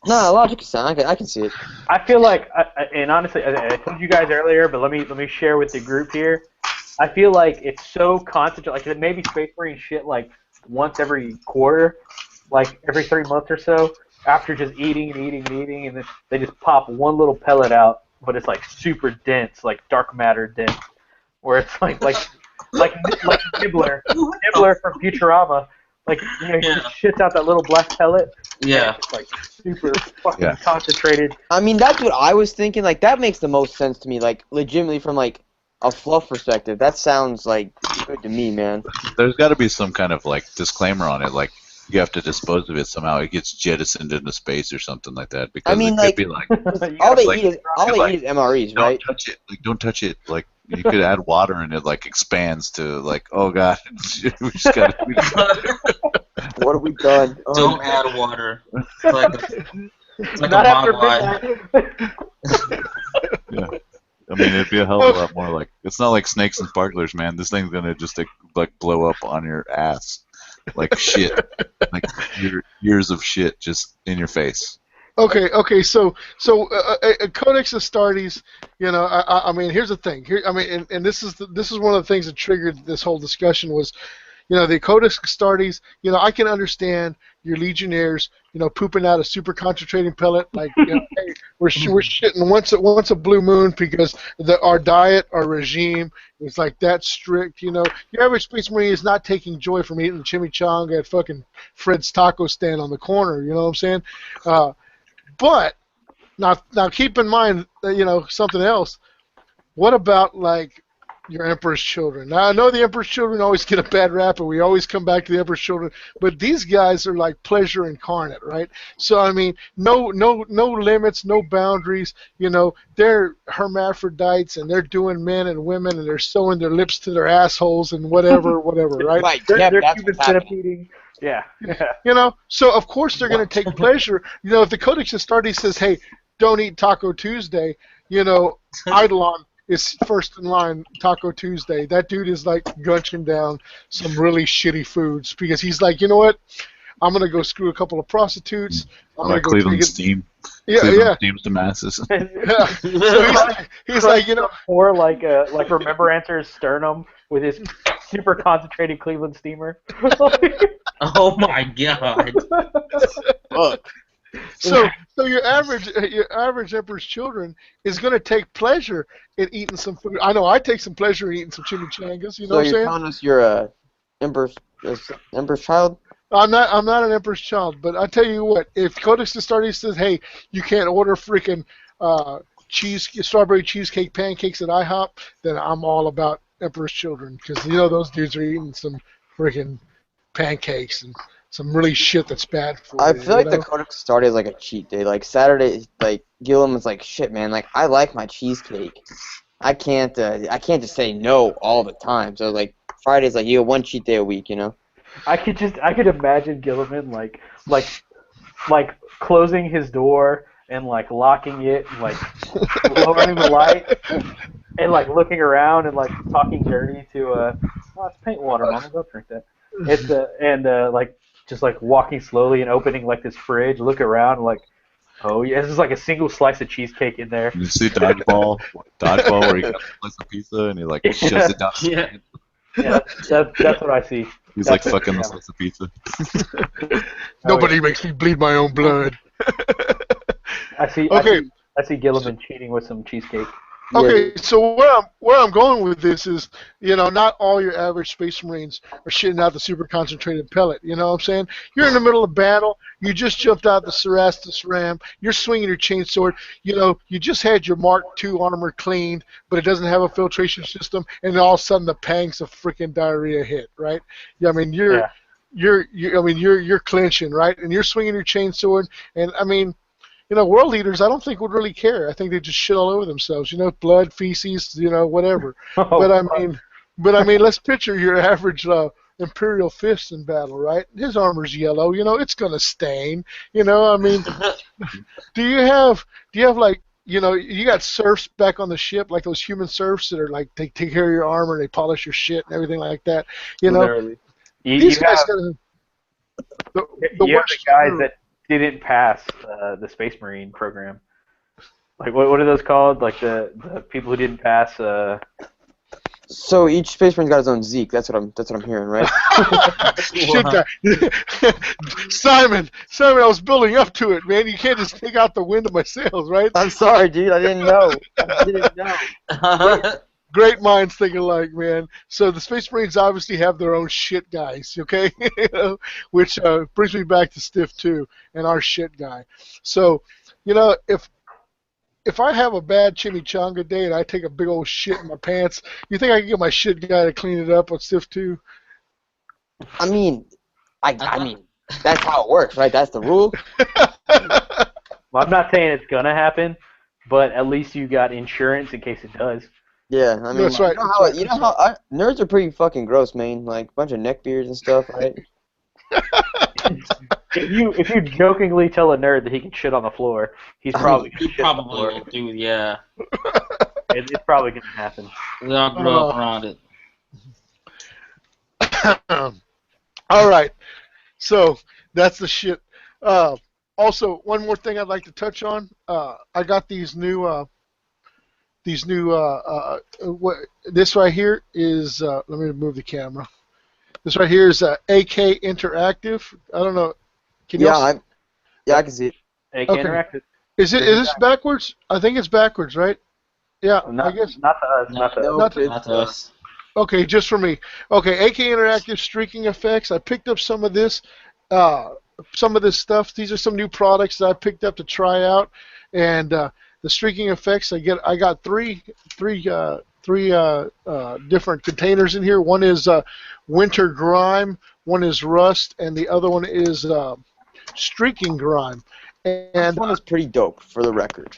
No, logic is sound. I can see it. I feel and honestly, I told you guys earlier, but let me share with the group here. I feel like it's so concentrated. Maybe Space Marine shit once every quarter, every 3 months or so, after just eating and eating and eating, and then they just pop one little pellet out, but it's super dense, dark matter dense, where it's like Nibbler from Futurama, he just shits out that little black pellet. Yeah. It's super fucking concentrated. I mean, that's what I was thinking. That makes the most sense to me. Legitimately from a fluff perspective, that sounds good to me, man. There's got to be some kind of disclaimer on it, you have to dispose of it somehow. It gets jettisoned into space or something like that. Because I mean, it could be all they eat is MREs, right? Don't touch it. Don't touch it. You could add water and it expands to oh god, we just got. What have we done? Don't add water. It's like a Not after Mogwai. Yeah. I mean, it'd be a hell of a lot more it's not like snakes and sparklers, man. This thing's gonna just blow up on your ass, shit, years of shit just in your face. Okay. So Codex Astartes. You know, I mean, here's the thing. Here, I mean, and this is one of the things that triggered this whole discussion was, you know, the Codex Astartes. You know, I can understand your Legionnaires. You know, pooping out a super concentrating pellet. Like, you know, hey, we're shitting once a blue moon because our diet, our regime is like that strict. You know, your average Space Marine is not taking joy from eating chimichanga at fucking Fred's taco stand on the corner. You know what I'm saying? But now keep in mind that, you know, something else. What about like your Emperor's Children? Now I know the Emperor's Children always get a bad rap, and we always come back to the Emperor's Children, but these guys are like pleasure incarnate, right? So I mean, no limits, no boundaries. You know, they're hermaphrodites, and they're doing men and women, and they're sewing their lips to their assholes and whatever, right? Right. They're, Yep, they're that's Cuban what's happening. centipeding. Yeah. You know, so of course they're going to take pleasure. You know, if the Codex Astartes says, "Hey, don't eat Taco Tuesday," you know, Eidolon is first in line Taco Tuesday. That dude is like gunching down some really shitty foods because he's like, you know what? I'm gonna go screw a couple of prostitutes. I'm gonna Like go Cleveland take it. Steam. Yeah, Cleveland Steams to masses. yeah. So he's like, you know, Or like Remembrancer's sternum with his super concentrated Cleveland steamer. Oh my god. Fuck. so your average Emperor's Children is gonna take pleasure in eating some food. I know I take some pleasure in eating some chimichangas. You know So what I'm you're saying? telling us you're a Emperor's child? I'm not an Emperor's child, but I tell you what, if Codex Astartes says, "Hey, you can't order freaking strawberry cheesecake pancakes at IHOP," then I'm all about Emperor's Children because you know those dudes are eating some freaking pancakes and some really shit that's bad for I you. feel like you the know? Codex started as like a cheat day. Like Saturday, like Gillum was like, "Shit, man! Like I like my cheesecake. I can't just say no all the time." So like Friday's like you have one cheat day a week, you know? I could imagine Gilliman like closing his door and like locking it, and, like lowering the light, and like looking around and like talking dirty to oh, it's paint water, Mama, don't drink that. It's like just like walking slowly and opening like this fridge, look around like, oh yeah, this is like a single slice of cheesecake in there. You see Dodgeball where he got a slice of pizza and he like shoves it down. Yeah. Yeah, that's what I see. He's That's like what- fucking yeah. the slice of pizza. Nobody makes me bleed my own blood. I see Okay. I see Gilliman cheating with some cheesecake. Okay, so where I'm going with this is, you know, not all your average Space Marines are shitting out the super concentrated pellet. You know what I'm saying? You're in the middle of battle. You just jumped out the Cerastus Ram. You're swinging your chainsword. You know, you just had your Mark II armor cleaned, but it doesn't have a filtration system, and then all of a sudden the pangs of freaking diarrhea hit, right? Yeah, I mean you're clinching, right? And you're swinging your chainsword, and I mean, you know, world leaders, I don't think would really care. I think they just shit all over themselves. You know, blood, feces, you know, whatever. But I mean, let's picture your average Imperial fist in battle, right? His armor's yellow. You know, it's gonna stain. You know, I mean, do you have like, you know, you got serfs back on the ship, like those human serfs that are like they take care of your armor, and they polish your shit and everything like that. You know, Literally. these You guys have, got the you have worst the guys crew. that didn't pass the Space Marine program. Like what are those called? Like the people who didn't pass. So each Space Marine's got his own Zeke. That's what I'm hearing, right? Shit, Simon, I was building up to it, man. You can't just take out the wind of my sails, right? I'm sorry, dude. I didn't know. I didn't know. Great minds think alike, man. So the Space Marines obviously have their own shit guys, okay? You know, which brings me back to Stiff 2 and our shit guy. So, you know, if I have a bad chimichanga day and I take a big old shit in my pants, you think I can get my shit guy to clean it up with Stiff 2? I mean, I mean, that's how it works, right? That's the rule. Well, I'm not saying it's gonna happen, but at least you got insurance in case it does. Yeah, I mean, That's right, You know how nerds are pretty fucking gross, man. Like a bunch of neck beards and stuff, right? If you jokingly tell a nerd that he can shit on the floor, he's probably gonna You shit on the probably floor. will do, yeah. It's probably gonna happen. We all grew up around it. All right. So that's the shit. Also, one more thing I'd like to touch on. I got these new what this right here is. Let me move the camera. This right here is AK Interactive. I don't know. Can y'all see? Yeah, I can see it. AK Okay. Interactive. Is this backwards? I think it's backwards, right? Yeah, I Not, guess. not to us. Not to us. Not to- Not to us. Okay, just for me. Okay, AK Interactive streaking effects. I picked up some of this stuff. These are some new products that I picked up to try out, and the streaking effects. I got three different containers in here. One is Winter Grime, one is Rust, and the other one is Streaking Grime. This And one is pretty dope, for the record.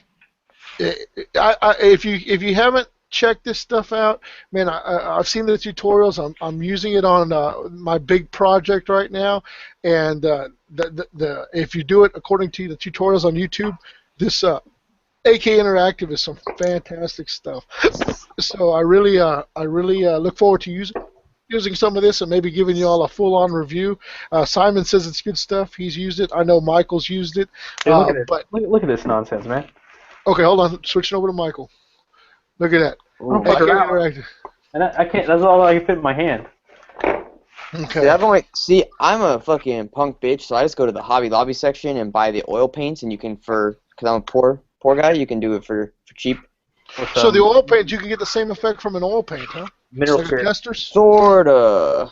if you haven't checked this stuff out, man, I've seen the tutorials. I'm using it on my big project right now, and if you do it according to the tutorials on YouTube, this AK Interactive is some fantastic stuff. So I really look forward to using some of this and maybe giving you all a full-on review. Simon says it's good stuff. He's used it. I know Michael's used it. Dude, look at this. But Look at this nonsense, man. okay, hold on. Switching over to Michael. Look at that. Oh, AK fuck around. Interactive. And I can't. That's all I can fit in my hand. Okay. See, I'm a fucking punk bitch, so I just go to the Hobby Lobby section and buy the oil paints, and you can because I'm a poor guy, you can do it for cheap. So the oil paint, you can get the same effect from an oil paint, huh? Mineral Like a spirits. tester? Sorta.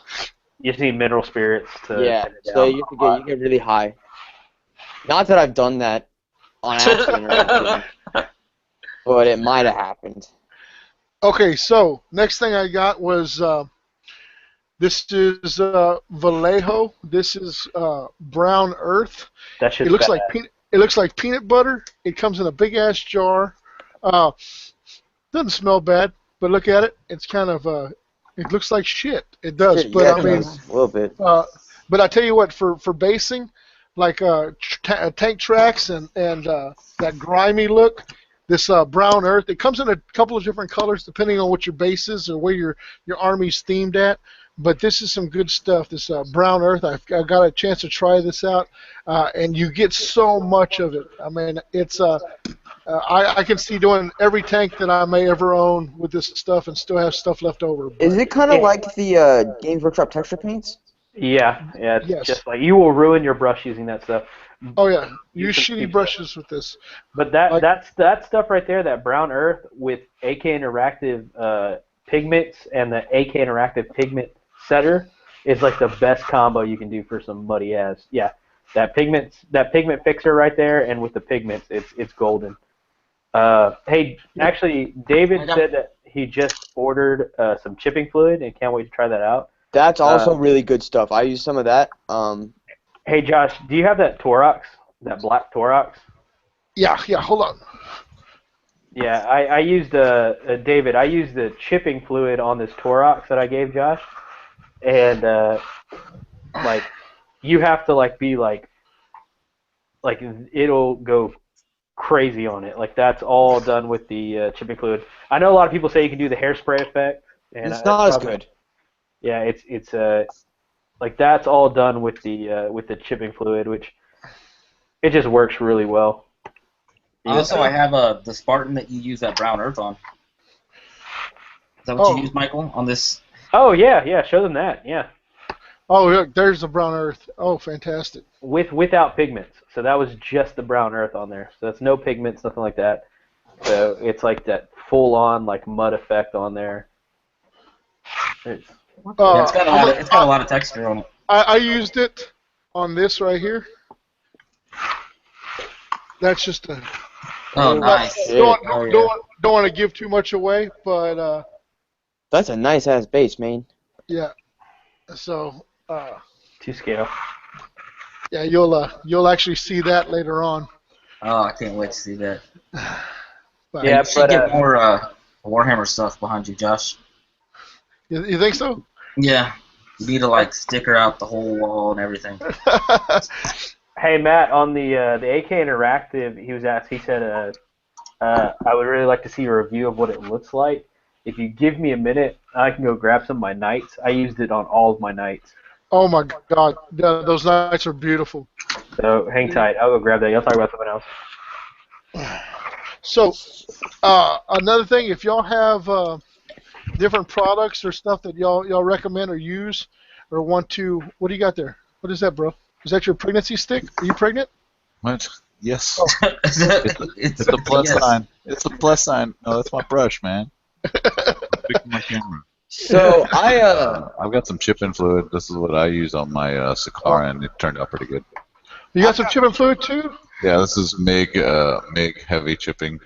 You just need mineral spirits to. Yeah. thin it So down. you get really high. Not that I've done that on accident or anything, but it might have happened. Okay, so next thing I got was this is Vallejo. This is brown earth. That shit's It looks bad. like peanut butter. It comes in a big ass jar. Doesn't smell bad, but look at it. It's kind of it looks like shit. It does, Shit, but yeah, I it mean, does. A little bit. but I tell you what, for basing, like tank tracks and that grimy look, this brown earth. It comes in a couple of different colors depending on what your base is or where your army's themed at. But this is some good stuff. This brown earth. I got a chance to try this out, and you get so much of it. I mean, it's I can see doing every tank that I may ever own with this stuff and still have stuff left over. Is it kind of like the Games Workshop texture paints? Yeah. It's Yes. just like you will ruin your brush using that stuff. Oh yeah, use can shitty keep brushes with this. But that Like- that stuff right there, that brown earth with AK Interactive pigments and the AK Interactive pigment setter is like the best combo you can do for some muddy ass. Yeah, that pigment fixer right there, and with the pigments, it's golden. Hey, actually, David said that he just ordered some chipping fluid and can't wait to try that out. That's also really good stuff. I use some of that. Hey, Josh, do you have that Torox, that black Torox? Yeah. Hold on. Yeah, I used David. I used the chipping fluid on this Torox that I gave Josh, and like you have to be like it'll go crazy on it. Like that's all done with the chipping fluid. I know a lot of people say you can do the hairspray effect, and It's not as good. Yeah, it's like that's all done with the chipping fluid, which it just works really well. Also, I have the Spartan that you use that brown earth on. Is that what you use, Michael, on this? Oh yeah, show them that. Yeah. Oh, look, there's the brown earth. Oh, fantastic. Without pigments. So that was just the brown earth on there. So that's no pigments, nothing like that. So it's like that full on like mud effect on there. Yeah, it's got a lot of texture on it. I used it on this right here. That's just a. Oh, nice. Don't Oh, yeah. want to give too much away, but That's a nice ass base, man. yeah. So To scale. yeah, you'll actually see that later on. Oh, I can't wait to see that. But Yeah, You should get more Warhammer stuff behind you, Josh. You think so? Yeah. You need to sticker out the whole wall and everything. Hey Matt, on the AK Interactive, he said I would really like to see a review of what it looks like. If you give me a minute, I can go grab some of my knights. I used it on all of my knights. Oh my God, yeah, those nights are beautiful. So hang tight. I'll go grab that. You'll talk about something else. So, another thing, if y'all have different products or stuff that y'all recommend or use or want to, what do you got there? What is that, bro? Is that your pregnancy stick? Are you pregnant? What? Yes. Oh. It's a plus yes. sign. It's a plus sign. No, that's my brush, man. Fixing my camera. So I've got some chip-in fluid. This is what I use on my Sakara, and it turned out pretty good. You got some chip and fluid too? Yeah, this is MIG heavy chipping,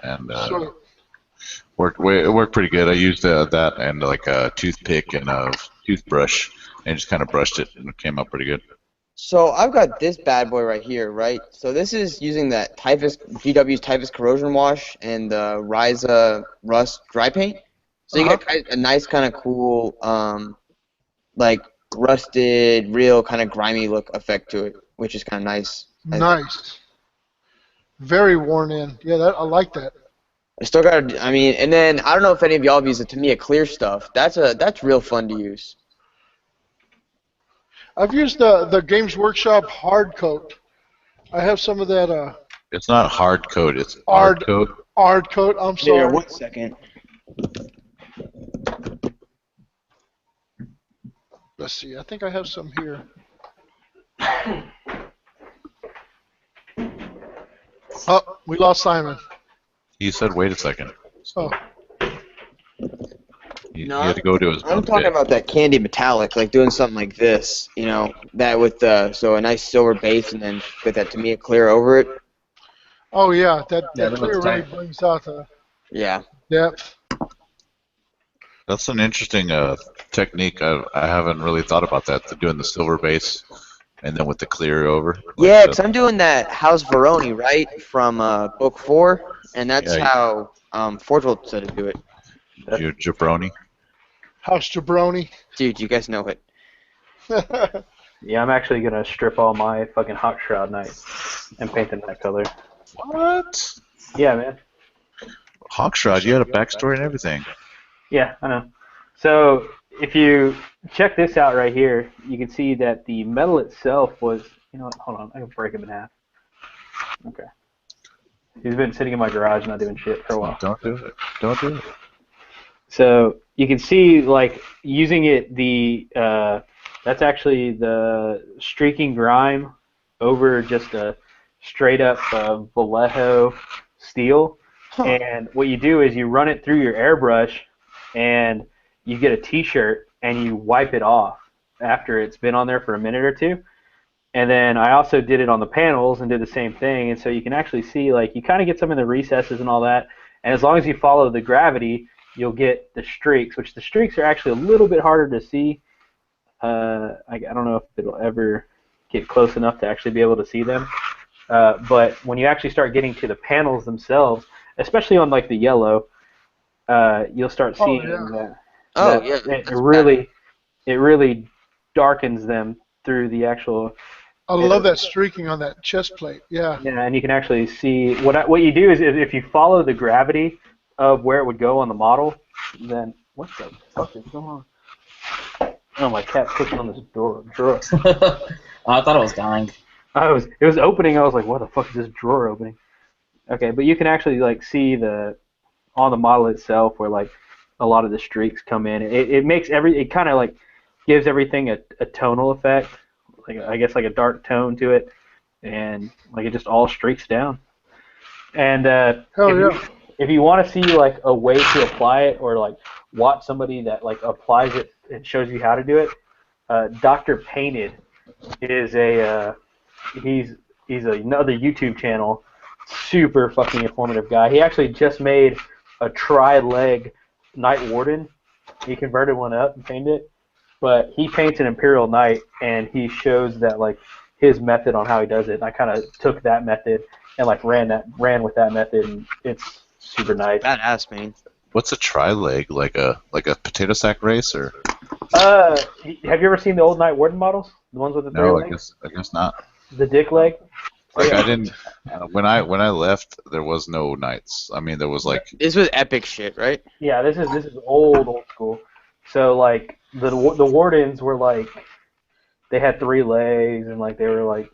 and So, it worked pretty good. I used that and like a toothpick and a toothbrush, and just kind of brushed it, and it came out pretty good. So I've got this bad boy right here, right? So this is using that Typhus GW's Typhus corrosion wash and the Ryza Rust dry paint. So you get a nice kind of cool, like rusted, real kind of grimy look effect to it, which is kind of nice. nice. Very worn in. Yeah, I like that. I still got, I mean, and then I don't know if any of y'all have used the Tamiya clear stuff. That's real fun to use. I've used the Games Workshop hard coat. I have some of that It's not hard coat. It's hard coat. hard coat. I'm sorry. Here, 1 second. Let's see. I think I have some here. Oh, we lost Simon. He said, "Wait a second." Oh, He No, had to go to his. I'm bunk talking bed. about that candy metallic, like doing something like this, you know, that with so a nice silver base and then with that Tamiya clear over it. oh yeah. That Yeah, that that looks clear really tight. brings out the Yeah. depth. That's an interesting technique. I haven't really thought about that. Doing the silver base, and then with the clear over. Yeah, because I'm doing that House Veroni, right, from book 4, and that's Yeah, how Forgeworld said to do it. your jabroni. House jabroni. Dude, you guys know it. Yeah, I'm actually gonna strip all my fucking Hawk Shroud Knight and paint them that color. What? Yeah, man. Hawkshroud, you had a backstory and everything. Yeah, I know. So if you check this out right here, you can see that the metal itself was, you know what, hold on, I can break him in half. Okay. He's been sitting in my garage not doing shit for a while. Don't do it. Don't do it. So you can see, like, using it, that's actually the streaking grime over just a straight up Vallejo steel. Huh. And what you do is you run it through your airbrush and you get a t-shirt and you wipe it off after it's been on there for a minute or two. And then I also did it on the panels and did the same thing. And so you can actually see, like, you kind of get some in the recesses and all that. And as long as you follow the gravity, you'll get the streaks, which the streaks are actually a little bit harder to see. I don't know if it'll ever get close enough to actually be able to see them. But when you actually start getting to the panels themselves, especially on like the yellow, you'll start seeing that. Oh, that yeah. it really darkens them through the actual. I love that streaking on that chest plate. Yeah. Yeah, and you can actually see what you do is if you follow the gravity of where it would go on the model, then what the fuck is going on? Oh, my cat's pushing on this drawer. I thought it was dying. It was opening. I was like, what the fuck is this drawer opening? Okay, but you can actually like see on the model itself where like a lot of the streaks come in. It makes it kind of like gives everything a tonal effect, like I guess like a dark tone to it, and like it just all streaks down. And if you want to see like a way to apply it or like watch somebody that like applies it and shows you how to do it, Dr. Painted is he's another YouTube channel, super fucking informative guy. He actually just made a tri-leg Night Warden. He converted one up and painted it, but he paints an Imperial Knight and he shows that like his method on how he does it. And I kind of took that method and like ran with that method, and it's super nice. Badass, man. What's a tri-leg? Like a potato sack race, or? Have you ever seen the old Night Warden models? The ones with the three No, legs? I guess not. The dick leg? Like Yeah. I didn't. When I left, there was no knights. I mean, there was like. This was epic shit, right? Yeah, this is old school. So like the wardens were like they had 3 legs and like they were like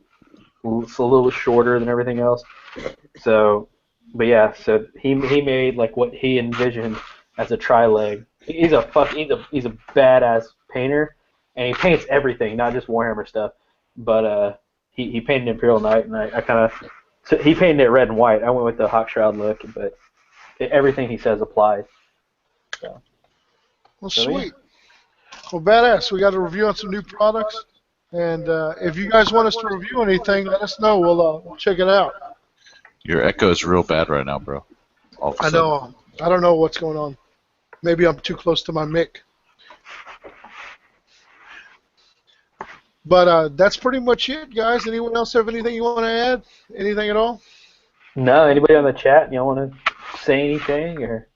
a little shorter than everything else. So, but yeah, so he made like what he envisioned as a tri-leg. He's a badass painter, and he paints everything, not just Warhammer stuff. But he painted Imperial Knight, and I kind of so he painted it red and white. I went with the Hawk Shroud look, but everything he says applies. So. Well, So, yeah. sweet. Well, badass. We got a review on some new products, and if you guys want us to review anything, let us know. We'll check it out. Your echo is real bad right now, bro. All of a I sudden. know. I don't know what's going on. Maybe I'm too close to my mic. But that's pretty much it, guys. Anyone else have anything you want to add? Anything at all? No, anybody on the chat? Y'all want to say anything, or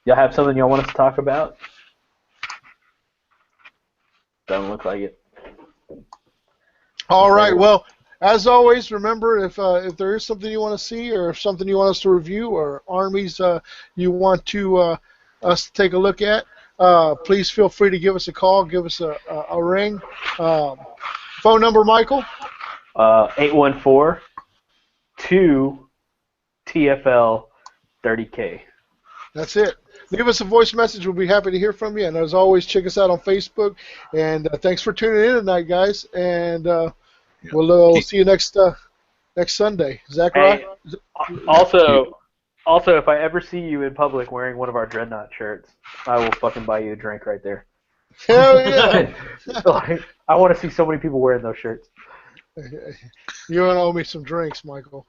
y'all have something y'all want us to talk about? Doesn't look like it. All right. Well, as always, remember if there is something you want to see, or if something you want us to review, or armies you want to us to take a look at, please feel free to give us a call, give us a ring. Phone number, Michael? 814-2 TFL 30K. That's it. Leave us a voice message. We'll be happy to hear from you. And as always, check us out on Facebook. And thanks for tuning in tonight, guys. And we'll see you next Sunday. Zachariah? Hey, also, if I ever see you in public wearing one of our Dreadnought shirts, I will fucking buy you a drink right there. Hell yeah. Like, I want to see so many people wearing those shirts. You're going to owe me some drinks, Michael.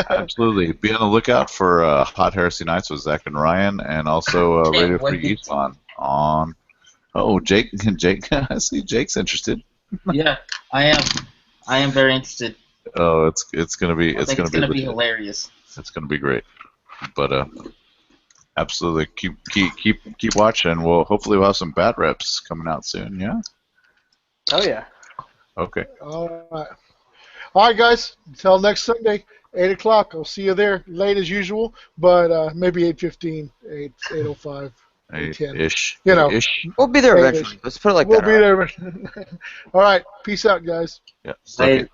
Absolutely. Be on the lookout for Hot Heresy Nights with Zach and Ryan, and also Radio Free East on. Oh, Jake. I see Jake's interested. Yeah, I am very interested. Oh, it's gonna be It's gonna be hilarious. It's gonna be great. But absolutely keep watching. Hopefully we'll have some bad reps coming out soon. Yeah. Oh yeah. Okay. All right, guys. Until next Sunday, 8 o'clock. I'll see you there late as usual, but maybe 8:15, 8:05. 8:10. Ish. You know. Ish. We'll be there eventually. Let's put it like We'll that. be there. All right. Peace out, guys. Yeah. Later.